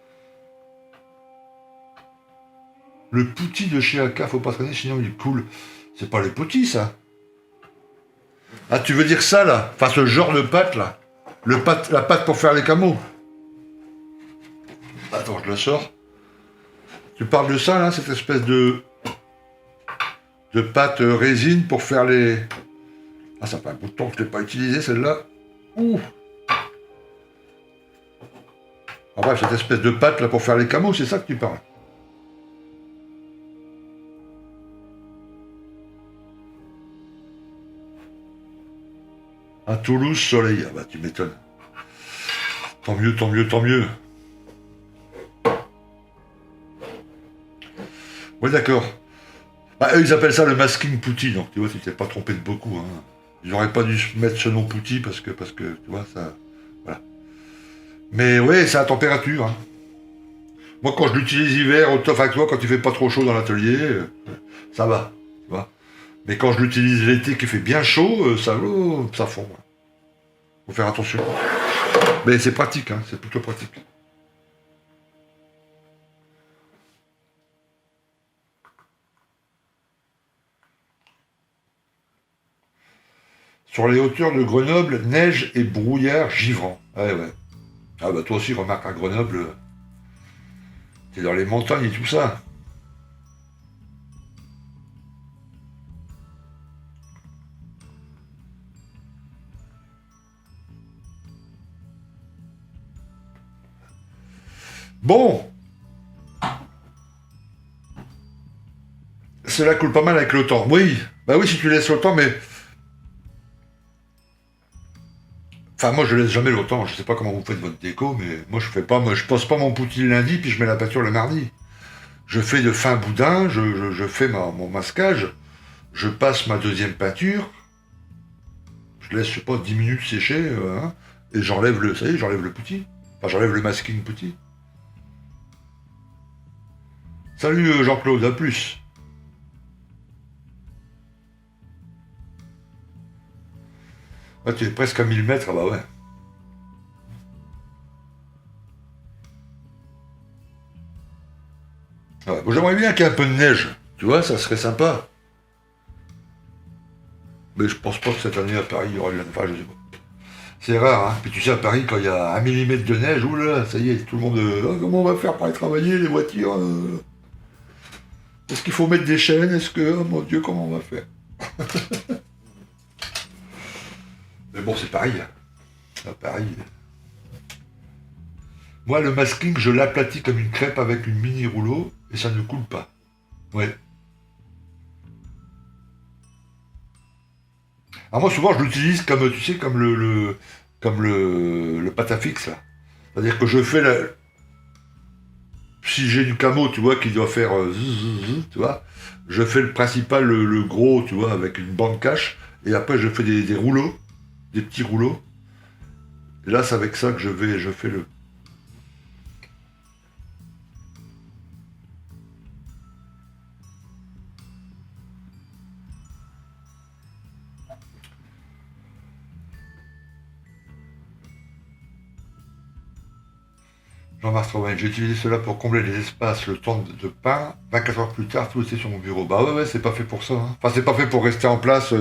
Le pouti de chez AK, faut pas traîner, sinon il est cool. C'est pas les poutis, ça. Ah, tu veux dire ça là? Enfin, ce genre de pâte là. La pâte pour faire les camos. Attends, je la sors. Tu parles de ça là, cette espèce de pâte résine pour faire les. Ah, ça fait un bout de temps que je l'ai pas utilisé celle-là. Ouh. Ah bref, cette espèce de pâte là pour faire les camos, c'est ça que tu parles. À Toulouse, soleil. Ah bah tu m'étonnes. Tant mieux, tant mieux, tant mieux. Ouais, d'accord. Bah, eux, ils appellent ça le masking putty, donc tu vois, tu t'es pas trompé de beaucoup. Hein. Ils n'auraient pas dû mettre ce nom putty parce que, tu vois, ça. Voilà. Mais ouais, c'est à température. Hein. Moi, quand je l'utilise hiver, au top avec toi, quand il fait pas trop chaud dans l'atelier, ça va. Tu vois. Mais quand je l'utilise l'été qui fait bien chaud, ça fond. Ouais. Faut faire attention. Mais c'est pratique, hein, c'est plutôt pratique. Sur les hauteurs de Grenoble, neige et brouillard givrant. Ouais, ouais. Ah bah toi aussi, remarque à Grenoble, t'es dans les montagnes et tout ça. Bon, cela coule pas mal avec le temps. Oui, bah oui, si tu laisses le temps, mais... Enfin, moi, je laisse jamais le temps. Je sais pas comment vous faites votre déco, mais moi, je fais pas... Moi, je pose pas mon poutil le lundi, puis je mets la peinture le mardi. Je fais de fin boudin, je fais mon masquage, je passe ma deuxième peinture, je laisse, je sais pas, 10 minutes sécher, hein, et j'enlève le... Ça y est, j'enlève le poutil. Enfin, j'enlève le masking poutil. Salut Jean-Claude, à plus. Ah, tu es presque à 1000 mètres, ah bah ouais. Ah ouais. Bon, j'aimerais bien qu'il y ait un peu de neige, tu vois, ça serait sympa. Mais je pense pas que cette année à Paris, il y aura de la neige, enfin, je sais pas. C'est rare, hein. Puis tu sais, à Paris, quand il y a 1 millimètre de neige, oula, ça y est, tout le monde... Ah, comment on va faire pour aller travailler, les voitures est-ce qu'il faut mettre des chaînes? Est-ce que... Oh mon Dieu, comment on va faire? Mais bon, c'est pareil. À Paris... Moi, le masking, je l'aplatis comme une crêpe avec une mini rouleau, et ça ne coule pas. Ouais. Alors moi, souvent, je l'utilise comme, tu sais, comme le pâte à fixe, là. C'est-à-dire que je fais la... Si j'ai du camo, tu vois, qui doit faire tu vois, je fais le principal, le gros, tu vois, avec une bande cache, et après je fais des rouleaux, des petits rouleaux. Et là, c'est avec ça que je fais le... Jean-Marc Romain, j'ai utilisé cela pour combler les espaces, le temps de pain. 24 heures plus tard, tout était sur mon bureau. Bah ouais, ouais, c'est pas fait pour ça. Hein. Enfin, c'est pas fait pour rester en place,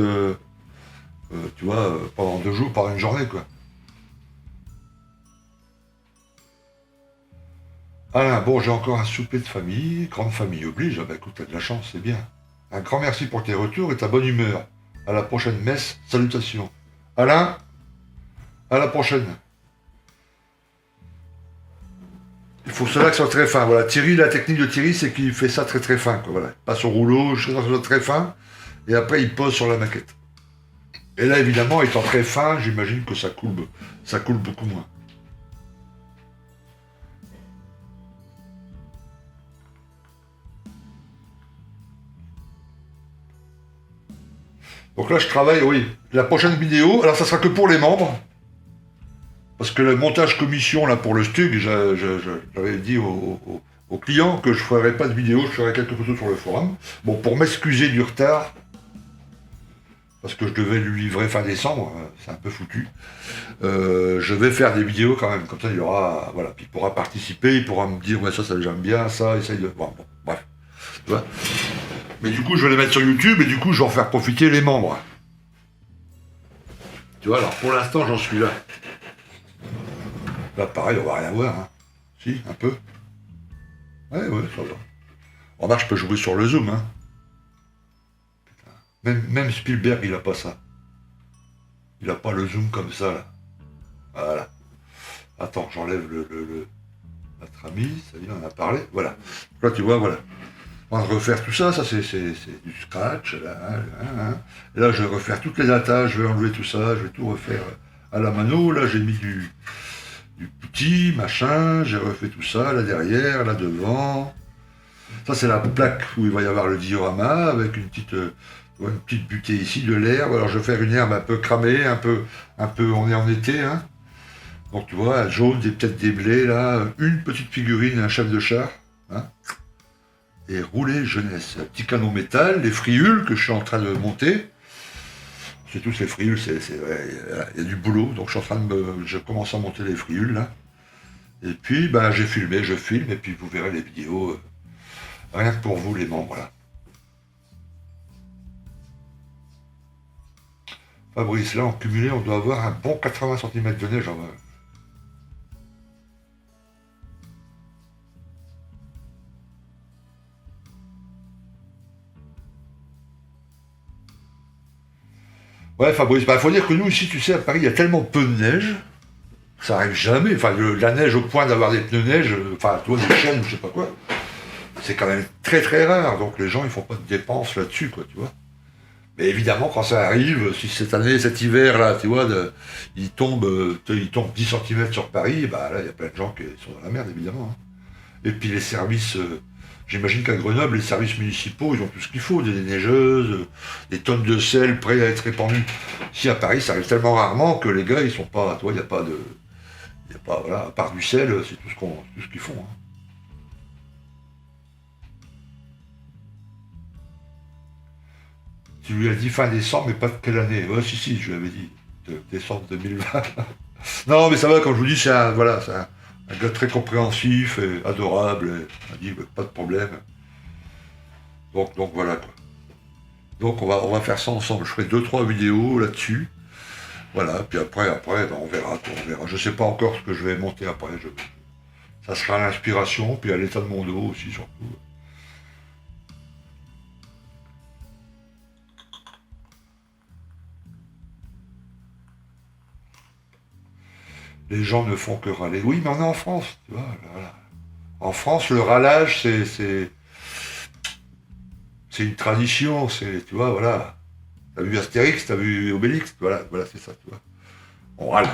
tu vois, pendant 2 jours, par une journée, quoi. Alain, bon, j'ai encore un souper de famille. Grande famille oblige. Ah bah écoute, t'as de la chance, c'est bien. Un grand merci pour tes retours et ta bonne humeur. À la prochaine messe. Salutations. Alain, à la prochaine. Il faut cela que ce soit très fin. Voilà, Thierry, la technique de Thierry, c'est qu'il fait ça très très fin. Quoi. Voilà. Il passe au rouleau, je fais ça très fin, et après il pose sur la maquette. Et là, évidemment, étant très fin, j'imagine que ça coule beaucoup moins. Donc là, je travaille, oui. La prochaine vidéo, alors ça sera que pour les membres, parce que le montage commission là pour le STUG, j'avais dit aux clients que je ferais pas de vidéo, je ferais quelques photos sur le forum. Bon, pour m'excuser du retard, parce que je devais lui livrer fin décembre, c'est un peu foutu. Je vais faire des vidéos quand même, comme ça il y aura, voilà, puis il pourra participer, il pourra me dire ouais ça j'aime bien, ça, essaye de, bon, bref, tu vois. Mais du coup je vais les mettre sur YouTube et du coup je vais en faire profiter les membres. Tu vois, alors pour l'instant j'en suis là. Là pareil on va rien voir, hein. Si, un peu. Ouais, ouais, ça va. Remarque, je peux jouer sur le zoom, hein. Même Spielberg il a pas ça. Il a pas le zoom comme ça là. Voilà. Attends, j'enlève notre ami, ça y est, on en a parlé. Voilà. Là, tu vois, voilà. On va refaire tout ça, ça c'est du scratch. Là, hein. Et là, je vais refaire toutes les datas, je vais enlever tout ça, je vais tout refaire à la mano. Là, j'ai mis du petit, machin, j'ai refait tout ça, là derrière, là devant. Ça, c'est la plaque où il va y avoir le diorama, avec une petite butée ici, de l'herbe. Alors, je vais faire une herbe un peu cramée, on est en été, hein. Donc, tu vois, jaune, peut-être des blés, là, une petite figurine, un chef de char, hein. Et rouler jeunesse. Un petit canon métal, les friules que je suis en train de monter. C'est tous les friules, il y a du boulot, donc je commence à monter les friules, là. Et puis, ben, j'ai filmé, je filme, et puis vous verrez les vidéos, rien que pour vous, les membres, là. Fabrice, là, en cumulé, on doit avoir un bon 80 cm de neige. Ouais, Fabrice, bah, faut dire que nous, ici, tu sais, à Paris, il y a tellement peu de neige, ça arrive jamais. Enfin, la neige au point d'avoir des pneus neige, enfin, tu vois, des chaînes, je sais pas quoi, c'est quand même très très rare. Donc les gens, ils font pas de dépenses là-dessus, quoi, tu vois. Mais évidemment, quand ça arrive, si cette année, cet hiver-là, tu vois, il tombe 10 cm sur Paris, bah là, il y a plein de gens qui sont dans la merde, évidemment, hein. Et puis les services, j'imagine qu'à Grenoble, les services municipaux, ils ont tout ce qu'il faut, des neigeuses, des tonnes de sel prêts à être répandus. Si à Paris, ça arrive tellement rarement que les gars, ils sont pas, tu vois, il n'y a pas de... Il y a pas, voilà, à part du sel, c'est tout ce qu'ils font, hein. Tu lui as dit fin décembre, mais pas de quelle année. Ouais, si, je lui avais dit. Décembre 2020. Non, mais ça va, quand je vous dis, c'est un gars très compréhensif et adorable. Et il m'a dit, bah, pas de problème. Donc voilà, quoi. Donc on va faire ça ensemble. Je ferai deux trois vidéos là-dessus. Voilà, puis après ben, on verra, quoi, on verra. Je sais pas encore ce que je vais monter après. Ça sera à l'inspiration, puis à l'état de mon dos aussi, surtout. Les gens ne font que râler. Oui, mais on est en France, tu vois. Voilà. En France, le râlage, c'est une tradition, tu vois, voilà. T'as vu Astérix, t'as vu Obélix, voilà, c'est ça, tu vois. On râle.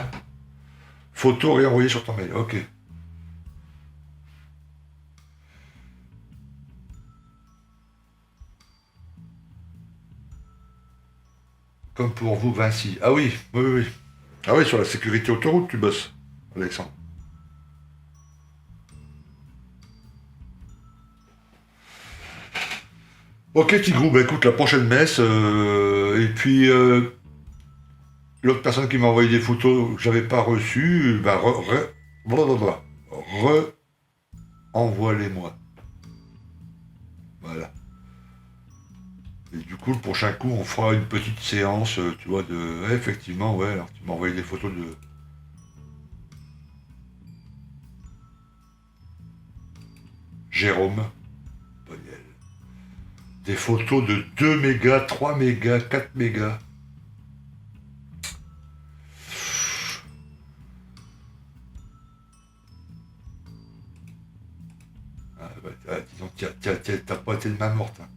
Photo réenvoyée sur ton mail, ok. Comme pour vous, Vinci. Ah oui, oui, oui, oui. Ah oui, sur la sécurité autoroute, tu bosses, Alexandre. Ok, Tigrou, bah écoute, la prochaine messe, et puis l'autre personne qui m'a envoyé des photos que j'avais pas reçues, bah blablabla. Re-envoie-les-moi. Voilà. Et du coup, le prochain coup, on fera une petite séance, tu vois, de... ouais, effectivement, ouais, alors tu m'as envoyé des photos de Jérôme Bonnel. Des photos de 2 mégas, 3 mégas, 4 mégas. Ah, bah, disons, t'as pas été de main morte, hein.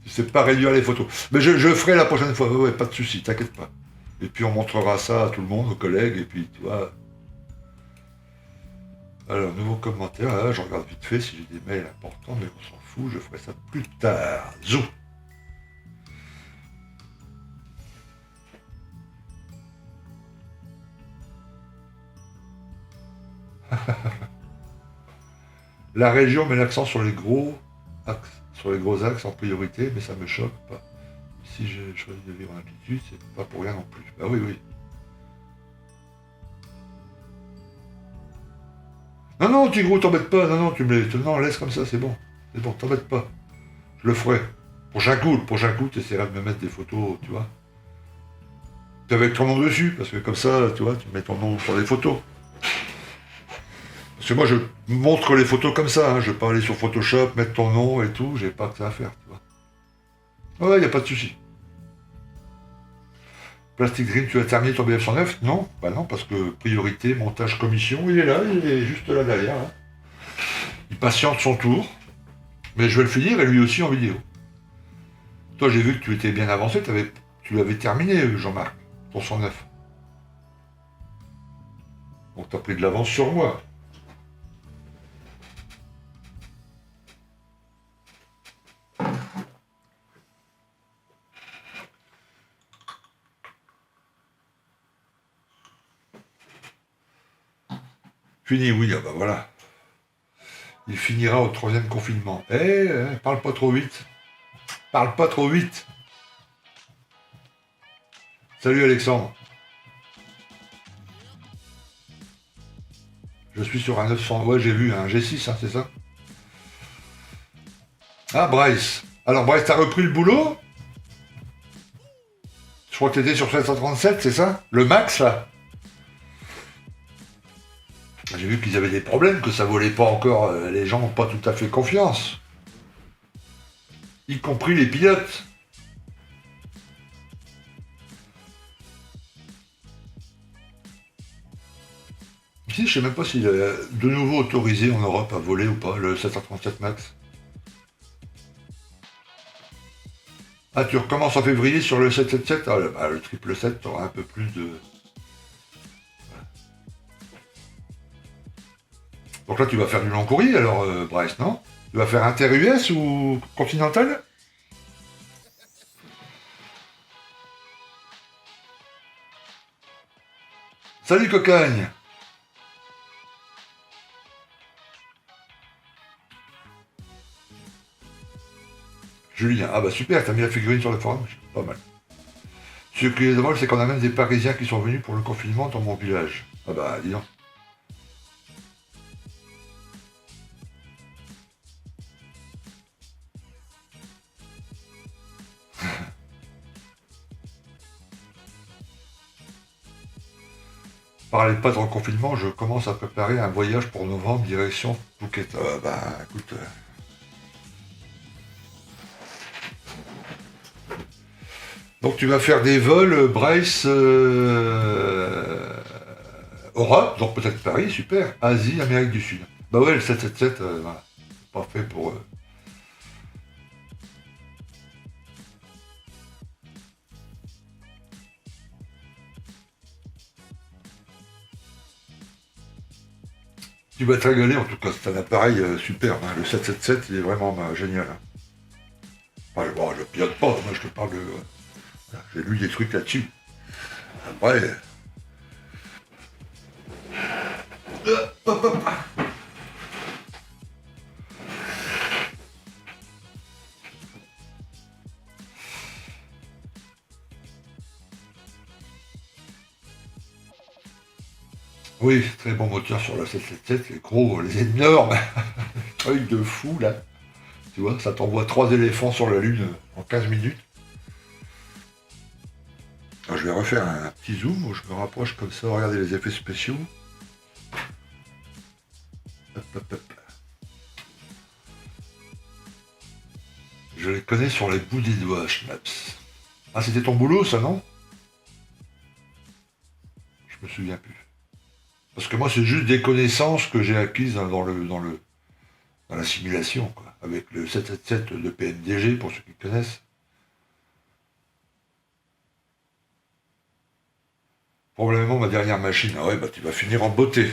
Tu sais pas réduire les photos. Mais je ferai la prochaine fois, ouais, ouais, pas de souci, t'inquiète pas. Et puis on montrera ça à tout le monde, aux collègues, et puis tu vois. Alors, nouveau commentaire, là, je regarde vite fait si j'ai des mails importants, mais on s'en fout, je ferai ça plus tard. Zou. La région met l'accent sur les gros axes en priorité, mais ça me choque pas. Si j'ai choisi de vivre en altitude, c'est pas pour rien non plus. Bah oui, oui. Non, non, Tigro, t'embête pas, non, non, non, laisse comme ça, c'est bon. C'est bon, t'embête pas. Je le ferai. Prochain coup, tu essaieras de me mettre des photos, tu vois. Avec ton nom dessus, parce que comme ça, tu vois, tu mets ton nom sur les photos. Parce que moi, je montre les photos comme ça, hein. Je vais pas aller sur Photoshop, mettre ton nom et tout, j'ai pas que ça à faire, tu vois. Ouais, y a pas de souci. Plastic Dream, tu as terminé ton BF 109? Non, bah non, parce que priorité, montage, commission, il est là, il est juste là derrière, hein. Il patiente son tour, mais je vais le finir et lui aussi en vidéo. Toi, j'ai vu que tu étais bien avancé, tu l'avais terminé, Jean-Marc, ton 109. Donc t'as pris de l'avance sur moi. Fini, oui, ah bah voilà. Il finira au troisième confinement. Parle pas trop vite. Parle pas trop vite. Salut Alexandre. Je suis sur un 900. Ouais, j'ai vu un G6, hein, c'est ça? Ah, Bryce. Alors, Bryce, t'as repris le boulot? Je crois que t'étais sur 737, c'est ça? Le max, là? J'ai vu qu'ils avaient des problèmes, que ça volait pas encore. Les gens n'ont pas tout à fait confiance. Y compris les pilotes. Si, je sais même pas s'il est de nouveau autorisé en Europe à voler ou pas, le 737 MAX. Ah, tu recommences en février sur le 777? Ah, le 777, t'auras un peu plus de... Donc là, tu vas faire du long courrier, alors, Bryce, non? Tu vas faire Inter-US ou Continental? Salut, cocagne! Julien, ah bah super, t'as mis la figurine sur le forum, pas mal. Ce qui est drôle, c'est qu'on a même des Parisiens qui sont venus pour le confinement dans mon village. Ah bah, dis donc. Parlez pas de reconfinement, je commence à préparer un voyage pour novembre, direction Phuket. Bah, écoute... Donc tu vas faire des vols, Bryce, Europe, donc peut-être Paris, super. Asie, Amérique du Sud. Bah ouais, le 777, voilà. Pas fait pour... Tu vas te régaler, en tout cas, c'est un appareil super. Hein. Le 777, il est vraiment génial. Hein. Enfin, bon, je pilote pas, moi je te parle de... voilà, j'ai lu des trucs là-dessus. Après... hop, hop. Oui, très bon moteur sur le 777, les gros, les énormes trucs de fou là. Tu vois, ça t'envoie 3 éléphants sur la Lune en 15 minutes. Alors, je vais refaire un petit zoom où je me rapproche comme ça, regardez les effets spéciaux. Hop, hop, hop. Je les connais sur les bouts des doigts, Schnaps. Ah, c'était ton boulot, ça, non? Je me souviens plus. Parce que moi, c'est juste des connaissances que j'ai acquises hein, dans la simulation, quoi. Avec le 777 de PNDG, pour ceux qui connaissent. Probablement ma dernière machine. Ah ouais, bah tu vas finir en beauté.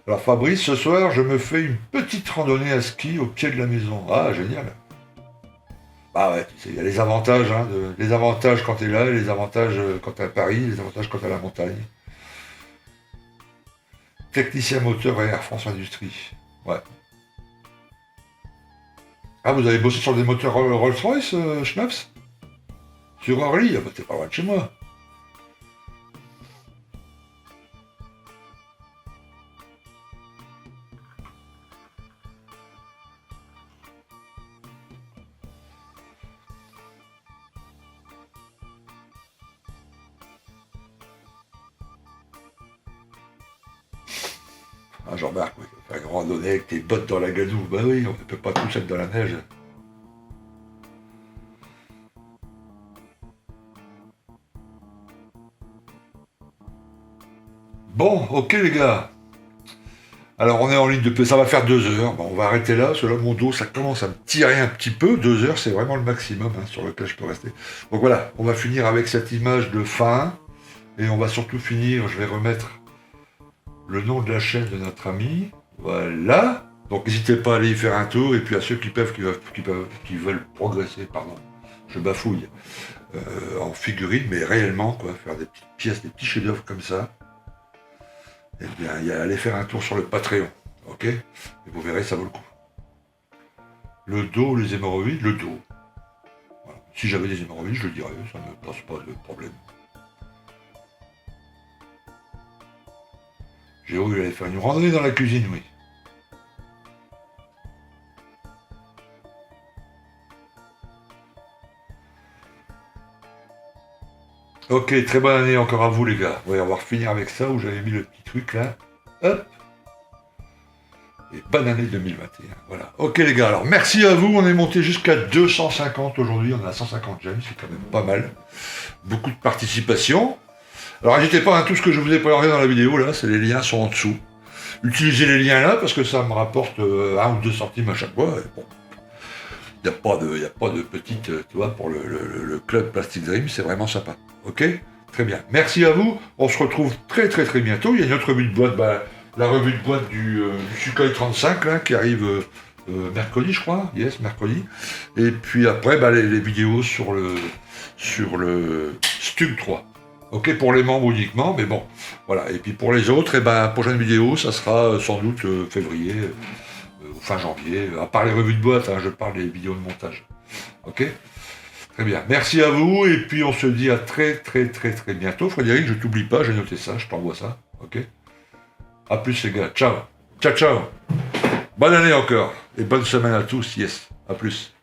Alors Fabrice, ce soir, je me fais une petite randonnée à ski au pied de la maison. Ah, génial. Bah ouais, tu sais, il y a les avantages, hein, les avantages quand t'es là, les avantages quand t'es à Paris, les avantages quand t'es à la montagne. Technicien moteur et Air France Industrie. Ouais. Ah, vous avez bossé sur des moteurs Rolls-Royce, Schnaps? Sur Orly? Ah bah t'es pas loin de chez moi. Ah, Jean-Marc, oui. Faire une randonnée avec tes bottes dans la gadoue. Bah oui, on ne peut pas tous être dans la neige. Bon, ok les gars. Alors on est en ligne de paix, ça va faire 2 heures. Bon, on va arrêter là, parce que là mon dos ça commence à me tirer un petit peu. 2 heures c'est vraiment le maximum hein, sur lequel je peux rester. Donc voilà, on va finir avec cette image de fin. Et on va surtout finir, je vais remettre le nom de la chaîne de notre ami. Voilà. Donc n'hésitez pas à aller y faire un tour. Et puis à ceux qui veulent progresser, pardon, je bafouille, en figurine, mais réellement, quoi, faire des petites pièces, des petits chefs-d'œuvre comme ça. Eh bien, allez faire un tour sur le Patreon, ok? Et vous verrez, ça vaut le coup. Le dos, les hémorroïdes, le dos. Voilà. Si j'avais des hémorroïdes, je le dirais, ça ne me pose pas de problème. Géo, il allait faire une randonnée dans la cuisine, oui. Ok, très bonne année encore à vous les gars. On va finir avec ça où j'avais mis le petit truc là. Hop. Et bonne année 2021. Voilà. Ok les gars, alors merci à vous. On est monté jusqu'à 250 aujourd'hui. On a 150 j'aime, c'est quand même pas mal. Beaucoup de participation. Alors n'hésitez pas à tout ce que je vous ai présenté dans la vidéo là, les liens sont en dessous. Utilisez les liens là parce que ça me rapporte 1 ou 2 centimes à chaque fois. Et bon. Il n'y a pas de petite, tu vois, pour le club Plastic Dream, c'est vraiment sympa. Ok? Très bien. Merci à vous. On se retrouve très très très bientôt. Il y a une autre revue de boîte, la revue de boîte du Sukhoi 35 là, qui arrive mercredi, je crois. Yes, mercredi. Et puis après, les vidéos sur le Stug 3. Ok, pour les membres uniquement, mais bon, voilà. Et puis pour les autres, prochaine vidéo, ça sera sans doute février. Fin janvier, à part les revues de boîte, hein, je parle des vidéos de montage. Ok? Très bien. Merci à vous, et puis on se dit à très très très très bientôt. Frédéric, je t'oublie pas, j'ai noté ça, je t'envoie ça. Ok? A plus les gars, ciao. Ciao ciao. Bonne année encore, et bonne semaine à tous, yes. À plus.